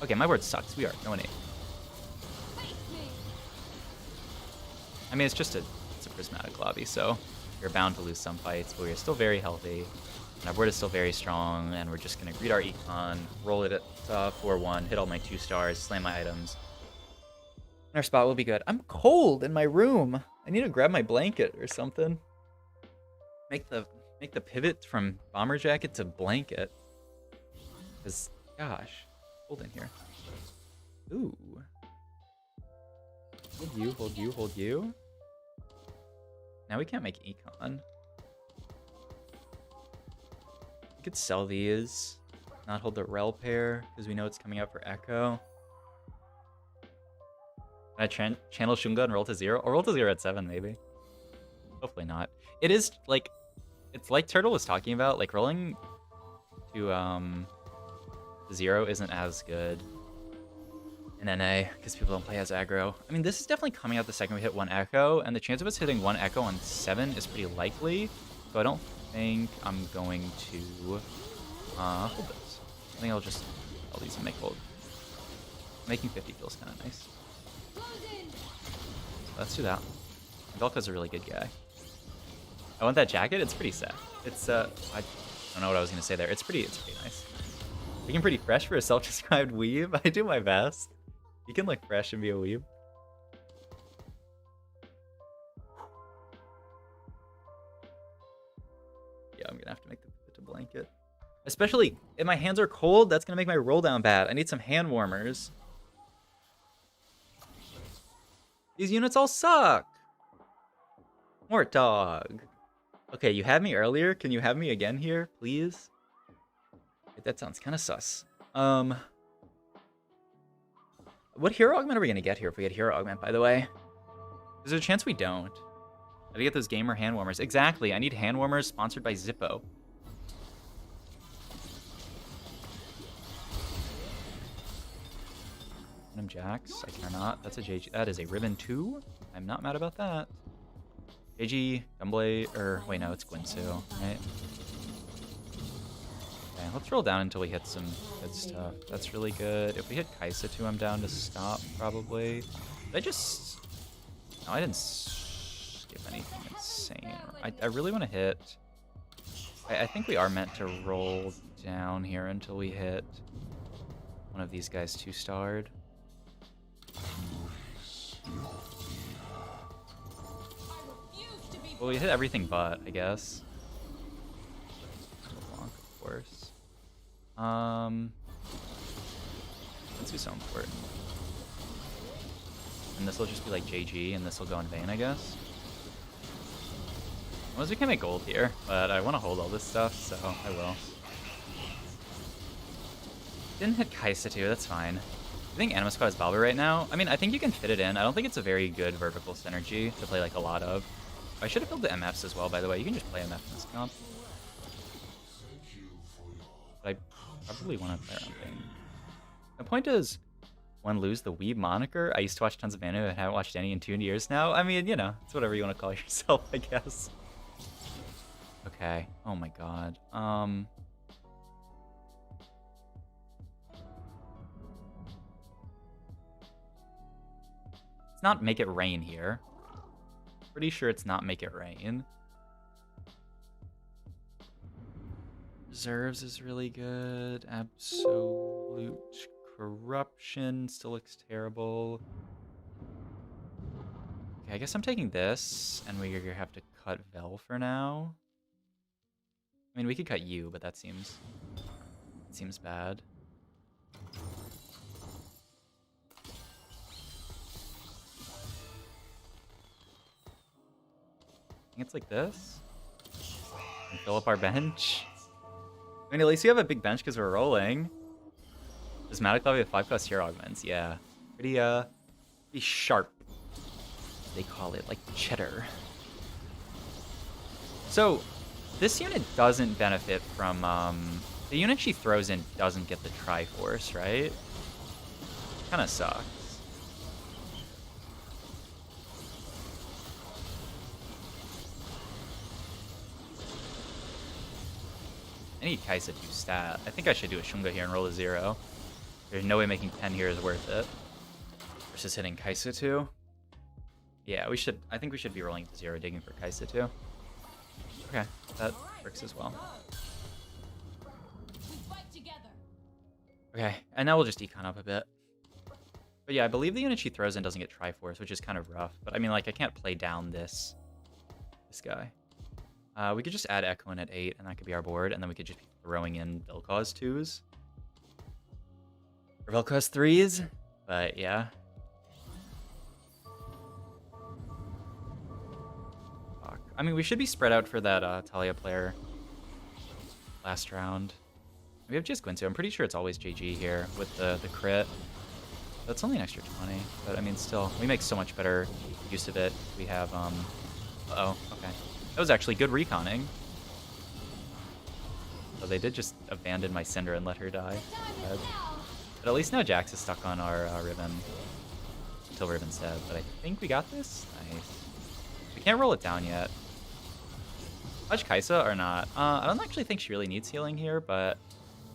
Okay, my word sucks. We are. No one ate. I mean, it's a prismatic lobby, so you're bound to lose some fights, but we're still very healthy. And our board is still very strong, and we're just gonna greet our econ, roll it at 4-1, hit all my 2 stars, slam my items. And our spot will be good. I'm cold in my room. I need to grab my blanket or something. Make the pivot from bomber jacket to blanket. Cause gosh, cold in here. Ooh. Hold you, hold you, hold you. Now we can't make econ. We could sell these, not hold the rel pair, because we know it's coming out for echo. Can I channel Shunga and roll to 0? Or roll to 0 at 7, maybe. Hopefully not. It is, like, it's like Turtle was talking about, like, rolling to 0 isn't as good in NA, because people don't play as aggro. I mean, this is definitely coming out the second we hit 1 echo, and the chance of us hitting 1 echo on 7 is pretty likely, so I don't think I'm going to hold this. I think I'll just all these and make hold. Making 50 feels kind of nice. Let's do that. Velka's a really good guy. I want that jacket. It's pretty sad. It's I don't know what I was gonna say there. It's pretty nice. Looking pretty fresh for a self-described weeb. I do my best. You can look fresh and be a weeb. Yeah, I'm gonna have to make the pivot to blanket. Especially if my hands are cold, that's gonna make my roll down bad. I need some hand warmers. These units all suck. Mort dog. Okay, you had me earlier. Can you have me again here, please? That sounds kind of sus. What hero augment are we gonna get here if we get hero augment, by the way? Is there a chance we don't? How do you get those gamer hand warmers? Exactly, I need hand warmers sponsored by Zippo. Random Jax, I care not. That's a JG. That is a ribbon 2. I'm not mad about that. JG, Gunblade, or wait, no, it's Gwinsu, right? Okay, let's roll down until we hit some good stuff. That's really good. If we hit Kaisa 2, I'm down to stop, probably. Did I just... No, I didn't skip anything insane. I really want to hit... I think we are meant to roll down here until we hit one of these guys 2-starred. Well, we hit everything but, I guess. Of course. Let's do so important. And this will just be like JG, and this will go in vain, I guess. Unless we can make gold here, but I want to hold all this stuff, so I will. Didn't hit Kaisa too, that's fine. I think Anima Squad is Balber right now. I mean, I think you can fit it in. I don't think it's a very good vertical synergy to play like a lot of. I should have built the MFs as well, by the way. You can just play MF in this comp. But I probably want to play around thing. The point is, when lose the weeb moniker, I used to watch tons of anime and haven't watched any in 2 years now. I mean, you know, it's whatever you want to call yourself, I guess. Okay. Oh my god. It's not make it rain here. Pretty sure it's not make it rain. Reserves is really good. Absolute corruption still looks terrible. Okay, I guess I'm taking this, and we're gonna have to cut Vel for now. I mean, we could cut you, but that seems bad. I think it's like this. And fill up our bench. I mean, at least you have a big bench because we're rolling. Prismatic Lobby with 5+ hero augments, yeah. Pretty sharp. They call it, like cheddar. So, this unit doesn't benefit from, the unit she throws in doesn't get the Triforce, right? Kinda sucks. I need Kaisa 2 stat. I think I should do a Shunga here and roll a 0. There's no way making 10 here is worth it. Versus hitting Kaisa 2. Yeah, we should. I think we should be rolling the 0, digging for Kaisa 2. Okay, that works as well. Okay, and now we'll just econ up a bit. But yeah, I believe the unit she throws in doesn't get Triforce, which is kind of rough. But I mean, like, I can't play down this guy. We could just add Echo in at 8, and that could be our board, and then we could just be throwing in Vel'Koz 2s. Or Vel'Koz 3s, but yeah. Fuck. I mean, we should be spread out for that Talia player last round. We have just Guinso. I'm pretty sure it's always JG here with the crit. That's only an extra 20, but I mean, still, we make so much better use of it. We have, uh-oh, okay. That was actually good reconning. So they did just abandon my Cinder and let her die. But at least now Jax is stuck on our Riven until Riven's dead. But I think we got this? Nice. We can't roll it down yet. Touch Kaisa or not? I don't actually think she really needs healing here, but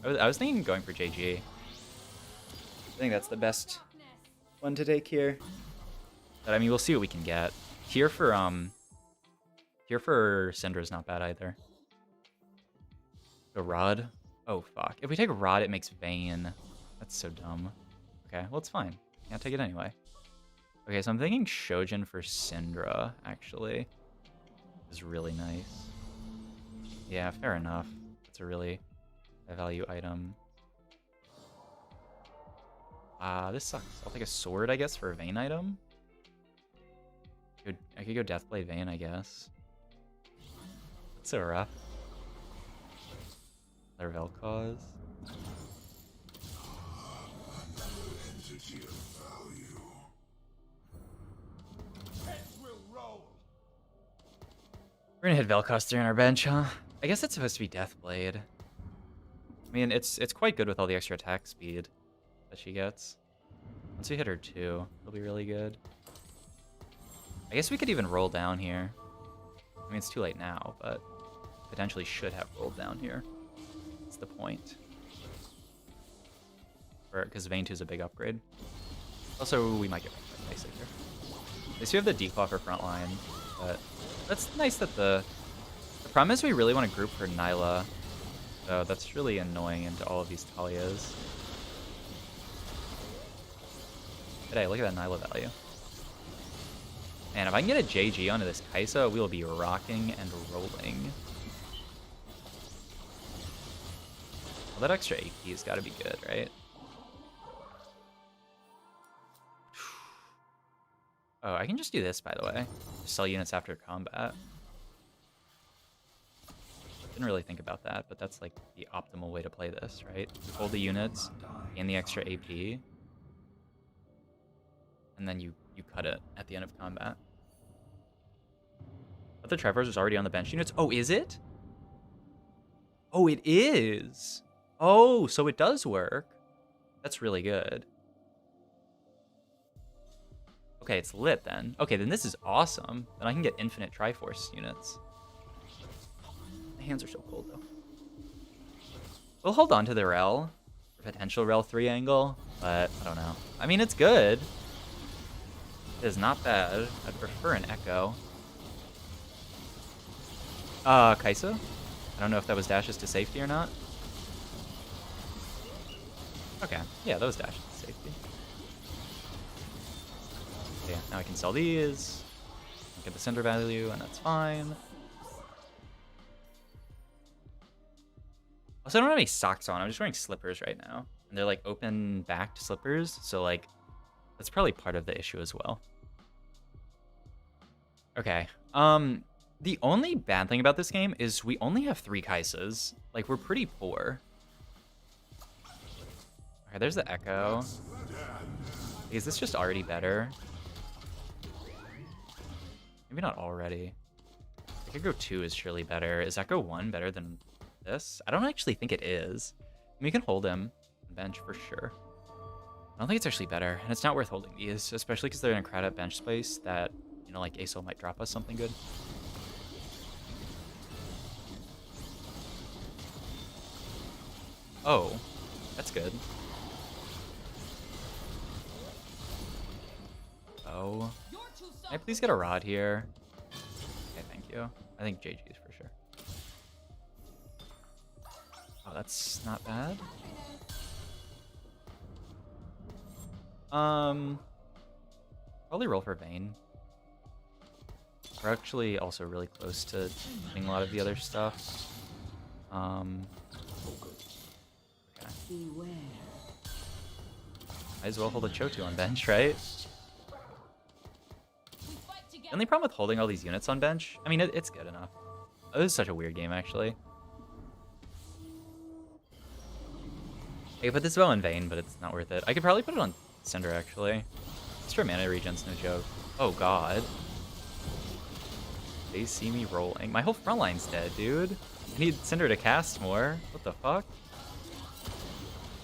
I was thinking going for JG. I think that's the best one to take here. But I mean, we'll see what we can get. Here for Cinder is not bad either. Go Rod. Oh fuck. If we take Rod, it makes Vayne. That's so dumb. Okay, well it's fine. Can't take it anyway. Okay, so I'm thinking Shojin for Syndra, actually. Is really nice. Yeah, fair enough. It's a really high value item. This sucks. I'll take a sword, I guess, for a Vayne item. I could go Deathblade Vayne, I guess. That's so rough. Another Vel'Koz. We're gonna hit Vel'Koz in our bench, huh? I guess it's supposed to be Deathblade. I mean, it's quite good with all the extra attack speed that she gets. Once we hit her 2, it'll be really good. I guess we could even roll down here. I mean, it's too late now, but potentially should have rolled down here. That's the point. Because Vayne 2 is a big upgrade. Also, we might get basic here. At least we have the declaw for frontline, but that's nice that the problem is we really want to group for Nyla, so that's really annoying into all of these Talias. But hey, look at that Nyla value. Man, if I can get a JG onto this Kaisa, we will be rocking and rolling. Well, that extra AP's got to be good, right? Oh, I can just do this, by the way. Just sell units after combat. Didn't really think about that, but that's like the optimal way to play this, right? Hold the units, gain the extra AP, and then you cut it at the end of combat. But the Triforce is already on the bench units. Oh, is it? Oh, it is. Oh, so it does work. That's really good. Okay, it's lit then. Okay, then this is awesome. Then I can get infinite Triforce units. My hands are so cold though. We'll hold on to the Rel for potential Rel 3 angle, but I don't know. I mean, it's good. It is not bad. I'd prefer an Echo. Kaisa? I don't know if that was dashes to safety or not. Okay, yeah, that was dashes to safety. Yeah, now I can sell these, get the Cinder value, and that's fine. Also, I don't have any socks on. I'm just wearing slippers right now. And they're like open backed slippers, so like that's probably part of the issue as well. Okay. The only bad thing about this game is we only have 3 Kaisas. Like, we're pretty poor. Okay, there's the Echo. Is this just already better? Maybe not already. I could go 2 is surely better. Is Echo 1 better than this? I don't actually think it is. We can hold him on bench for sure. I don't think it's actually better, and it's not worth holding these, especially because they're in a crowded bench space that, you know, like ASOL might drop us something good. Oh, that's good. Oh. Can I please get a Rod here? Okay, thank you. I think JG's for sure. Oh, that's not bad. Probably roll for Vayne. We're actually also really close to doing a lot of the other stuff. Okay. Beware. Might as well hold a Chotu on bench, right? The only problem with holding all these units on bench, I mean, it's good enough. Oh, this is such a weird game, actually. I could put this bow in Vayne, but it's not worth it. I could probably put it on Cinder, actually. Extra mana regen's no joke. Oh, God. They see me rolling. My whole front line's dead, dude. I need Cinder to cast more. What the fuck?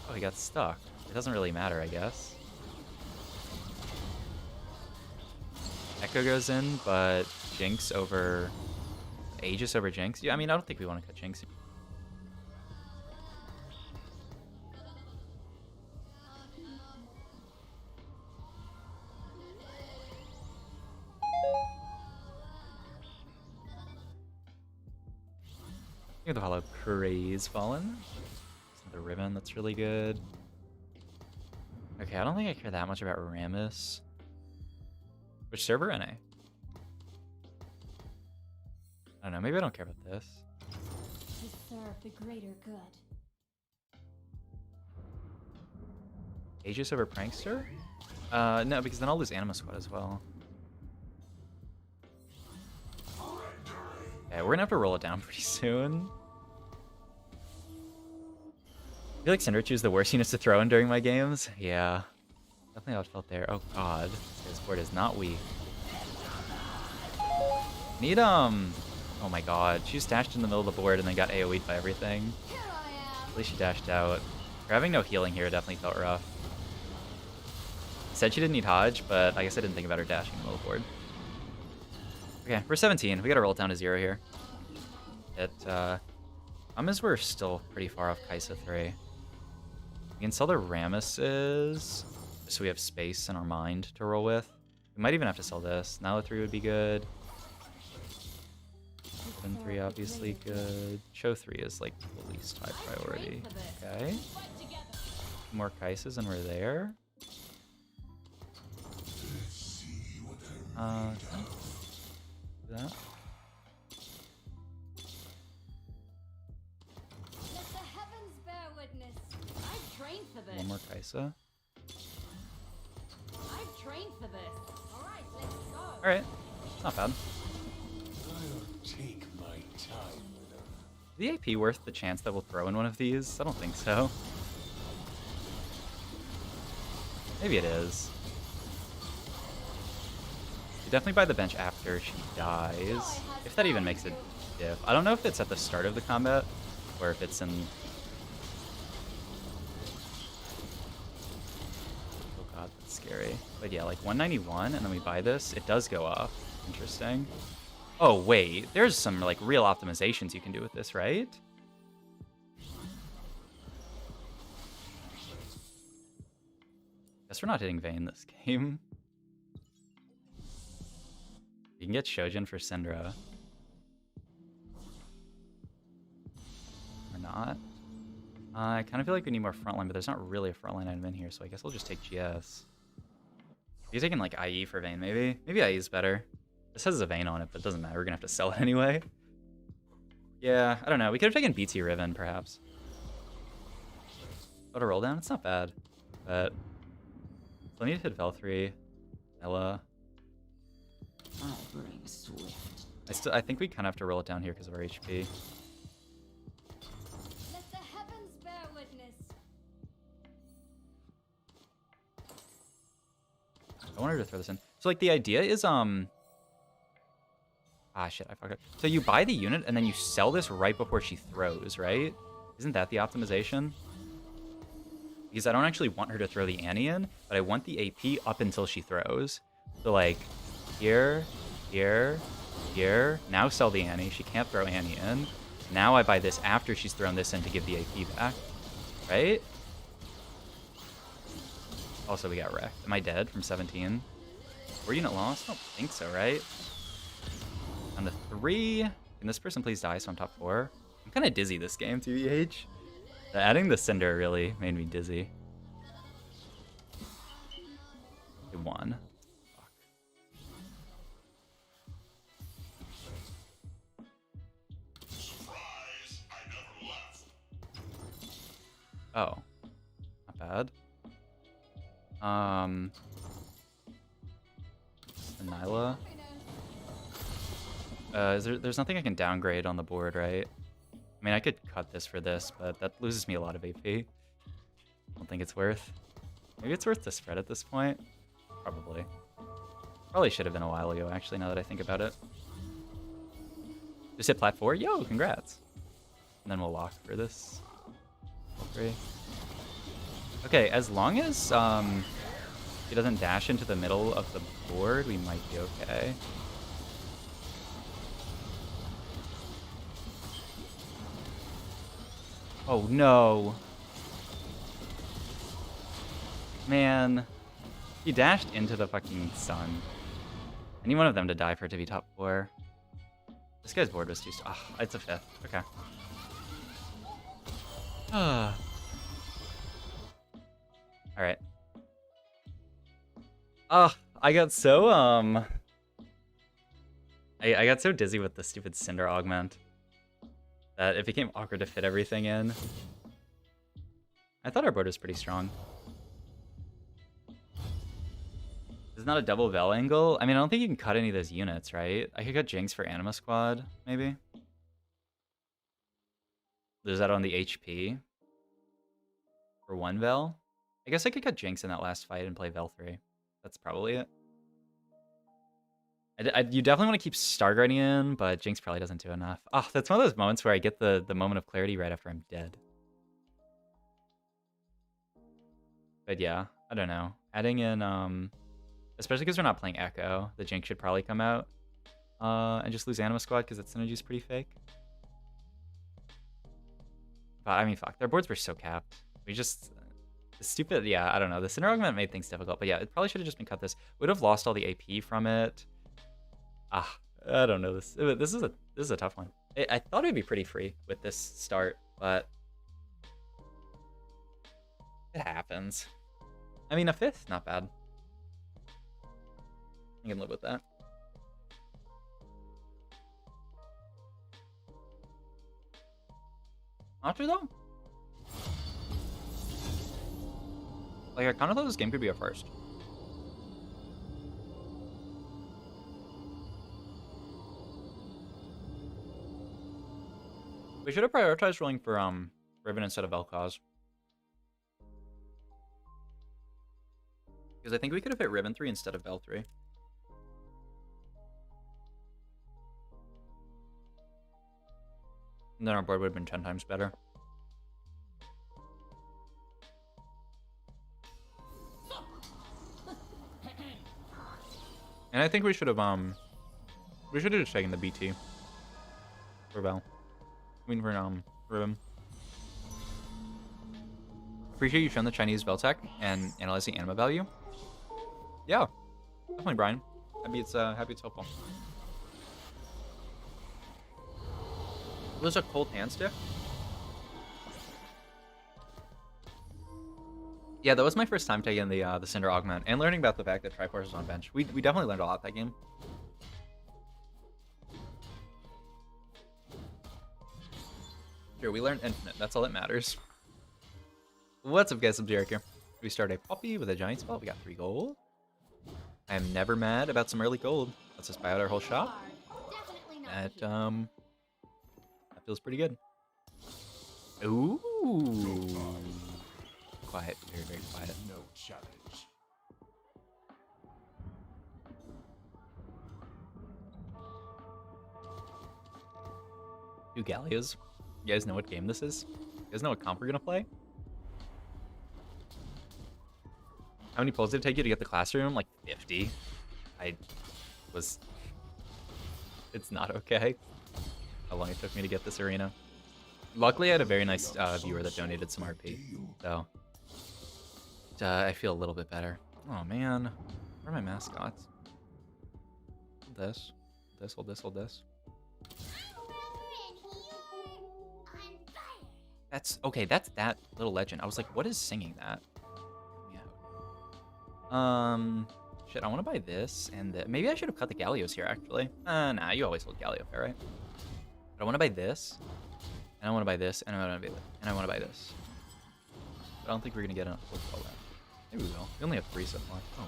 Oh, he got stuck. It doesn't really matter, I guess. Echo goes in, but Jinx over... Aegis over Jinx? Yeah, I mean, I don't think we want to cut Jinx. The Hollow Praise Fallen. The Ribbon, that's really good. Okay, I don't think I care that much about Rammus. Which server? NA. I don't know, maybe I don't care about this. To serve the greater good. Aegis over Prankster? No, because then I'll lose Anima Squad as well. Yeah, we're gonna have to roll it down pretty soon. I feel like Syndra is the worst units to throw in during my games. Yeah. Definitely how it felt there. Oh god. This board is not weak. Need oh my god. She was dashed in the middle of the board and then got AoE'd by everything. Here I am. At least she dashed out. Her having no healing here definitely felt rough. Said she didn't need Hodge, but I guess I didn't think about her dashing in the middle of the board. Okay, we're 17. We gotta roll it down to 0 here. Is we're still pretty far off Kaisa 3. We can sell the Rammuses, so we have space in our mind to roll with. We might even have to sell this. Nala 3 would be good. Then 3 obviously good. Cho 3 is like the least high priority. Okay. More Kaisas and we're there. Do that. Let the heavens bear witness. I've trained for this. One more Kaisa. I've trained for this. Alright, let's go. Alright. Not bad. I'll take my time with her. Is the AP worth the chance that we'll throw in one of these? I don't think so. Maybe it is. You definitely buy the bench after she dies. If that even makes a diff. I don't know if it's at the start of the combat or if it's in... Oh god, that's scary. But yeah, like 191 and then we buy this. It does go up. Interesting. Oh wait, there's some like real optimizations you can do with this, right? Guess we're not hitting Vayne this game. You can get Shojin for Syndra. Or not. I kind of feel like we need more frontline, but there's not really a frontline item in here, so I guess I'll just take GS. You're taking like IE for Vayne, maybe? Maybe IE is better. This has a Vayne on it, but it doesn't matter. We're gonna have to sell it anyway. Yeah, I don't know. We could have taken BT Riven, perhaps. But a roll down? It's not bad. But still need to hit Vel3, Ella. I bring swift. I think we kind of have to roll it down here because of our HP. Let the heavens bear witness. I wanted to throw this in. So like the idea is ah shit, I fucked up. So you buy the unit and then you sell this right before she throws, right? Isn't that the optimization? Because I don't actually want her to throw the Annie in, but I want the AP up until she throws. So like here, here, here. Now sell the Annie. She can't throw Annie in. Now I buy this after she's thrown this in to give the AP back. Right? Also, we got wrecked. Am I dead from 17? 4 unit loss? I don't think so, right? On the 3. Can this person please die so I'm top 4? I'm kind of dizzy this game, TBH. Adding the Cinder really made me dizzy. They won. Fuck. Oh, not bad. Nyla. There's nothing I can downgrade on the board, right? I mean, I could cut this for this, but that loses me a lot of AP. I don't think it's worth. Maybe it's worth the spread at this point. Probably. Probably should have been a while ago, actually, now that I think about it. Just hit plat 4? Yo, congrats. And then we'll lock for this. 3. Okay, as long as he doesn't dash into the middle of the board, we might be okay. Oh no. Man. He dashed into the fucking sun. I need one of them to die for it to be top 4. This guy's board was too... Ah, it's a 5th. Okay. Alright. I got so, I got so dizzy with the stupid Cinder Augment that it became awkward to fit everything in. I thought our board was pretty strong. It's not a double Vel angle. I mean, I don't think you can cut any of those units, right? I could cut Jinx for Anima Squad, maybe. Lose that on the HP. For 1 Vel. I guess I could cut Jinx in that last fight and play Vel 3. That's probably it. You definitely want to keep Star Guardian, but Jinx probably doesn't do enough. Oh, that's one of those moments where I get the moment of clarity right after I'm dead. But yeah, I don't know. Adding in, especially because we're not playing Echo, the Jinx should probably come out. And just lose Anima Squad because its synergy's pretty fake. But I mean, fuck, their boards were so capped. We just... Stupid, yeah, I don't know. The Cinder Augment made things difficult, but yeah, it probably should have just been cut this. Would have lost all the AP from it. I don't know. This is a tough one. I thought it'd be pretty free with this start, but it happens. I mean, a 5th, not bad. I can live with that. After though, like I kind of thought this game could be a first. We should have prioritized rolling for Riven instead of Vel'Koz. Because I think we could have hit Riven 3 instead of Vel 3. And then our board would have been 10 times better. And I think we should have just taken the BT for Vel. I mean, for Riven. Appreciate you showing the Chinese Vel tech and analyzing anima value. Yeah, definitely, Brian. Happy it's helpful. Was a cold hand stick? Yeah, that was my first time taking the Cinder Augment and learning about the fact that Triforce is on bench. We definitely learned a lot that game. Sure, we learned Infinite. That's all that matters. What's up, guys? I'm Jarek here. We start a Poppy with a Giant Spell. We got 3 gold. I am never mad about some early gold. Let's just buy out our whole shop. That feels pretty good. Ooh. Quiet, very, very quiet. No challenge. Two Gallios. You guys know what game this is? You guys know what comp we're gonna play? How many pulls did it take you to get the classroom? Like 50. It's not okay. How long it took me to get this arena. Luckily, I had a very nice viewer that donated some RP. So, I feel a little bit better. Oh man, where are my mascots? Hold this, hold this, hold this. That's okay. That's that little legend. I was like, what is singing that? Yeah. Shit, I want to buy this and maybe I should have cut the Gallios here, actually. Nah, you always hold Gallio fair, right? But I want to buy this, and I want to buy this, and I want to buy this. But I don't think we're gonna get enough for all that. Maybe we will. We only have 3 so far. Oh.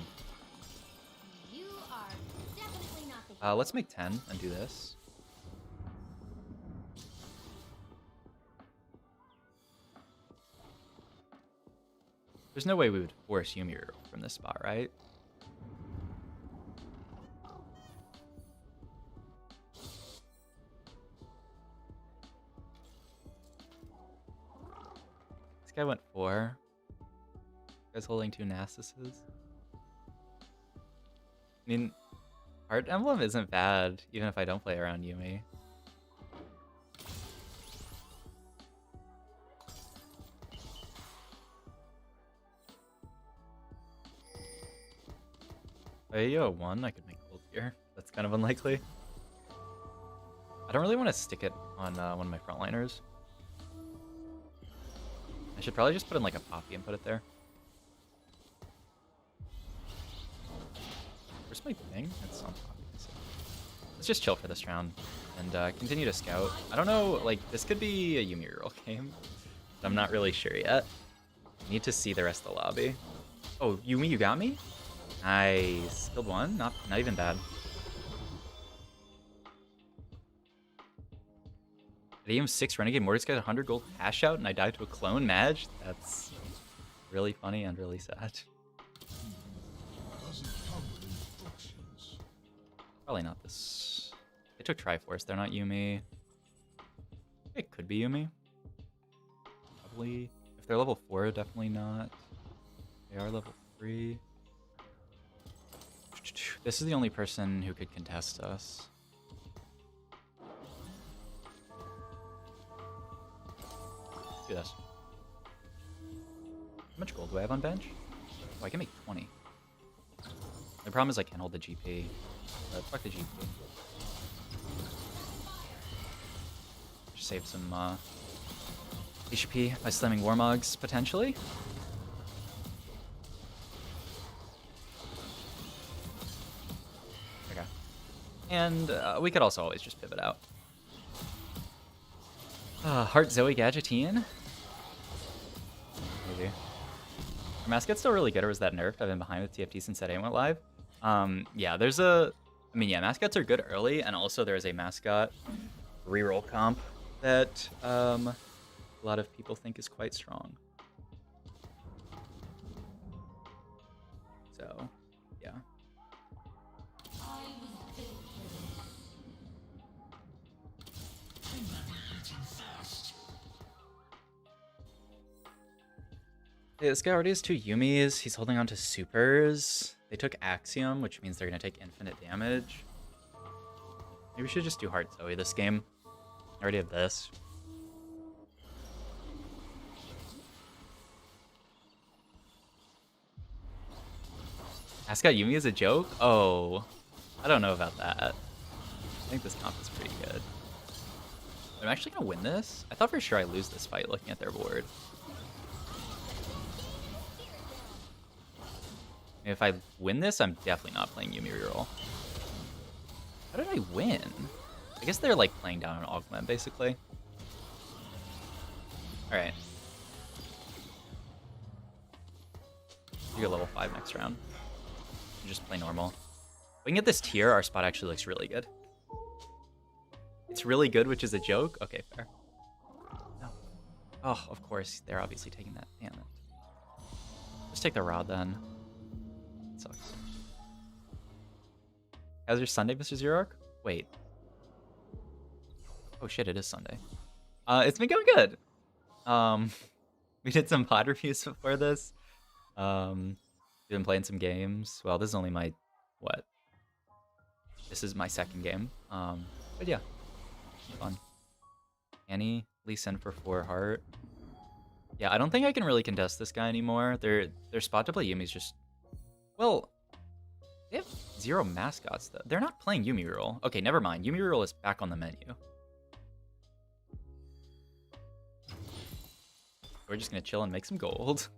You are definitely not the Let's make 10 and do this. There's no way we would force Yumi from this spot, right? This guy went 4. This guy's holding 2 Narcissus. I mean, Heart Emblem isn't bad, even if I don't play around Yumi. If I 1, I could make gold here. That's kind of unlikely. I don't really want to stick it on one of my frontliners. I should probably just put in like a Poppy and put it there. Where's my thing? It's on Poppy. So let's just chill for this round and continue to scout. I don't know, like, this could be a Yumi reroll game, but I'm not really sure yet. I need to see the rest of the lobby. Oh, Yumi, you got me? Nice. Killed 1. Not even bad. At AM 6 Renegade Mortis got 100 gold cash out and I died to a clone match? That's really funny and really sad. Probably not this. They took Triforce. They're not Yumi. It could be Yumi. Probably. If they're level 4, definitely not. They are level 3. This is the only person who could contest us. Do this. How much gold do I have on bench? Oh, I can make 20. The problem is I can't hold the GP. But fuck the GP. Just save some HP by slamming Warmogs, potentially. Okay. And we could also always just pivot out. Heart Zoe Gadgeteen? Maybe. Our mascot's still really good, or was that nerfed? I've been behind with TFT since that 8 went live. Yeah, there's a... I mean, yeah, mascots are good early, and also there is a mascot reroll comp that a lot of people think is quite strong. So, yeah. Hey, this guy already has 2 Yumis. He's holding on to supers. They took Axiom, which means they're going to take infinite damage. Maybe we should just do Heart Zoe this game. I already have this. Mascot Yumi is a joke? Oh, I don't know about that. I think this comp is pretty good. I'm actually going to win this? I thought for sure I lose this fight looking at their board. If I win this, I'm definitely not playing Yumi reroll. How did I win? I guess they're like playing down an augment, basically. Alright. You get level 5 next round. You just play normal. If we can get this tier, our spot actually looks really good. It's really good, which is a joke? Okay, fair. No. Oh, of course. They're obviously taking that. Damn it. Just take the rod then. Sucks. How's your Sunday, Mr. Zerark? Wait. Oh shit, it is Sunday. It's been going good. We did some pod reviews before this. We've been playing some games. Well, this is only my, what? This is my 2nd game. But yeah, fun. Annie, Lee Sin for 4 heart. Yeah, I don't think I can really contest this guy anymore. Their spot to play Yumi's just... Well, they have 0 mascots, though. They're not playing Yumi reroll. Okay, never mind. Yumi reroll is back on the menu. We're just going to chill and make some gold.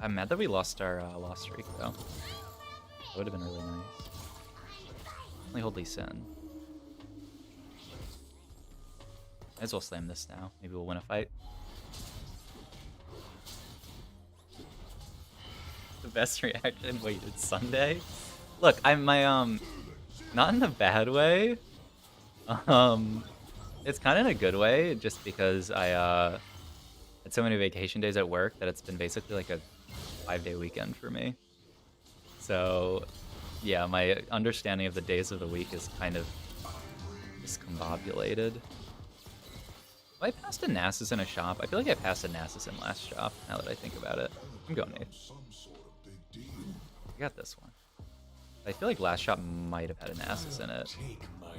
I'm mad that we lost our lost streak though. That would have been really nice. Only hold Lee Sin. Might as well slam this now. Maybe we'll win a fight. The best reaction. Wait, it's Sunday? Look, I'm not in a bad way. It's kind of in a good way, just because I had so many vacation days at work that it's been basically like a 5-day weekend for me. So, yeah, my understanding of the days of the week is kind of discombobulated. Have I passed a Nasus in a shop? I feel like I passed a Nasus in last shop, now that I think about it. I'm going 8th. I got this one. I feel like last shop might have had an Nasus in it.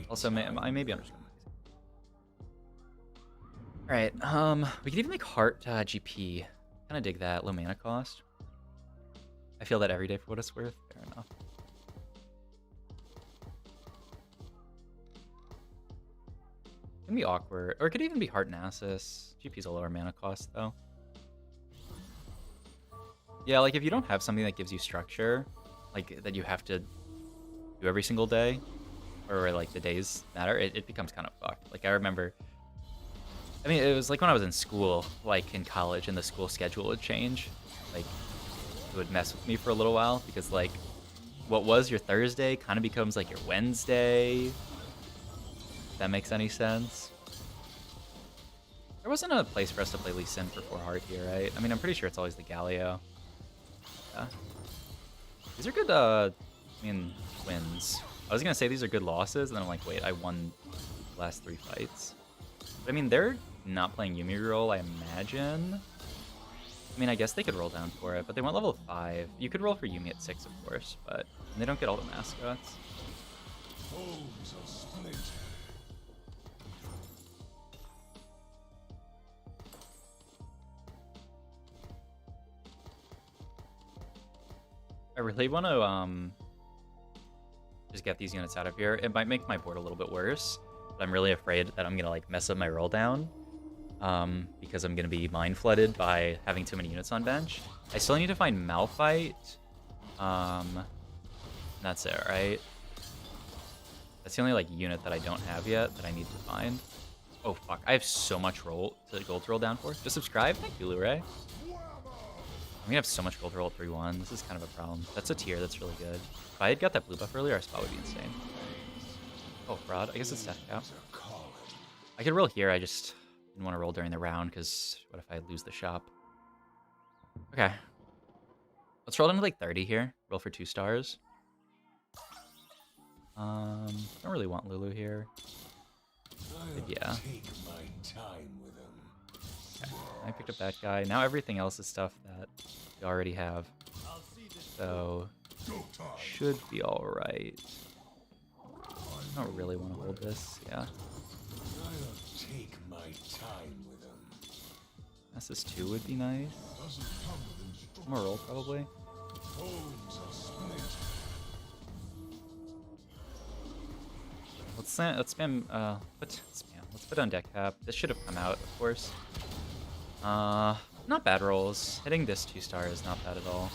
Also, I may be understanding. Alright, we could even make Heart GP. Kinda dig that. Low mana cost. I feel that every day for what it's worth. Fair enough. It can be awkward. Or it could even be Heart Nasus. GP's a lower mana cost, though. Yeah, like if you don't have something that gives you structure, like that you have to do every single day, or like the days matter, it becomes kind of fucked. Like I remember, I mean, it was like when I was in school, like in college, and the school schedule would change. Like it would mess with me for a little while because like what was your Thursday kind of becomes like your Wednesday. If that makes any sense. There wasn't a place for us to play Lee Sin for 4 heart here, right? I mean, I'm pretty sure it's always the Galio. Yeah. These are good, wins. I was gonna say these are good losses, and then I'm like, wait, I won the last 3 fights. But I mean, they're not playing Yumi roll, I imagine. I mean, I guess they could roll down for it, but they want level 5. You could roll for Yumi at 6, of course, but they don't get all the mascots. I really want to just get these units out of here. It might make my board a little bit worse, but I'm really afraid that I'm gonna like mess up my roll down because I'm gonna be mind flooded by having too many units on bench. I still need to find Malphite. That's it, right? That's the only like unit that I don't have yet that I need to find. Oh fuck! I have so much gold to roll down for. Just subscribe. Thank you, Luray. I'm gonna have so much gold to roll at 3-1. This is kind of a problem. That's a tier that's really good. If I had got that blue buff earlier, our spot would be insane. Oh, fraud. I guess it's death cap. I could roll here. I just didn't want to roll during the round because what if I lose the shop? Okay. Let's roll down to like 30 here. Roll for 2 stars. Don't really want Lulu here. But yeah. Okay. I picked up that guy. Now everything else is stuff that we already have. So, should be alright. I don't really want to hold this, yeah. SS2 would be nice. More roll, probably. Let's spam, let's put on deck cap. This should have come out, of course. Not bad rolls. Hitting this 2-star is not bad at all.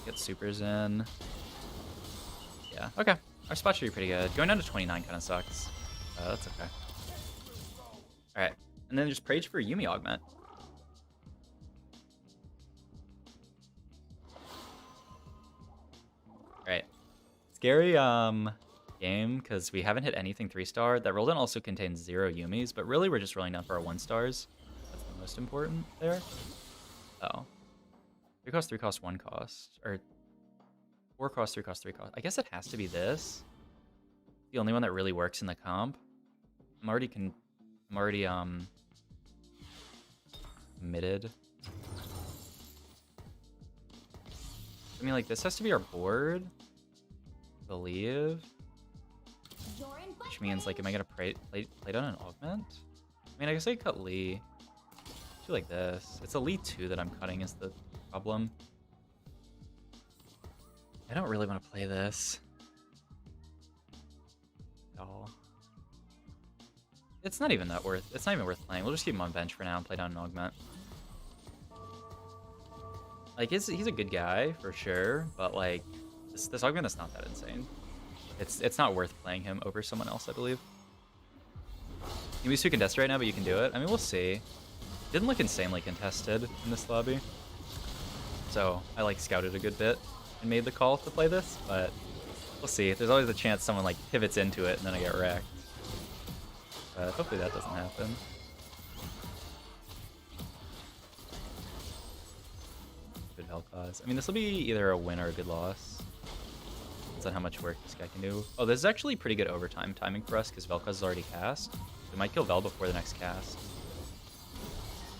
Get supers in. Yeah, okay. Our spot should be pretty good. Going down to 29 kind of sucks. That's okay. Alright, and then just Prage for Yumi Augment. Alright. Scary, game, because we haven't hit anything 3-star. That roll down also contains 0 Yumis, but really we're just rolling down for our 1-stars. That's the most important there. Oh. 3 cost, 3 cost, 1 cost. Or 4 cost, 3 cost, 3 cost. I guess it has to be this. The only one that really works in the comp. I'm already committed. I mean, like, this has to be our board, I believe. Which means, like, am I gonna play down an augment? I mean, I guess I could cut Lee. Do like this. It's a Lee 2 that I'm cutting is the problem. I don't really want to play this at all. It's not even that worth. It's not even worth playing. We'll just keep him on bench for now and play down an augment. Like, he's a good guy for sure, but like, this augment is not that insane. It's not worth playing him over someone else, I believe. Yumi's too contested right now, but you can do it. I mean, we'll see. Didn't look insanely contested in this lobby, so I like scouted a good bit and made the call to play this, but we'll see. There's always a chance someone like pivots into it and then I get wrecked. But hopefully that doesn't happen. Good Vel'Koz. I mean, this will be either a win or a good loss. Depends on how much work this guy can do. Oh, this is actually pretty good overtime timing for us because Vel'Koz is already cast. We might kill Vel before the next cast.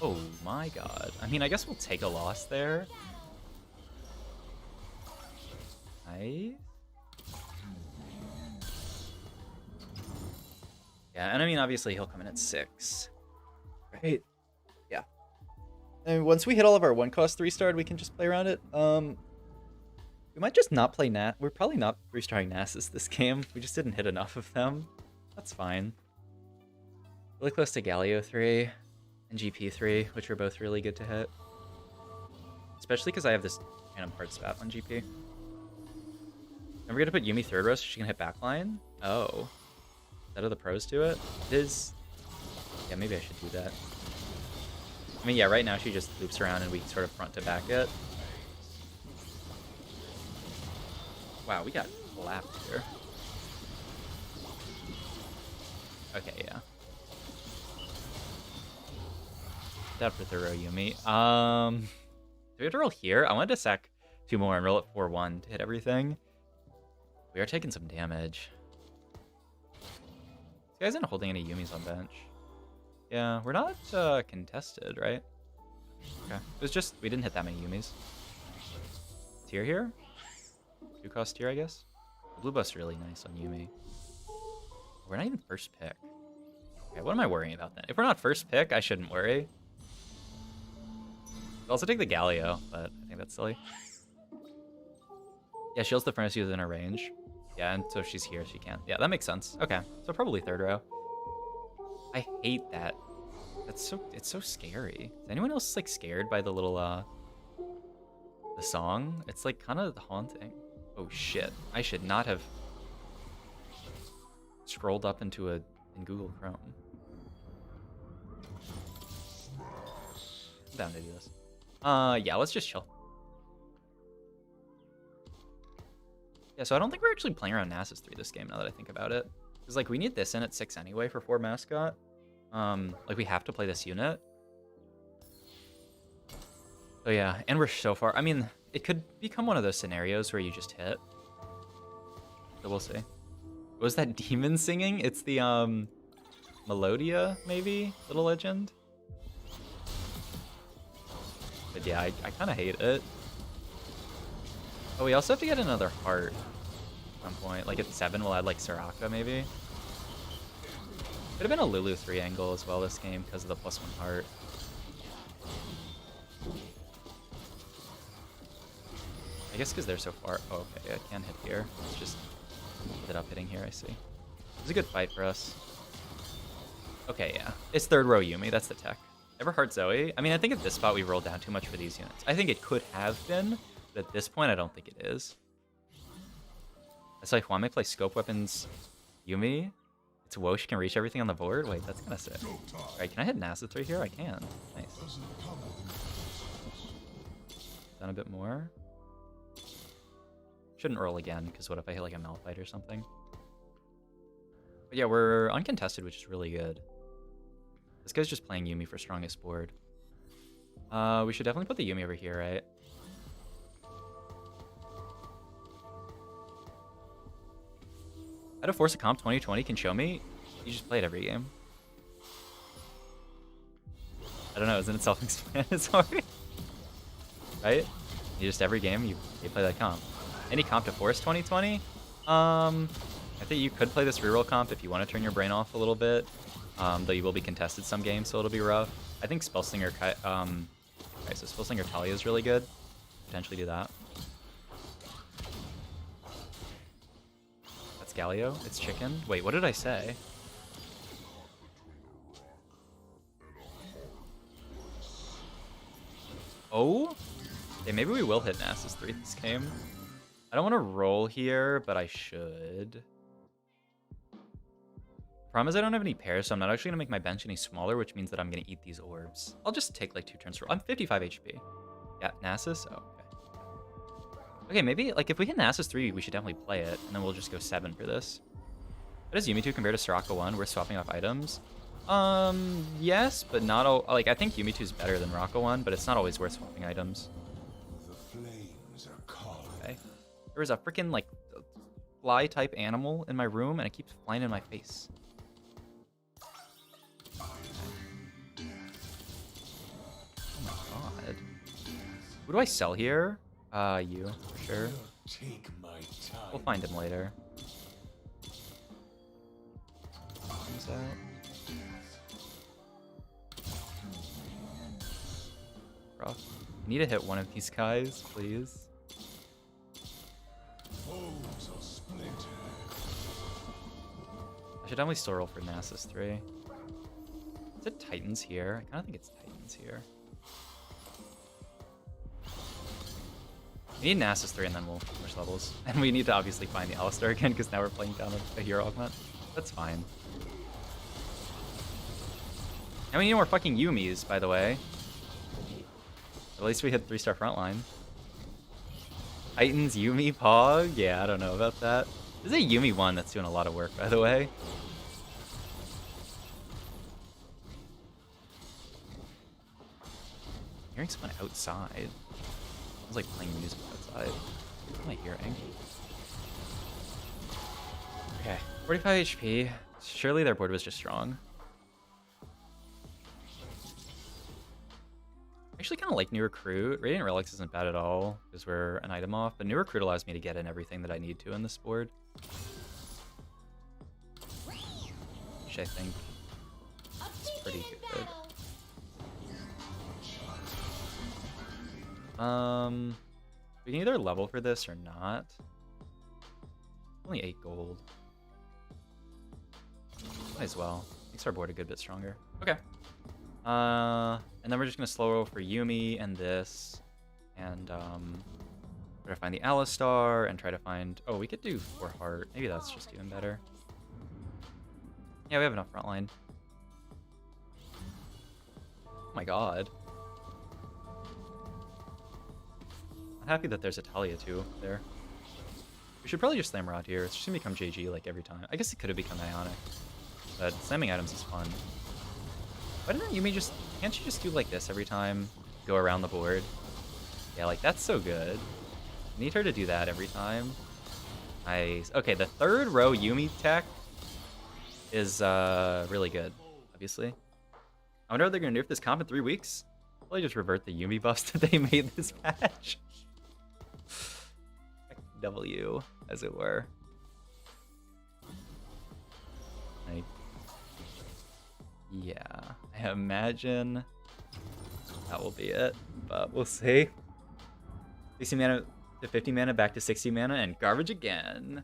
Oh my god. I mean, I guess we'll take a loss there. Nice. Yeah, and I mean, obviously he'll come in at 6. Right? Yeah. And once we hit all of our 1-cost 3-starred, we can just play around it. We might just not play Nat. We're probably not 3-starring Nasus this game. We just didn't hit enough of them. That's fine. Really close to Galio 3 and GP 3, which are both really good to hit. Especially because I have this random hard spat on GP. And we're going to put Yumi 3rd row so she can hit backline. Oh. Instead of the pros do it? It is... Yeah, maybe I should do that. I mean, yeah, right now she just loops around and we sort of front to back it. Wow, we got clapped here. Okay, yeah. Down for thorough Yumi. Do we have to roll here? I wanted to sack 2 more and roll it 4-1 to hit everything. We are taking some damage. This guy isn't holding any Yumis on bench. Yeah, we're not contested, right? Okay. It was just, we didn't hit that many Yumis. Tier here? 2-cost tier, I guess? Blue buff's really nice on Yumi. We're not even first pick. Okay, what am I worrying about then? If we're not first pick, I shouldn't worry. I'll also take the Galio, but I think that's silly. Yeah, shields the furnace within her range. Yeah, and so if she's here, she can't. Yeah, that makes sense. Okay, so probably 3rd row. I hate that. It's so scary. Is anyone else like scared by the little the song? It's like kind of haunting. Oh shit! I should not have scrolled up into in Google Chrome. I'm down to do this. Yeah, let's just chill. Yeah, so I don't think we're actually playing around Nasus 3 this game now that I think about it. Because, like, we need this in at 6 anyway for 4 mascot. Like, we have to play this unit. So, yeah, and we're so far... I mean, it could become one of those scenarios where you just hit. So we'll see. What was that demon singing? It's the, Melodia, maybe? Little Legend? But yeah, I kind of hate it. Oh, we also have to get another heart at some point. Like at 7, we'll add like Soraka maybe. Could have been a Lulu 3 angle as well this game because of the +1 heart. I guess because they're so far. Oh, okay, I can't hit here. Let's just get up hitting here, I see. It was a good fight for us. Okay, yeah. It's 3rd row Yumi, that's the tech. Never heart Zoe. I mean, I think at this spot we rolled down too much for these units. I think it could have been, but at this point I don't think it is. It's like, why may play scope weapons Yumi? It's Woe, she can reach everything on the board? Wait, that's kind of sick. Alright, can I hit Nasus right here? I can. Nice. Done a bit more. Shouldn't roll again, because what if I hit like a Malphite or something? But yeah, we're uncontested, which is really good. This guy's just playing Yumi for strongest board. We should definitely put the Yumi over here, right? How to force a comp 2020 can show me? You just play it every game. I don't know, isn't it self-explanatory? Right? You just every game you play that comp. Any comp to force 2020? I think you could play this reroll comp if you want to turn your brain off a little bit. Though you will be contested some games, so it'll be rough. I think Spellslinger, okay, so Spellslinger Talia is really good. Potentially do that. That's Galio. It's chicken. Wait, what did I say? Oh? Okay, maybe we will hit Nasus 3 this game. I don't want to roll here, but I should. Problem is I don't have any pairs, so I'm not actually going to make my bench any smaller, which means that I'm going to eat these orbs. I'll just take like 2 turns to roll. I'm 55 HP. Yeah, Nasus? Oh, okay. Okay, maybe like if we hit Nasus 3, we should definitely play it, and then we'll just go 7 for this. How does Yumi 2 compare to Soraka 1? We're swapping off items. Yes, but not all. Like, I think Yumi 2 is better than Raka 1, but it's not always worth swapping items. The flames are calling. Okay. There was a freaking, like, fly type animal in my room, and it keeps flying in my face. Oh my god. Who do I sell here? You, for sure. Take my time. We'll find him later. Comes out. Rough. I need to hit one of these guys, please. Foes are splintered. I should definitely still roll for Nasus 3. Is it Titans here? I kind of think it's Titans here. We need Nasus 3 and then we'll push levels. And we need to obviously find the Alistar again because now we're playing down a hero augment. That's fine. And we need more fucking Yumis, by the way. At least we hit 3-star frontline. Titans, Yumi, Pog? Yeah, I don't know about that. There's a Yumi 1 that's doing a lot of work, by the way. I'm hearing someone outside. Sounds like playing music outside. What am I hearing? Okay, 45 HP. Surely their board was just strong. I actually kind of like New Recruit. Radiant Relics isn't bad at all because we're an item off, but New Recruit allows me to get in everything that I need to in this board. Which I think is pretty good. We can either level for this or not. Only 8 gold. Might as well. Makes our board a good bit stronger. Okay. And then we're just gonna slow roll for Yumi and this, and try to find the Alistar and try to find. Oh, we could do 4 heart. Maybe that's just even better. Yeah, we have enough frontline. Oh my god. I'm happy that there's a Talia too there. We should probably just slam Rod here. It's just gonna become JG like every time. I guess it could have become Ionic, but slamming items is fun. Why doesn't Yumi just... Can't you just do like this every time? Go around the board? Yeah, like that's so good. Need her to do that every time. Nice. Okay, the 3rd row Yumi tech is really good, obviously. I wonder if they're going to nerf this comp in 3 weeks. Probably just revert the Yumi buffs that they made this patch. W, as it were. Like, yeah, I imagine that will be it, but we'll see. 60 mana to 50 mana, back to 60 mana, and garbage again.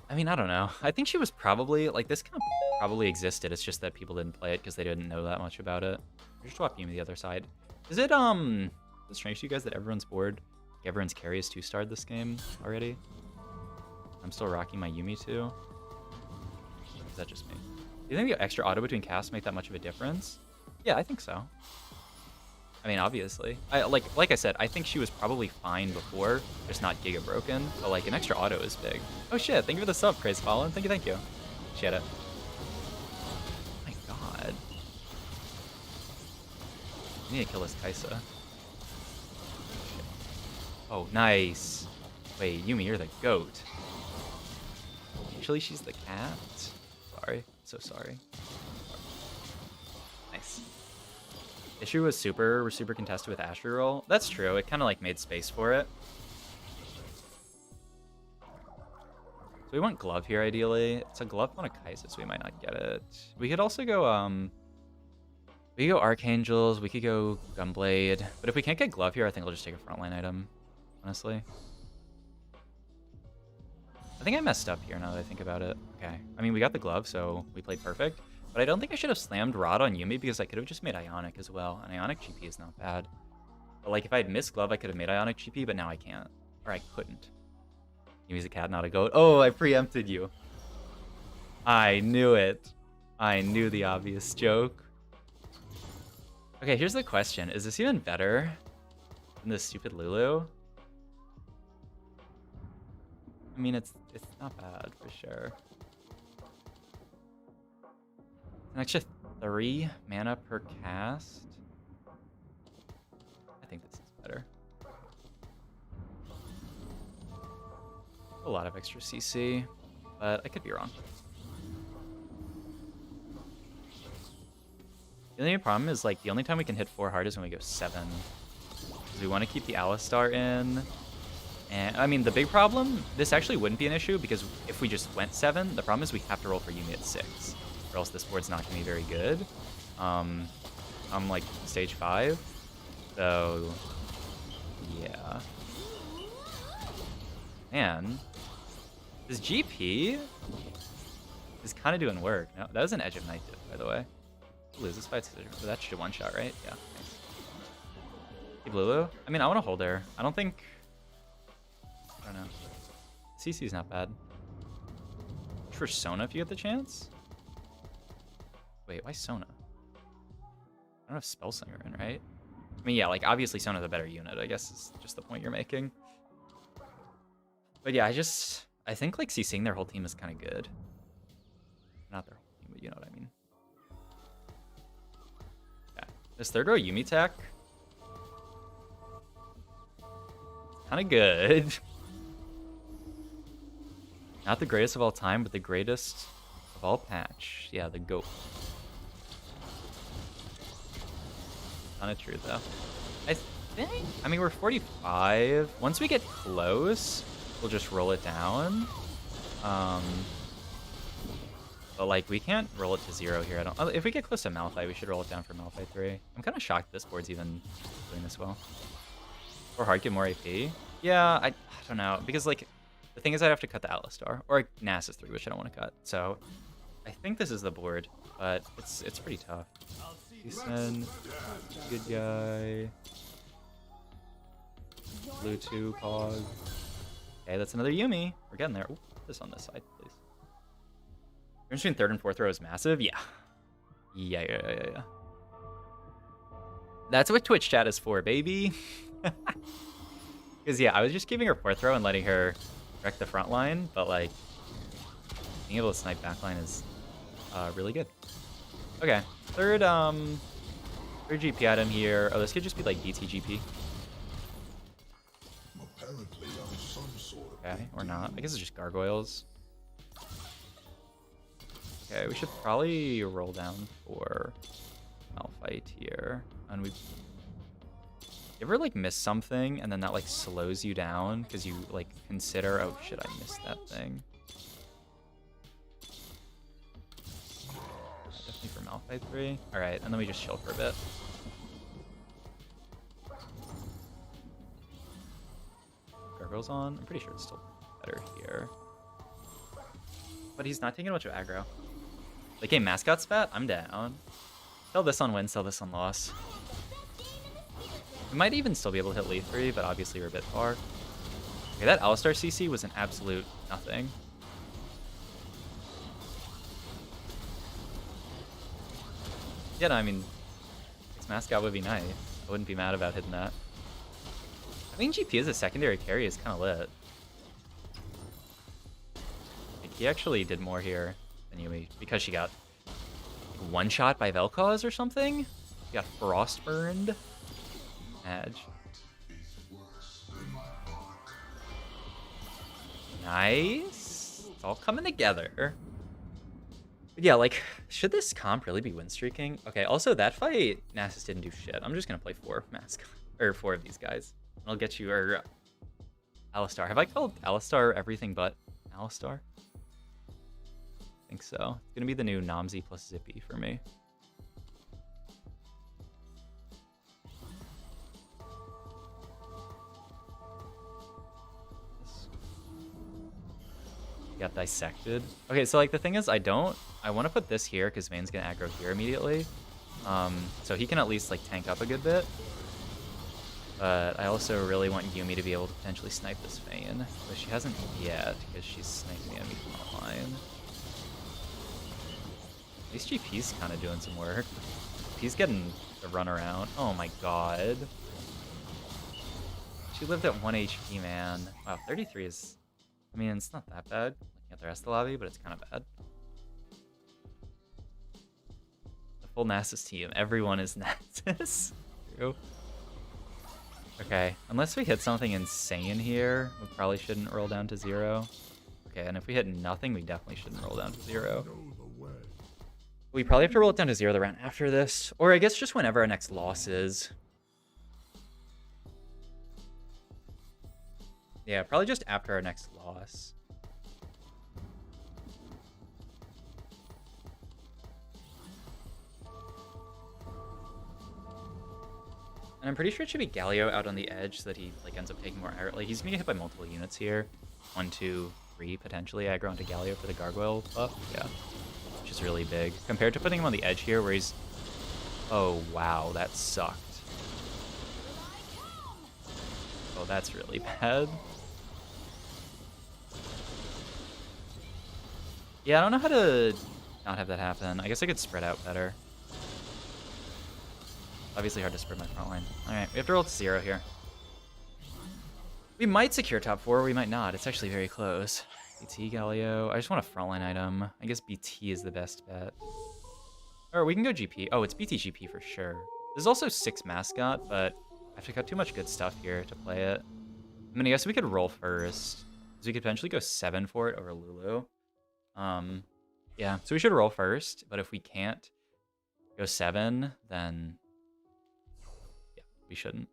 I mean, I don't know. I think she was probably, like, this kind of probably existed. It's just that people didn't play it because they didn't know that much about it. Just swap Yumi the other side. Is it, strange to you guys that everyone's bored? Like, everyone's carry is 2-starred this game already? I'm still rocking my Yumi too. Is that just me? Do you think the extra auto between casts make that much of a difference? Yeah, I think so. I mean, obviously. Like I said, I think she was probably fine before, just not giga broken. But like an extra auto is big. Oh shit! Thank you for the sub, Crazy Fallen. Thank you, thank you. Shit it. Oh my god. I need to kill this Kaisa. Oh, nice. Wait, Yumi, you're the goat. Actually, she's the cat. Sorry, so sorry. Nice. Issue was super contested with Ash Reroll. That's true. It kind of like made space for it. So we want glove here ideally. It's a glove on a Kaisa, so we might not get it. We could also go we could go Archangels, we could go Gunblade. But if we can't get glove here, I think I'll just take a frontline item, honestly. I think I messed up here now that I think about it. Okay. I mean, we got the glove, so we played perfect. But I don't think I should have slammed Rod on Yumi because I could have just made Ionic as well. And Ionic GP is not bad. But like if I had missed glove, I could have made Ionic GP, but now I can't. Or I couldn't. Yumi's a cat, not a goat. Oh, I preempted you. I knew it. I knew the obvious joke. Okay, here's the question. Is this even better than this stupid Lulu? I mean, it's not bad for sure. An extra 3 mana per cast. I think this is better. A lot of extra CC, but I could be wrong. The only problem is like the only time we can hit 4 hard is when we go 7. Because we want to keep the Alistar in. And I mean, the big problem, this actually wouldn't be an issue because if we just went 7, the problem is we have to roll for Yumi at 6. Or else this board's not going to be very good. I'm like stage 5. So, yeah. And this GP is kind of doing work. No, that was an Edge of Night dip, by the way. Lose this fight, so that should one-shot, right? Yeah, nice. Keep Lulu? I mean, I want to hold her. I don't think... I don't know. CC's not bad. For Sona if you get the chance? Wait, why Sona? I don't have Spellslinger in, right? I mean, yeah, like, obviously Sona's a better unit, I guess is just the point you're making. But yeah, I think, like, CCing their whole team is kind of good. Not their whole team, but you know what I mean. Yeah. This third row Yumi tech. Kind of good. Not the greatest of all time, but the greatest of all patch. Yeah, the GOAT. Kind of true, though. I think... I mean, we're 45. Once we get close, we'll just roll it down. But, like, we can't roll it to 0 here. If we get close to Malphite, we should roll it down for Malphite 3. I'm kind of shocked this board's even doing this well. Or hard get more AP. Yeah, I don't know. Because, like, the thing is I'd have to cut the Alistar. Or Nasus 3, which I don't want to cut. So, I think this is the board. But it's pretty tough. Decent. Good guy. Blue 2, Pog. Okay, that's another Yumi. We're getting there. Ooh, put this on this side, please. Difference between third and fourth row is massive? Yeah. Yeah. That's what Twitch chat is for, baby. Because, yeah, I was just giving her fourth row and letting her wreck the front line, but, like, being able to snipe back line is really good. Okay, third GP item here. Oh, this could just be, like, BTGP. Okay, or not. I guess it's just gargoyles. Okay, we should probably roll down for Malphite here. And we... You ever, like, miss something and then that, like, slows you down because you, like, consider, oh, shit, I missed that thing. Definitely for Malphite 3. Alright, and then we just chill for a bit. Gargoyles on. I'm pretty sure it's still better here. But he's not taking much of aggro. Like, hey, mascot's fat? I'm down. Sell this on win, sell this on loss. We might even still be able to hit Leaf 3, but obviously we're a bit far. Okay, that Alistar CC was an absolute nothing. Yeah, no, I mean, this mascot would be nice. I wouldn't be mad about hitting that. I mean, GP as a secondary carry is kind of lit. Like, he actually did more here than Yumi because she got one-shot by Vel'Koz or something. She got frostburned. Edge. Nice. It's all coming together. But yeah, like, should this comp really be win streaking? Okay, also that fight, Nasus didn't do shit. I'm just gonna play 4 of these guys. I'll get you, or Alistar. Have I called Alistar everything but Alistar? I think so. It's gonna be the new Namzi plus Zippy for me. Got dissected. Okay, so like the thing is I want to put this here because Vayne's gonna aggro here immediately. So he can at least like tank up a good bit. But I also really want Yumi to be able to potentially snipe this Vayne, but she hasn't yet because she's sniping the enemy from online. At least GP's kind of doing some work. He's getting the run around. Oh my god. She lived at 1 HP, man. Wow, 33 is... I mean, it's not that bad looking at the rest of the lobby, but it's kind of bad. The full Nasus team. Everyone is Nasus. True. Okay, unless we hit something insane here, we probably shouldn't roll down to 0. Okay, and if we hit nothing, we definitely shouldn't roll down to 0. We probably have to roll it down to 0 the round after this, or I guess just whenever our next loss is. Yeah, probably just after our next loss. And I'm pretty sure it should be Galio out on the edge so that he like ends up taking more aggro. Like he's gonna get hit by multiple units here. 1, 2, 3 potentially aggro onto Galio for the gargoyle buff. Yeah. Which is really big. Compared to putting him on the edge here where he's... Oh wow, that sucked. Oh, that's really bad. Yeah, I don't know how to not have that happen. I guess I could spread out better. Obviously hard to spread my front line. Alright, we have to roll to 0 here. We might secure top 4, we might not. It's actually very close. BT Galio. I just want a frontline item. I guess BT is the best bet. Or we can go GP. Oh, it's BT GP for sure. There's also 6 mascot, but I have to cut too much good stuff here to play it. I mean, I guess we could roll first. Because we could potentially go 7 for it over Lulu. Yeah, so we should roll first, but if we can't go 7, then... We shouldn't.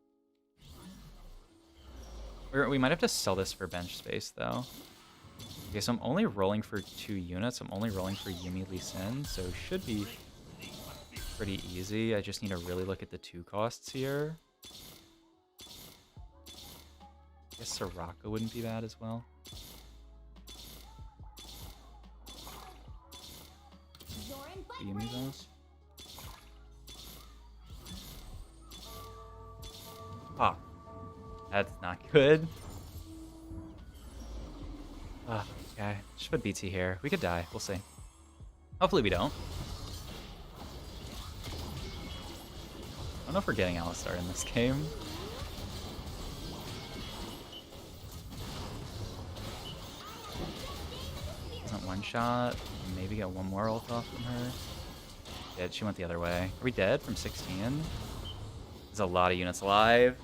We might have to sell this for bench space, though. Okay, so I'm only rolling for 2 units. I'm only rolling for Yumi Lee Sin, so should be pretty easy. I just need to really look at the 2 costs here. I guess Soraka wouldn't be bad as well. Yumi though. Oh, that's not good. Oh, okay. Should put BT here. We could die. We'll see. Hopefully we don't. I don't know if we're getting Alistar in this game. Isn't one shot. Maybe get one more ult off from her. Yeah, she went the other way. Are we dead from 16? There's a lot of units alive.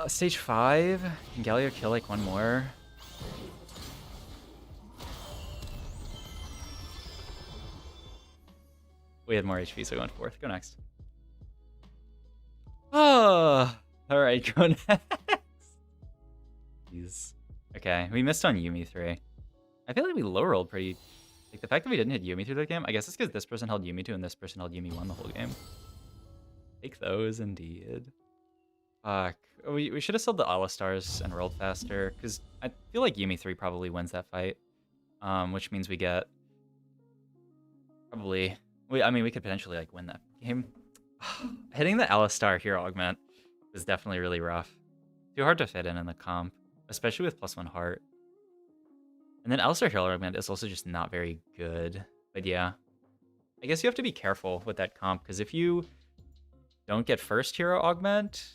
Stage 5. Can Galio kill like one more? We had more HP, so going 4th. Go next. Oh, all right, go next. Jeez. Okay, we missed on Yumi 3. I feel like we low rolled pretty. Like the fact that we didn't hit Yumi through the game, I guess it's because this person held Yumi 2 and this person held Yumi 1 the whole game. Take those indeed. Fuck. We should have sold the Alistars and rolled faster, because I feel like Yumi 3 probably wins that fight. Which means we get... Probably... I mean, we could potentially like win that game. Hitting the Alistar hero augment is definitely really rough. Too hard to fit in the comp, especially with +1 heart. And then Alistar hero augment is also just not very good. But yeah, I guess you have to be careful with that comp, because if you don't get first hero augment,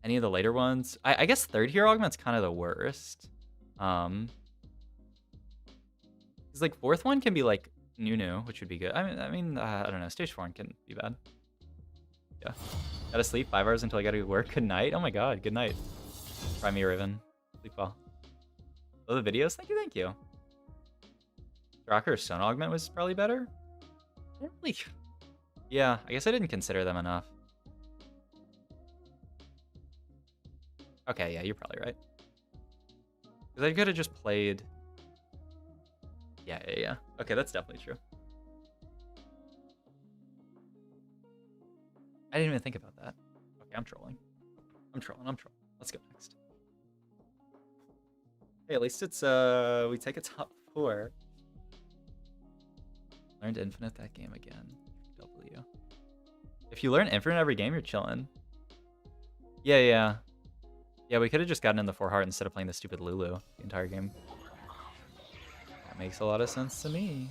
any of the later ones, I guess third hero augment's kind of the worst. Because like 4th one can be like Nunu, which would be good. I mean, I don't know. Stage 4 can be bad. Yeah. Gotta sleep 5 hours until I gotta work. Good night. Oh my god. Good night. Try me, Raven. Sleep well. Love the videos. Thank you. Thank you. Rocker's Stone Augment was probably better. I didn't really... Yeah, I guess I didn't consider them enough. Okay, yeah, you're probably right. Because I could have just played... Yeah. Okay, that's definitely true. I didn't even think about that. Okay, I'm trolling. I'm trolling. Let's go next. Hey, at least it's, we take a top 4. Learned Infinite that game again. W. If you learn Infinite every game, you're chilling. Yeah, yeah. Yeah, we could have just gotten in the 4 heart instead of playing the stupid Lulu the entire game. That makes a lot of sense to me.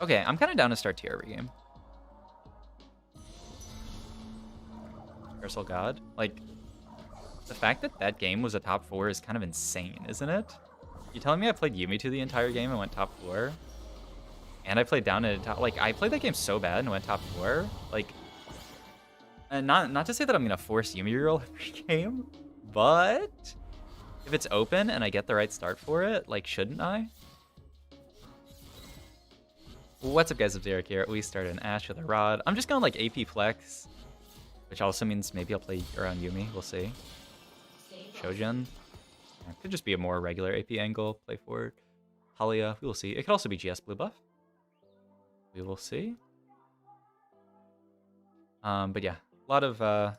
Okay, I'm kind of down to start tier every game. Parasol God. Like, the fact that that game was a top 4 is kind of insane, isn't it? You telling me I played Yumi 2 the entire game and went top 4? And I played down at top... Like, I played that game so bad and went top 4. Like, and not to say that I'm going to force Yumi reroll every game, but if it's open and I get the right start for it, like, shouldn't I? What's up, guys? It's Derek here. We started an Ashe with a Rod. I'm just going, like, AP Flex, which also means maybe I'll play around Yumi. We'll see. Shojin. It could just be a more regular AP angle. Play forward. Halia. We will see. It could also be GS blue buff. We will see. But yeah, a lot of... I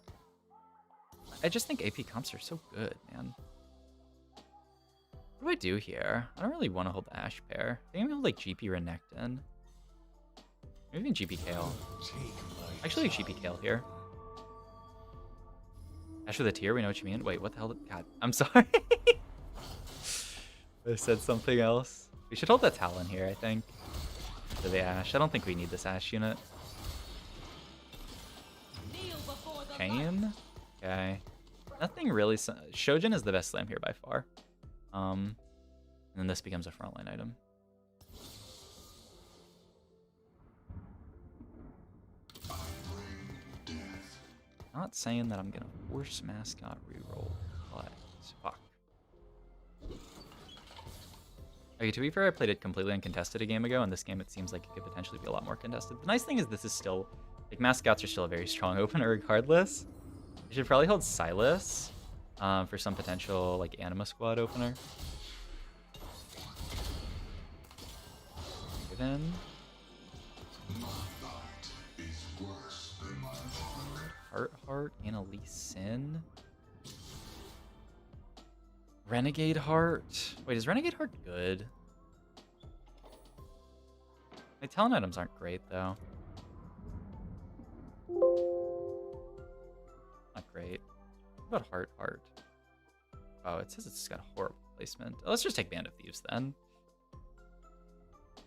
just think AP comps are so good, man. What do I do here? I don't really want to hold the Ashe pair. I think I'm going to hold like GP Renekton. Maybe even GP Kale. Actually, GP Kale here. Ashe with a tier, we know what you mean. Wait, what the hell? God, I'm sorry. I said something else. We should hold that Talon here, I think. For the Ashe. I don't think we need this Ashe unit. Chain? Okay. Nothing really... Shojin is the best slam here by far. And then this becomes a frontline item. Not saying that I'm gonna force mascot reroll, but fuck. Okay, to be fair, I played it completely uncontested a game ago, and this game it seems like it could potentially be a lot more contested. The nice thing is this is still, like, mascots are still a very strong opener regardless. I should probably hold Silas for some potential, like, Anima Squad opener. Given. Heart, Annalise Sin. Renegade Heart. Wait, is Renegade Heart good? My talent items aren't great, though. Not great. What about Heart? Oh, it says it's got a horrible placement. Oh, let's just take Band of Thieves, then.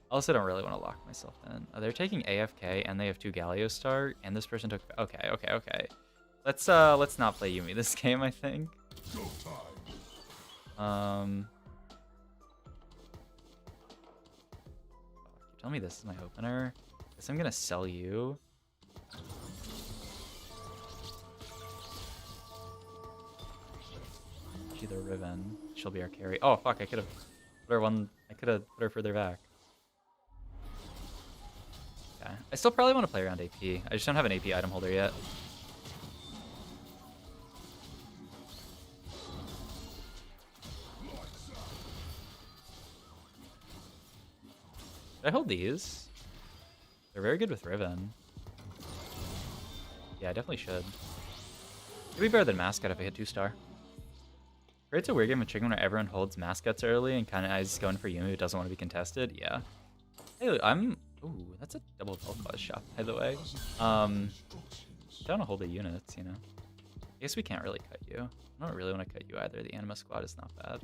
Also, don't really want to lock myself in. Oh, they're taking AFK, and they have 2 Galio Star, and this person took... Okay. Let's not play Yumi this game, I think. You tell me this is my opener. Guess I'm gonna sell you. Either Riven. She'll be our carry. Oh fuck! I could have put her put her further back. Okay. I still probably want to play around AP. I just don't have an AP item holder yet. Should I hold these? They're very good with Riven. Yeah, I definitely should. It'd be better than Mascot if I hit 2-star. It's a weird game of chicken where everyone holds Mascots early and kind of is going for Yumi who doesn't want to be contested. Yeah. Hey, ooh, that's a double Vel'Koz shot, by the way. Don't want to hold the units, you know. I guess we can't really cut you. I don't really want to cut you either. The Anima Squad is not bad.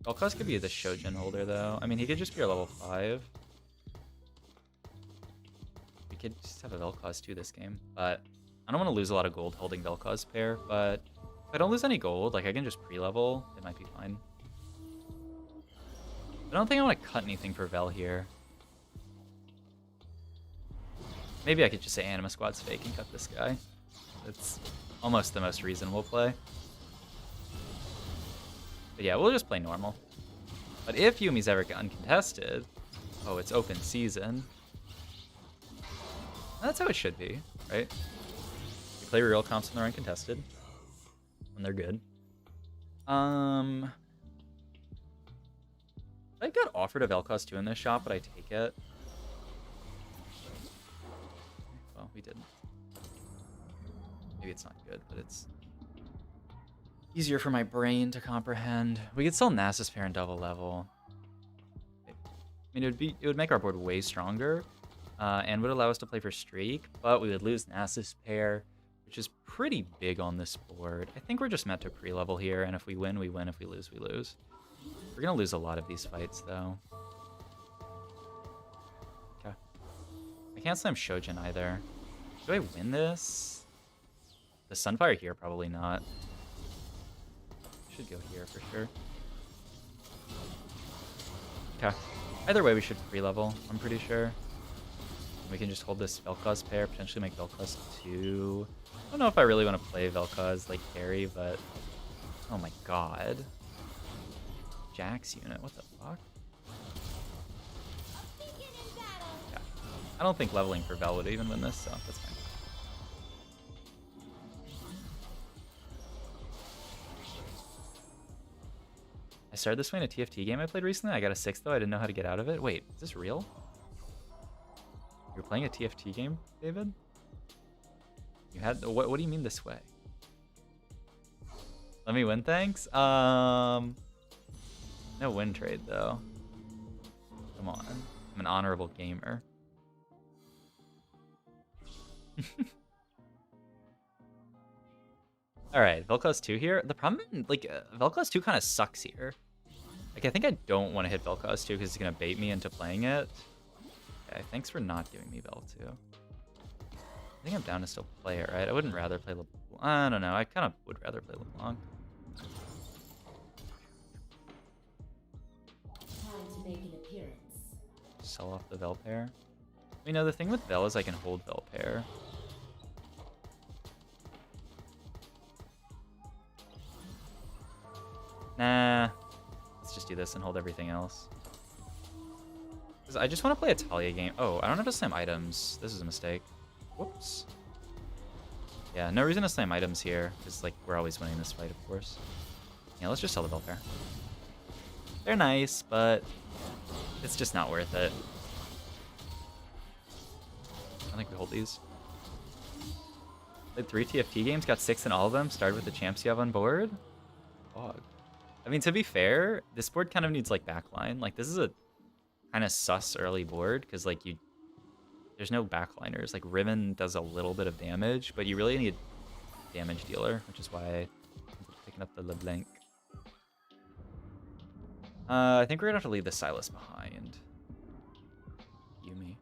Vel'Koz could be the Shojin holder, though. I mean, he could just be our level 5. We could just have a Vel'Koz too this game, but I don't want to lose a lot of gold holding Vel'Koz pair, but if I don't lose any gold, like, I can just pre-level. It might be fine. I don't think I want to cut anything for Vel here. Maybe I could just say Anima Squad's fake and cut this guy. It's almost the most reasonable play. But yeah, we'll just play normal. But if Yumi's ever uncontested, oh, it's open season. That's how it should be, right? You play real comps when they're uncontested. When they're good. I got offered a Vel'Koz 2 in this shop, but I take it. Well, we didn't. Maybe it's not good, but it's easier for my brain to comprehend. We could sell Nasus pair in double level. I mean, it would make our board way stronger, and would allow us to play for streak, but we would lose Nasus pair, which is pretty big on this board. I think we're just meant to pre-level here, and if we win, we win. If we lose, we lose. We're gonna lose a lot of these fights, though. Okay. I can't slam Shojin either. Do I win this? The Sunfire here? Probably not. Should go here for sure. Okay. Either way, we should pre-level, I'm pretty sure. We can just hold this Vel'Koz pair, potentially make Vel'Koz 2. I don't know if I really want to play Vel'Koz like carry, but... Oh my god. Jax unit, what the fuck? Yeah. I don't think leveling for Vel would even win this, so that's fine. I started this way in a TFT game I played recently. I got a 6 though. I didn't know how to get out of it. Wait, is this real? You're playing a TFT game, David? You had what do you mean this way? Let me win, thanks. No win trade though. Come on. I'm an honorable gamer. Alright, Vel'Koz 2 here. The problem, like, Vel'Koz 2 kind of sucks here. Like, I think I don't want to hit Vel'Koz 2 because it's going to bait me into playing it. Okay, thanks for not giving me Vel 2. I think I'm down to still play it, right? I wouldn't rather play LeBlanc. I don't know. I kind of would rather play LeBlanc. Time to make an appearance. Sell off the Vel pair. You know, the thing with Vel is I can hold Vel pair. Nah. Let's just do this and hold everything else. Because I just want to play a Talia game. Oh, I don't have to slam items. This is a mistake. Whoops. Yeah, no reason to slam items here. Because, like, we're always winning this fight, of course. Yeah, let's just sell the Vel pair. They're nice, but it's just not worth it. I think we hold these. Played 3 TFT games, got 6 in all of them. Started with the champs you have on board. Dog. I mean, to be fair, this board kind of needs, like, backline. Like, this is a kind of sus early board, because, like, there's no backliners. Like, Riven does a little bit of damage, but you really need a damage dealer, which is why I'm picking up the LeBlanc. I think we're gonna have to leave the Silas behind. Yumi.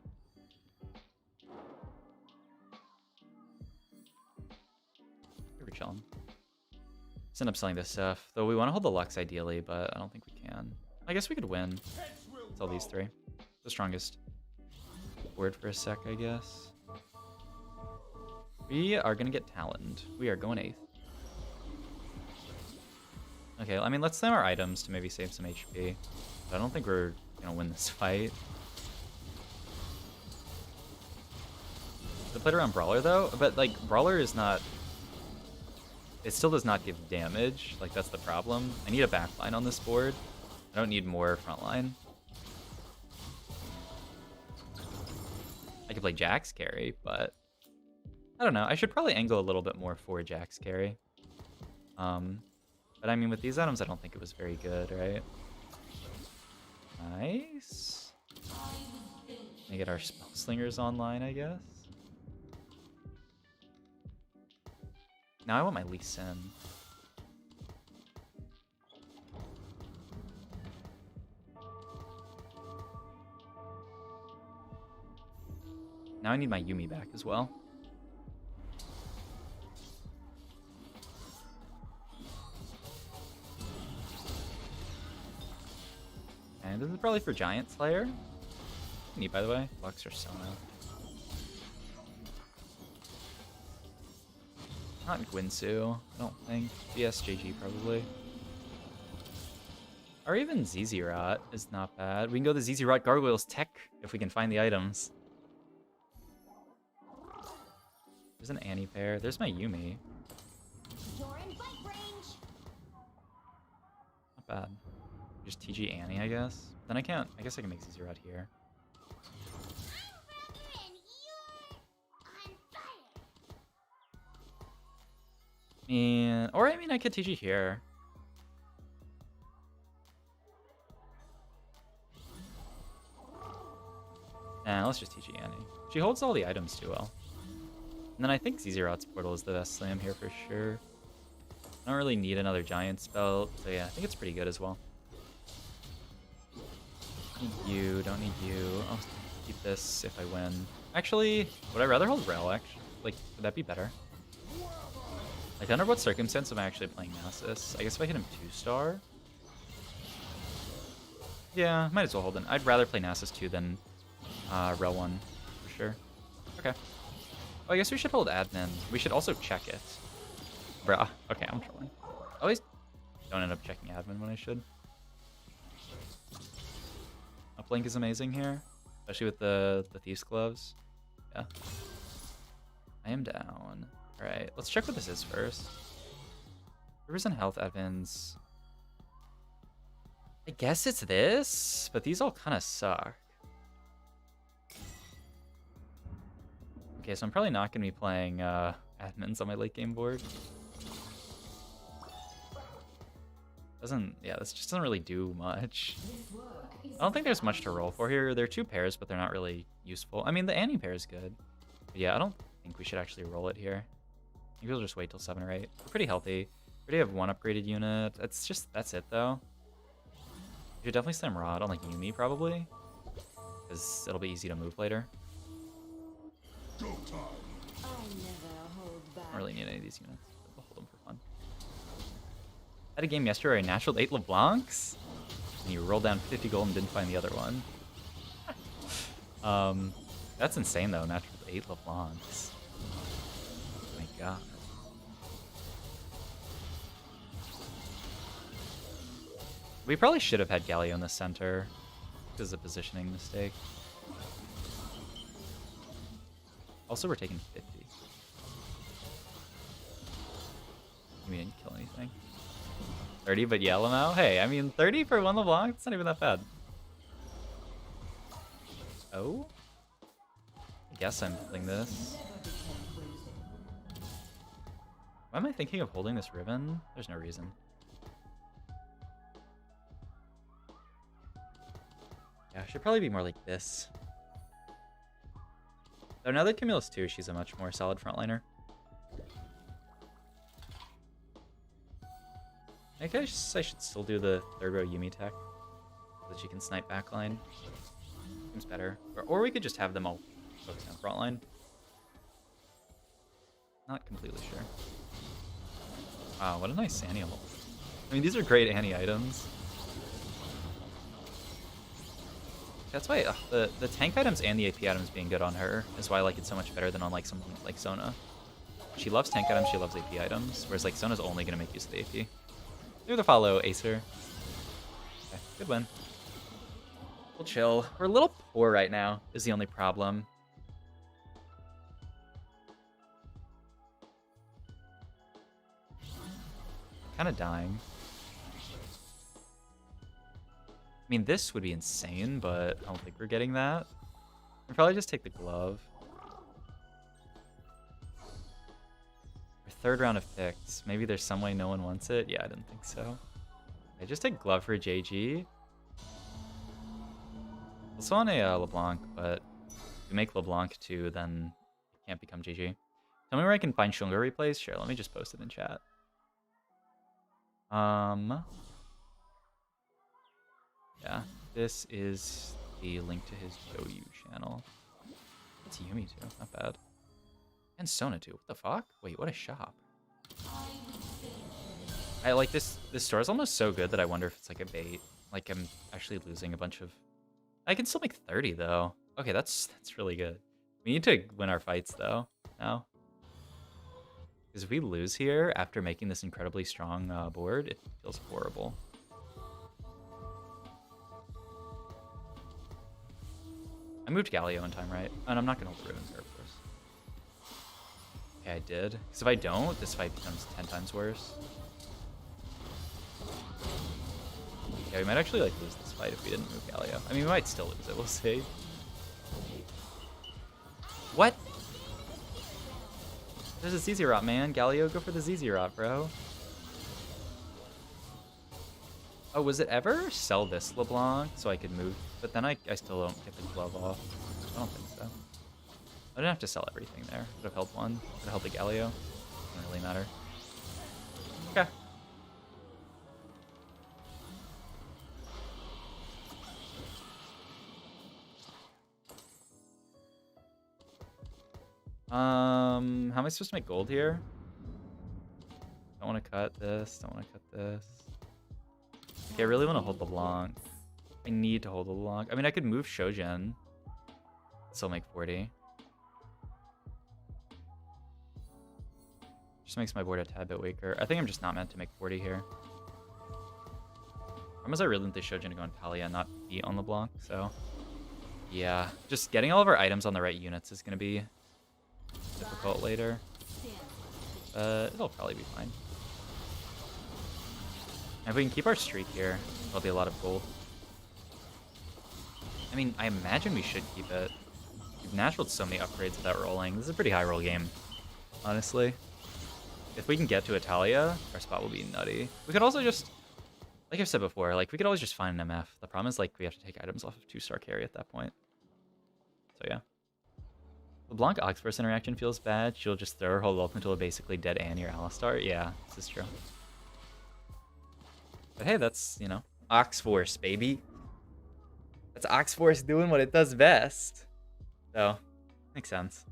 We're chilling. Let's end up selling this stuff. Though we want to hold the Lux ideally, but I don't think we can. I guess we could win. Sell these 3. The strongest board for a sec, I guess. We are gonna get Taloned. We are going 8th. Okay, I mean, let's slam our items to maybe save some HP. But I don't think we're gonna win this fight. I played around Brawler though, but like Brawler is not. It still does not give damage. Like that's the problem. I need a backline on this board. I don't need more frontline. I could play Jax carry, but I don't know. I should probably angle a little bit more for Jax carry. But I mean, with these items, I don't think it was very good, right? Nice. Let me get our spell slingers online, I guess. Now I want my Lee Sin. Now I need my Yumi back as well. And this is probably for Giant Slayer. Neat, by the way. Lux or Sona. Not Gwinsu, I don't think. BSJG probably. Or even ZZ Rot is not bad. We can go the ZZ Rot Gargoyles Tech if we can find the items. There's an Annie pair. There's my Yumi. Not bad. Just TG Annie, I guess. Then I can't. I guess I can make ZZ Rot here. And, or I mean, I could TG here. Nah, let's just TG Annie. She holds all the items too well. And then I think Zizirot's portal is the best slam here for sure. I don't really need another giant spell, so yeah, I think it's pretty good as well. Don't need you. I'll keep this if I win. Actually, would I rather hold Rel, actually? Like, would that be better? Like, under what circumstance am I actually playing Nasus? I guess if I hit him 2-star? Yeah, might as well hold him. I'd rather play Nasus 2 than Rel 1, for sure. Okay. Oh, I guess we should hold admin. We should also check it. Bruh. Okay, I'm trolling. I always don't end up checking admin when I should. Uplink is amazing here, especially with the Thief's Gloves. Yeah. I am down. Alright, let's check what this is first. Rivers and Health Evans. I guess it's this, but these all kind of suck. Okay, so I'm probably not going to be playing admins on my late game board. Yeah, this just doesn't really do much. I don't think there's much to roll for here. There are 2 pairs, but they're not really useful. I mean, the Annie pair is good. But yeah, I don't think we should actually roll it here. Maybe we'll just wait till 7 or 8. We're pretty healthy. We already have 1 upgraded unit. That's it, though. We should definitely slam Rod on, like, Yumi, probably. Because it'll be easy to move later. I never hold back. I don't really need any of these units. We'll hold them for fun. I had a game yesterday where I naturaled 8 LeBlancs. And you rolled down 50 gold and didn't find the other one. That's insane, though. Naturaled 8 LeBlancs. Oh my god. We probably should have had Galio in the center. This is a positioning mistake. Also, we're taking 50. We didn't kill anything. 30, but yeah, Lamau. Hey, I mean, 30 for 1 LeBlanc? It's not even that bad. Oh? I guess I'm holding this. Why am I thinking of holding this ribbon? There's no reason. Yeah, I should probably be more like this. So now that Camille's 2, she's a much more solid frontliner. I guess I should still do the 3rd row Yumi tech, so that she can snipe backline. Seems better. Or we could just have them all focus on frontline. Not completely sure. Wow, what a nice Annie ult. I mean, these are great Annie items. That's why the tank items and the AP items being good on her is why I like it so much better than on like someone like Sona. She loves tank items, she loves AP items, whereas like Sona's only gonna make use of the AP. Do the follow, Acer. Okay, good win. We'll chill. We're a little poor right now, is the only problem. Kind of dying. I mean, this would be insane, but I don't think we're getting that. We'll probably just take the glove. Our 3rd round of picks. Maybe there's some way no one wants it. Yeah, I didn't think so. I just take glove for JG. Also on a LeBlanc, but if we make LeBlanc 2, then it can't become GG. Tell me where I can find Shunga replays. Sure, let me just post it in chat. Yeah, this is the link to his Joyu channel. That's Yumi too, not bad. And Sona too. What the fuck? Wait, what a shop. I like this store is almost so good that I wonder if it's like a bait. Like I'm actually losing a bunch of. I can still make 30 though. Okay, that's really good. We need to win our fights though now. Because if we lose here after making this incredibly strong board, it feels horrible. I moved Galio in time, right? And I'm not going to ruin her, of course. Okay, I did. Because if I don't, this fight becomes 10 times worse. Yeah, we might actually like lose this fight if we didn't move Galio. I mean, we might still lose it. We'll see. What? There's a ZZ Rot, man. Galio, go for the ZZ Rot, bro. Oh, was it ever sell this LeBlanc so I could move? But then I still don't get the glove off. I don't think so. I didn't have to sell everything there. Would have held one. Would have held the Galio. Doesn't really matter. Okay. How am I supposed to make gold here? Don't want to cut this. Don't want to cut this. Okay, I really want to hold LeBlanc. I need to hold LeBlanc. I mean, I could move Shojin. Still make 40. Just makes my board a tad bit weaker. I think I'm just not meant to make 40 here. Problem is I really want the Shojin to go on Talia and not be on LeBlanc, so... Yeah, just getting all of our items on the right units is going to be difficult later. It'll probably be fine. And if we can keep our streak here, there'll be a lot of gold. I mean, I imagine we should keep it. We've naturaled so many upgrades without rolling. This is a pretty high roll game, honestly. If we can get to Italia, our spot will be nutty. We could also just, like I've said before, like we could always just find an MF. The problem is like we have to take items off of 2-star carry at that point. So yeah. LeBlanc Oxforce interaction feels bad. She'll just throw her whole ult into a basically dead Annie or Alistar. Yeah, this is true. But hey, that's, you know, Oxforce, baby. That's Oxforce doing what it does best. So, makes sense.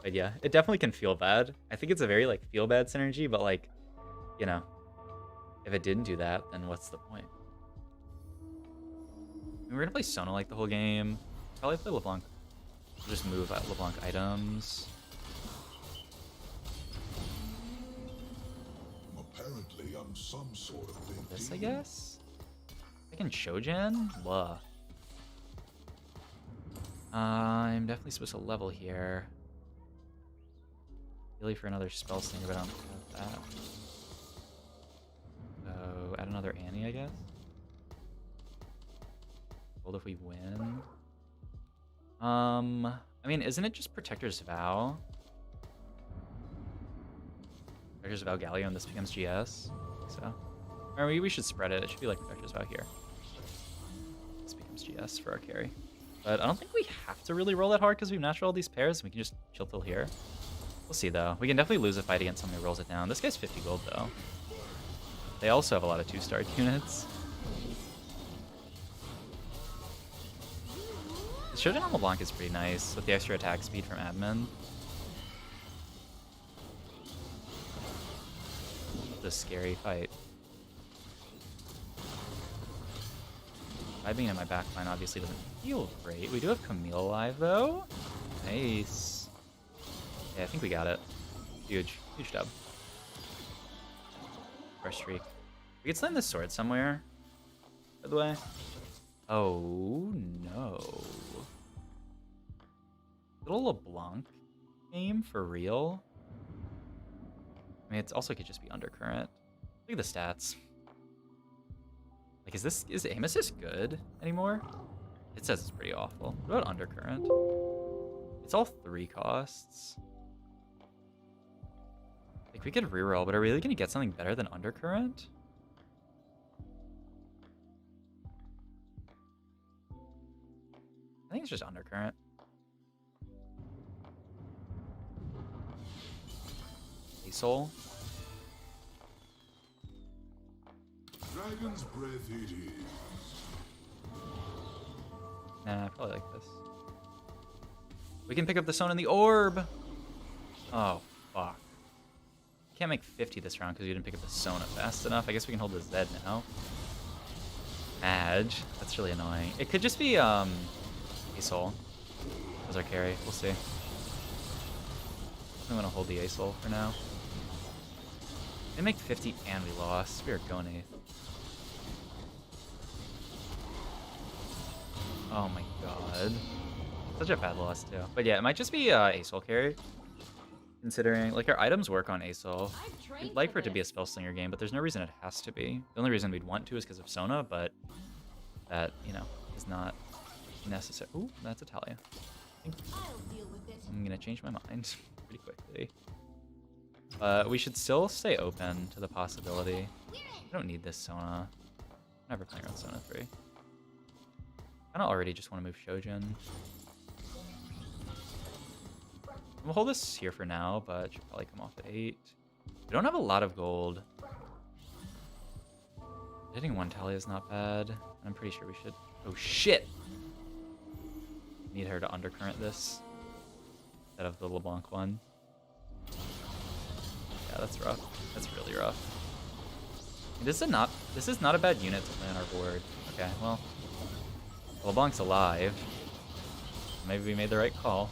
But yeah, it definitely can feel bad. I think it's a very, like, feel-bad synergy, but, like, you know, if it didn't do that, then what's the point? I mean, we're gonna play Sona, like, the whole game. Probably play LeBlanc. We'll just move out LeBlanc items. Apparently, I'm some sort of big This, I deal. guess? I can Shojin? Blah. I'm definitely supposed to level here. Really for another spell slinger, but I don't have that. So, add another Annie, I guess? Gold if we win. I mean, isn't it just Protector's Vow? Protector's Vow Galio and this becomes GS? I think so. Or maybe we should spread it. It should be like Protector's Vow here. This becomes GS for our carry. But I don't think we have to really roll that hard because we've natural all these pairs. We can just chill till here. We'll see though. We can definitely lose a fight against someone who rolls it down. This guy's 50 gold though. They also have a lot of 2-star units. The Showdown on LeBlanc is pretty nice with the extra attack speed from admin. It's a scary fight. I being in my backline obviously doesn't feel great. We do have Camille alive though. Nice. Yeah, I think we got it. Huge. Huge dub. Fresh streak. We could slam this sword somewhere, by the way. Oh no. Little LeBlanc game for real? I mean, it also could just be undercurrent. Look at the stats. Like, is aim assist good anymore? It says it's pretty awful. What about undercurrent? It's all 3 costs. Like, we could reroll, but are we really gonna get something better than undercurrent? I think it's just undercurrent. Soul. Dragon's breath it is. Nah, I probably like this. We can pick up the Sona and the Orb! Oh, fuck. Can't make 50 this round because we didn't pick up the Sona fast enough. I guess we can hold the Zed now. Madge. That's really annoying. It could just be, A-Soul as our carry. We'll see. I'm gonna hold the A-Soul for now. They make 50 and we lost. We are going 8th. Oh my god. Such a bad loss too. But yeah, it might just be A-Soul carry. Considering, like, our items work on A-Soul. We'd like for it to be a Spellslinger game, but there's no reason it has to be. The only reason we'd want to is because of Sona, but that, you know, is not necessary. Ooh, that's Italia. I'm gonna change my mind pretty quickly. We should still stay open to the possibility. We don't need this Sona. Never playing around Sona 3. I don't already just want to move Shojin. We'll hold this here for now, but should probably come off at 8. We don't have a lot of gold. Hitting 1 Talia is not bad. I'm pretty sure we should... Oh, shit! Need her to undercurrent this instead of the LeBlanc one. Yeah, that's rough. That's really rough. This is not a bad unit to play on our board. Okay, well, LeBlanc's alive. Maybe we made the right call.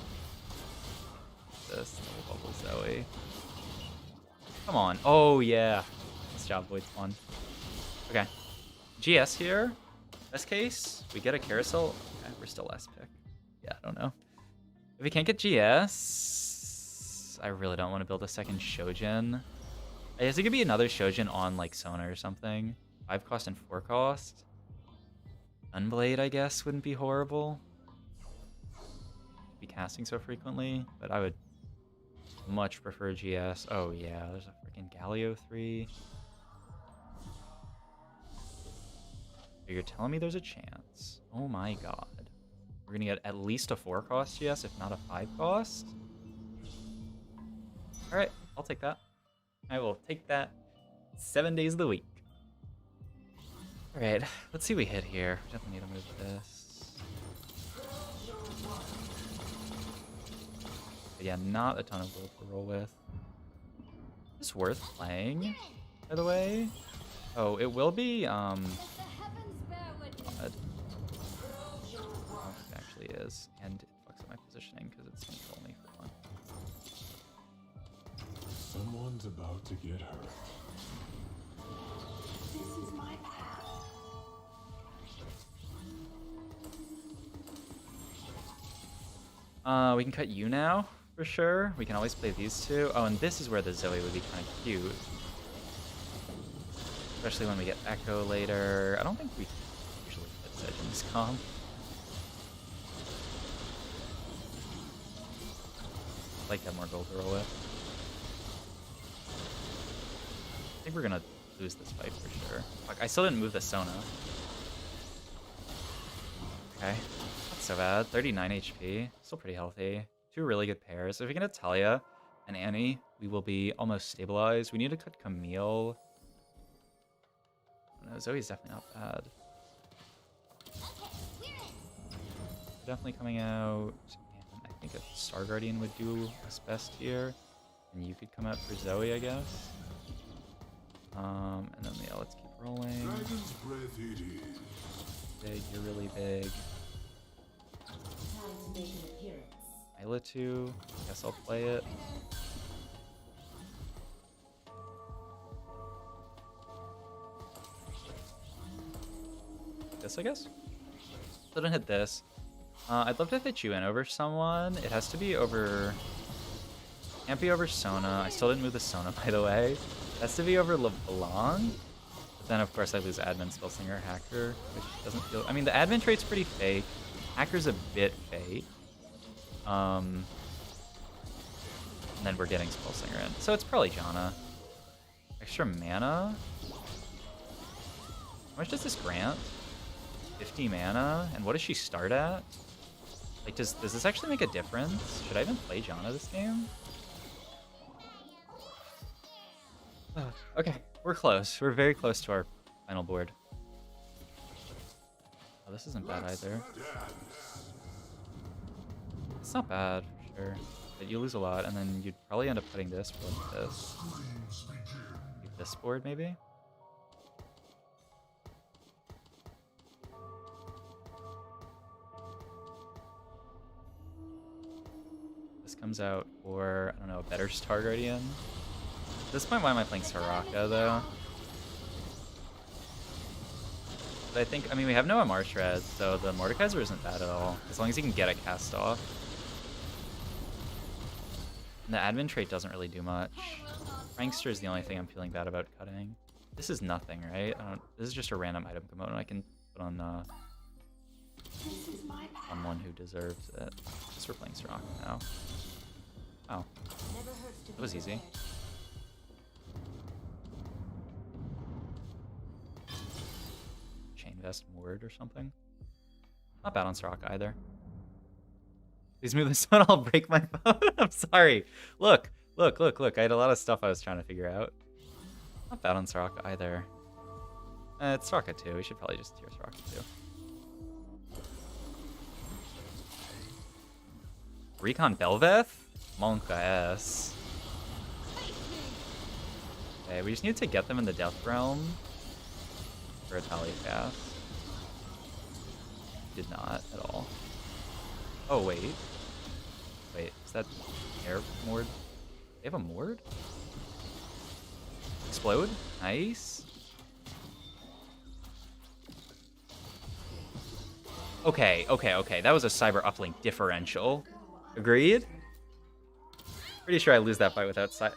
This double bubble Zoe. Come on. Oh yeah. Nice job, Void Spawn. Okay. GS here. Best case, we get a carousel. Okay, we're still last pick. Yeah, I don't know. If we can't get GS, I really don't want to build a second Shojin. I guess it could be another Shojin on like Sona or something. 5 cost and 4 cost. Unblade, I guess, wouldn't be horrible. Be casting so frequently, but I would much prefer GS. Oh yeah, there's a freaking Galio 3. So you're telling me there's a chance? Oh my god. We're gonna get at least a 4 cost GS, if not a 5 cost? Alright, I'll take that. I will take that 7 days of the week. Alright, let's see what we hit here. We definitely need to move this. But yeah, not a ton of gold to roll with. Is this worth playing, by the way? Oh, it will be, God. I don't think it actually is. And it fucks up my positioning because it's control me for fun. Someone's about to get hurt. This is my path. We can cut you now, for sure. We can always play these two. Oh, and this is where the Zoe would be kind of cute. Especially when we get Echo later. I don't think we usually put Sedge in this comp. I'd like to have more gold to roll with. I think we're gonna lose this fight for sure. Fuck, I still didn't move the Sona. Okay, not so bad. 39 HP, still pretty healthy. 2 really good pairs. If we can get Talia and Annie, we will be almost stabilized. We need to cut Camille. No, Zoe's definitely not bad. Definitely coming out, and I think a Star Guardian would do us best here. And you could come out for Zoe, I guess. And then yeah, let's keep rolling. Dragon's breath it is. Big, you're really big. Time to make an appearance. Isla 2, guess I'll play it. This, I guess? So don't hit this. I'd love to fit you in over someone. It has to be over... Can't be over Sona. I still didn't move the Sona, by the way. It has to be over LeBlanc. But then, of course, I lose admin, spellslinger, hacker, which doesn't feel... I mean, the admin trait's pretty fake. Hacker's a bit fake. And then we're getting spellslinger in. So it's probably Janna. Extra mana? How much does this grant? 50 mana? And what does she start at? Like, does this actually make a difference? Should I even play Janna this game? Okay, we're close. We're very close to our final board. Oh, this isn't bad either. It's not bad, for sure. But you lose a lot, and then you'd probably end up putting this for like this. Like this board, maybe? This comes out for, I don't know, a better Star Guardian. At this point, why am I playing Soraka, though? But I think, I mean, we have no MR Shred, so the Mordekaiser isn't bad at all. As long as you can get a cast off. And the admin trait doesn't really do much. Prankster is the only thing I'm feeling bad about cutting. This is nothing, right? This is just a random item component I can put on someone who deserves it. Guess we're playing Soraka now. Oh, that was easy. past Mord or something. Not bad on Soraka either. Please move this one, I'll break my phone. I'm sorry. Look. I had a lot of stuff I was trying to figure out. Not bad on Soraka either. It's Soraka too. We should probably just tier Soraka too. Recon Belveth? Monka S. Okay, we just need to get them in the Death Realm for a Talia cast. Did not at all. Oh, wait. Wait, is that air Mord? They have a Mord? Explode? Nice. Okay. That was a cyber uplink differential. Agreed? Pretty sure I lose that fight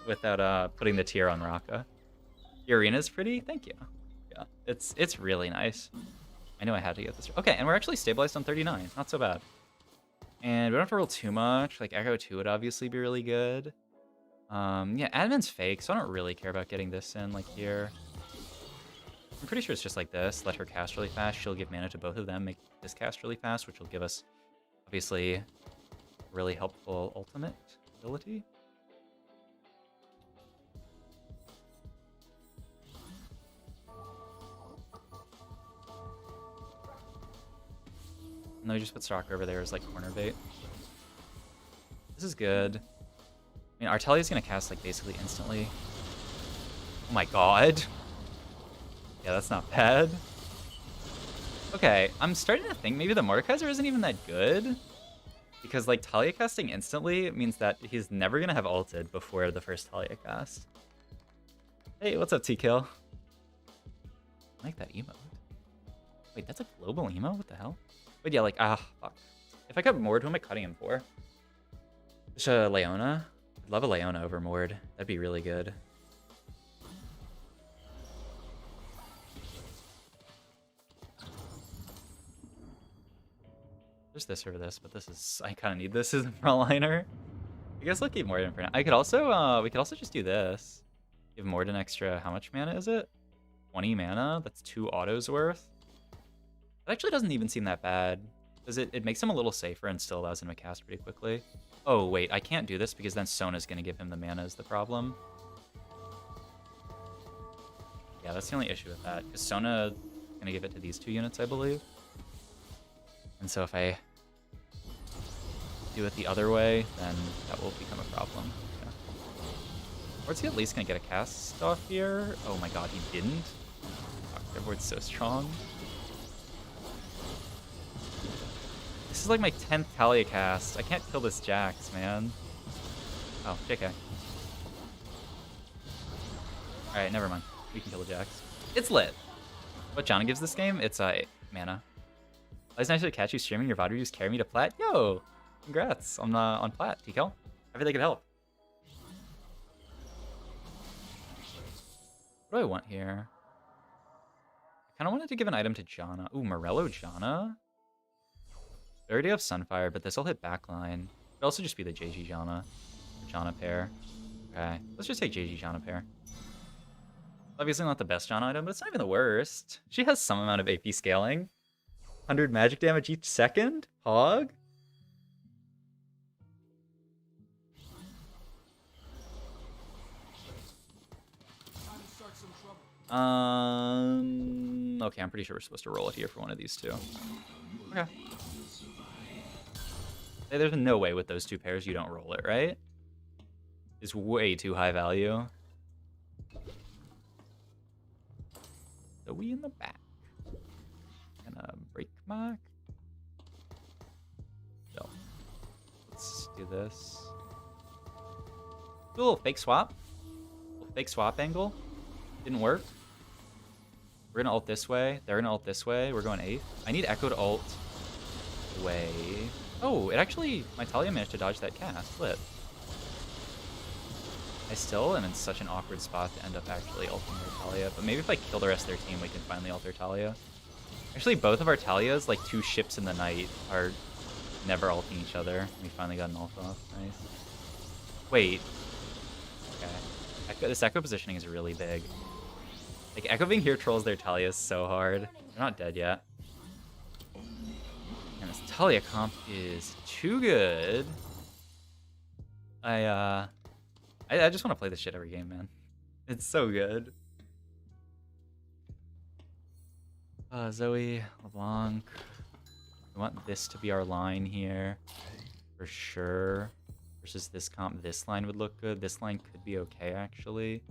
without putting the tier on Raka. The arena's pretty? Thank you. Yeah, it's really nice. I knew I had to get this. Okay, and we're actually stabilized on 39. Not so bad. And we don't have to roll too much. Like, Echo 2 would obviously be really good. Yeah, admin's fake, so I don't really care about getting this in, like, here. I'm pretty sure it's just like this. Let her cast really fast. She'll give mana to both of them, make this cast really fast, which will give us, obviously, really helpful ultimate ability. No, you just put Stalker over there as like corner bait. This is good. I mean, Artelia's gonna cast like basically instantly. Oh my god. Yeah, that's not bad. Okay, I'm starting to think maybe the Mordekaiser isn't even that good. Because like Talia casting instantly means that he's never gonna have ulted before the first Talia cast. Hey, what's up, T-Kill? I like that emote. Wait, that's a global emote? What the hell? But yeah, like, fuck. If I cut Mord, who am I cutting him for? Just a Leona? I'd love a Leona over Mord. That'd be really good. There's this over this, but this is, I kind of need this as a frontliner. I guess I'll keep Mord in for now. I could also, we could also just do this. Give Mord an extra, how much mana is it? 20 mana? That's 2 autos worth. That actually doesn't even seem that bad. Because it makes him a little safer and still allows him to cast pretty quickly. Oh, wait, I can't do this because then Sona's going to give him the mana is the problem. Yeah, that's the only issue with that. Because Sona's going to give it to these 2 units, I believe. And so if I do it the other way, then that will become a problem. Yeah. Or is he at least going to get a cast off here? Oh my god, he didn't? Fuck, their board's so strong. This is like my 10th Talia cast. I can't kill this Jax, man. Oh, JK. Alright, never mind. We can kill the Jax. It's lit. What Jana gives this game? It's mana. It's nice to catch you streaming. Your VOD reviews carry me to plat. Yo! Congrats on plat, TKL. Happy they could help. What do I want here? I kind of wanted to give an item to Jana. Ooh, Morello Jana? They already have Sunfire, but this will hit backline. It could also just be the JG Jana. Jana pair. Okay, let's just take JG Jana pair. Obviously not the best Jana item, but it's not even the worst. She has some amount of AP scaling. 100 magic damage each second? Hog? Okay, I'm pretty sure we're supposed to roll it here for one of these two. Okay. Hey, there's no way with those 2 pairs you don't roll it, right? It's way too high value. So we in the back. Gonna break mark. So let's do this. Do a little fake swap. A little fake swap angle. Didn't work. We're gonna ult this way. They're gonna ult this way. We're going 8th. I need Echo to ult way. Oh, it actually, my Talia managed to dodge that cast. Lit. I still am in such an awkward spot to end up actually ulting their Talia, but maybe if I kill the rest of their team, we can finally ult their Talia. Actually, both of our Talias, like 2 ships in the night, are never ulting each other. We finally got an ult off. Nice. Wait. Okay. This Echo positioning is really big. Like, Echo being here trolls their Talias so hard. They're not dead yet. And this Talia comp is too good. I just want to play this shit every game, man. It's so good. Zoe, LeBlanc. We want this to be our line here. For sure. Versus this comp, this line would look good. This line could be okay, actually.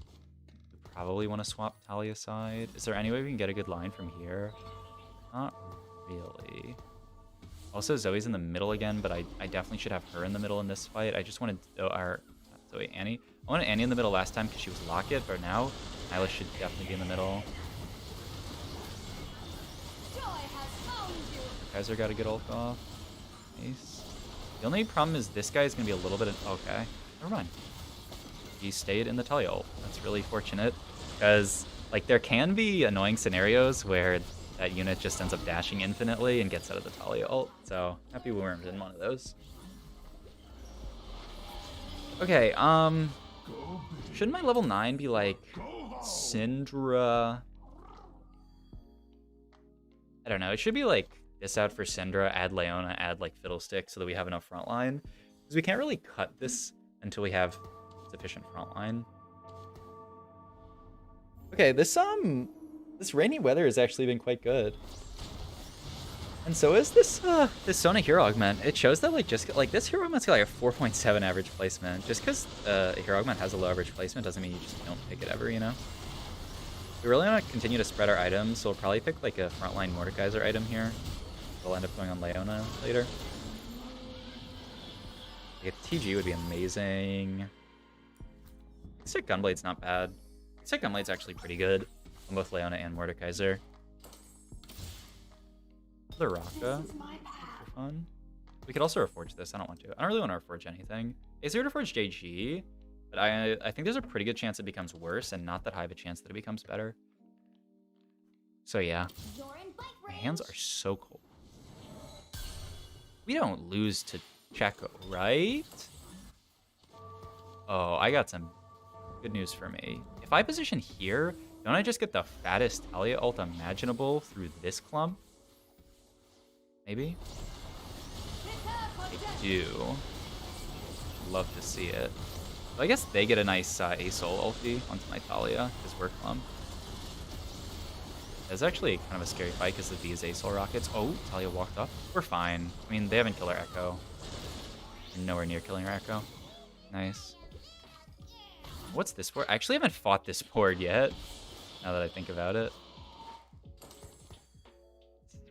We probably want to swap Talia side. Is there any way we can get a good line from here? Not really. Also, Zoe's in the middle again, but I definitely should have her in the middle in this fight. I just wanted Zoe, Annie. I wanted Annie in the middle last time because she was Locket, but now Nyla should definitely be in the middle. Joy has found you. Kaiser got a good ult off. Nice. The only problem is this guy is going to be a little bit... Okay, never mind. He stayed in the Talia ult. That's really fortunate because, like, there can be annoying scenarios where that unit just ends up dashing infinitely and gets out of the Talia ult. So, happy we weren't in one of those. Okay, shouldn't my level 9 be, like, Syndra? I don't know. It should be, like, this out for Syndra, add Leona, add, like, Fiddlestick so that we have enough frontline. Because we can't really cut this until we have sufficient frontline. Okay, this rainy weather has actually been quite good. And so is this Sona hero augment. It shows that like this hero augment's got like a 4.7 average placement. Just because a hero augment has a low average placement doesn't mean you just don't pick it ever, you know? We really want to continue to spread our items, so we'll probably pick like a frontline Mordekaiser item here. We'll end up going on Leona later. Like a TG would be amazing. Sick Gunblade's not bad. Sick Gunblade's actually pretty good on both Leona and Mordekaiser. The Raka for fun. We could also reforge this. I don't want to. I don't really want to reforge anything. It's here to forge JG, but I think there's a pretty good chance it becomes worse and not that high of a chance that it becomes better. So yeah. My hands are so cold. We don't lose to Checo, right? Oh, I got some good news for me. If I position here, don't I just get the fattest Talia ult imaginable through this clump? Maybe? I do. Love to see it. So I guess they get a nice ASOL ulti onto my Talia, because we're clump. It's actually kind of a scary fight because of these ASOL rockets. Oh, Talia walked up. We're fine. I mean, they haven't killed our Echo. We're nowhere near killing our Echo. Nice. What's this board? I actually haven't fought this board yet, now that I think about it.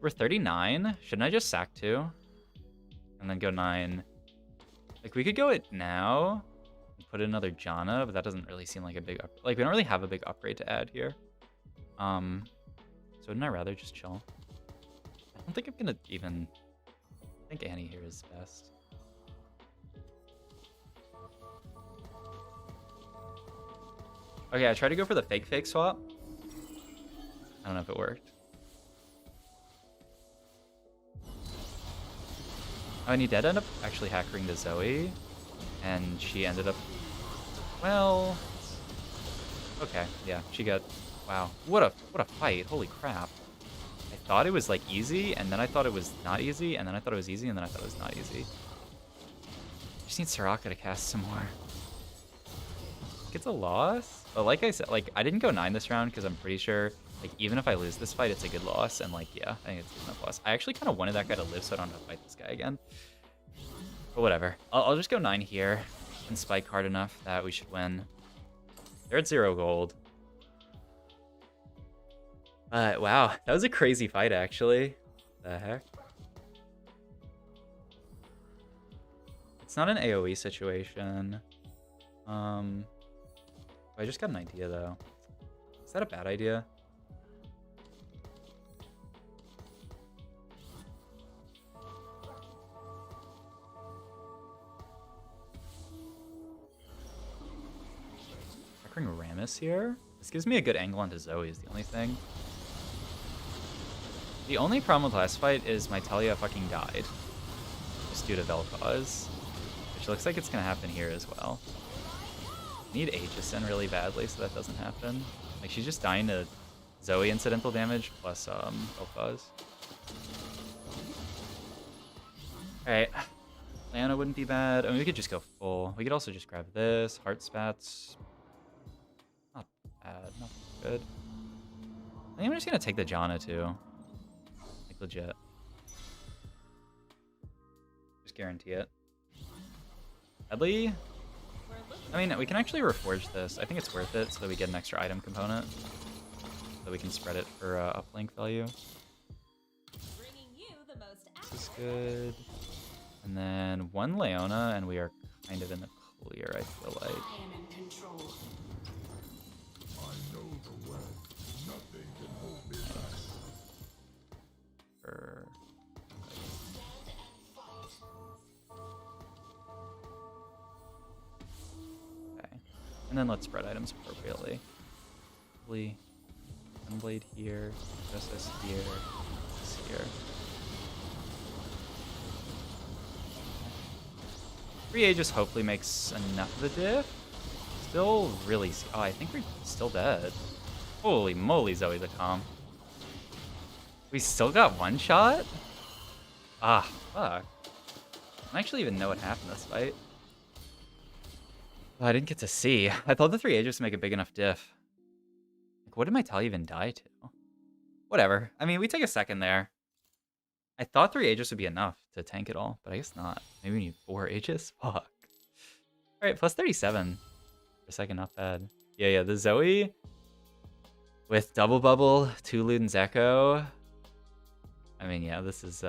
We're 39. Shouldn't I just sack 2? And then go 9. Like, we could go it now and put in another Janna, but that doesn't really seem like a big like, we don't really have a big upgrade to add here. So wouldn't I rather just chill? I don't think I'm gonna even... I think Annie here is best. Okay, I tried to go for the fake swap. I don't know if it worked. Oh, and he did end up actually hackering the Zoe, and she ended up, well, okay, yeah, she got, wow, what a fight, holy crap. I thought it was like easy, and then I thought it was not easy, and then I thought it was easy, and then I thought it was not easy. Just need Soraka to cast some more. It's a loss, but like I said, like I didn't go 9 this round because I'm pretty sure like even if I lose this fight, it's a good loss, and like yeah, I think it's a good enough loss. I actually kind of wanted that guy to live so I don't have to fight this guy again, but whatever. I'll just go 9 here and spike hard enough that we should win. They're at 0 gold. Wow, that was a crazy fight actually. The heck? It's not an AoE situation. I just got an idea though. Is that a bad idea? I bring Rammus here? This gives me a good angle onto Zoe is the only thing. The only problem with last fight is my Talia fucking died. Just due to Vel'Koz. Which looks like it's gonna happen here as well. I need Aegison really badly so that doesn't happen. Like, she's just dying to Zoe incidental damage plus Buzz. Alright. Leona wouldn't be bad. I mean, we could just go full. We could also just grab this. Heart spats. Not bad. Not good. I think I'm just gonna take the Janna too. Like legit. Just guarantee it. Deadly? I mean, we can actually reforge this. I think it's worth it so that we get an extra item component. So we can spread it for uplink value. This is good. And then one Leona, and we are kind of in the clear, I feel like. I am in control. I know the way. Nothing can hold me back. For... Okay. And then let's spread items appropriately. Probably Sunblade here, Justice here, this here. 3 Aegis hopefully makes enough of a diff. Still really... Oh, I think we're still dead. Holy moly, Zoe the Calm. We still got one shot? Ah, fuck. I don't actually even know what happened this fight. Oh, I didn't get to see. I thought the 3 Aegis would make a big enough diff. Like, what did my Talia even die to? Whatever. I mean, we take a second there. I thought 3 Aegis would be enough to tank it all, but I guess not. Maybe we need 4 Aegis? Fuck. Alright, plus 37. For a second, not bad. Yeah, the Zoe with Double Bubble, 2 Luden's Echo. I mean, yeah, this is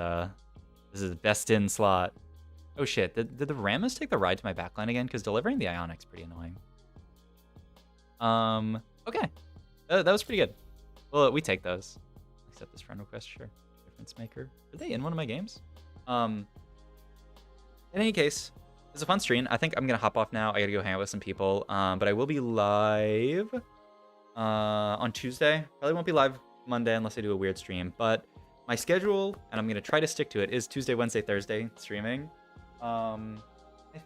best in slot. Oh shit, did the Rammus take the ride to my backline again? Because delivering the Ionic's pretty annoying. Okay. That was pretty good. Well, we take those. Accept this friend request, sure. Difference maker. Are they in one of my games? In any case, it was a fun stream. I think I'm gonna hop off now. I gotta go hang out with some people. But I will be live on Tuesday. Probably won't be live Monday unless I do a weird stream. But my schedule, and I'm gonna try to stick to it, is Tuesday, Wednesday, Thursday streaming. I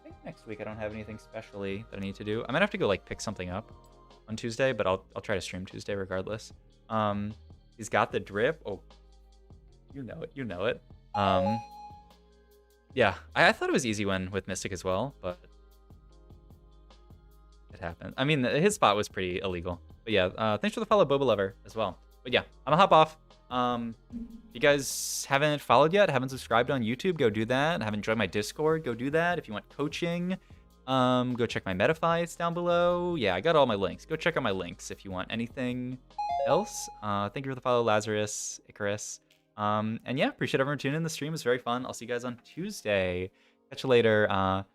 think next week I don't have anything specially that I need to do. I might have to go like pick something up on Tuesday, but I'll try to stream Tuesday regardless. He's got the drip. Oh, you know it. Yeah, I thought it was easy win with Mystic as well, but it happened. I mean, his spot was pretty illegal. But yeah, thanks for the follow, Boba Lover, as well. But yeah, I'm gonna hop off. If you guys haven't followed yet, haven't subscribed on YouTube, go do that. Haven't joined my Discord, go do that. If you want coaching, go check my meta fights down below. Yeah, I got all my links. Go check out my links if you want anything else. Thank you for the follow, Lazarus, Icarus. And yeah, appreciate everyone tuning in. The stream was very fun. I'll see you guys on Tuesday. Catch you later.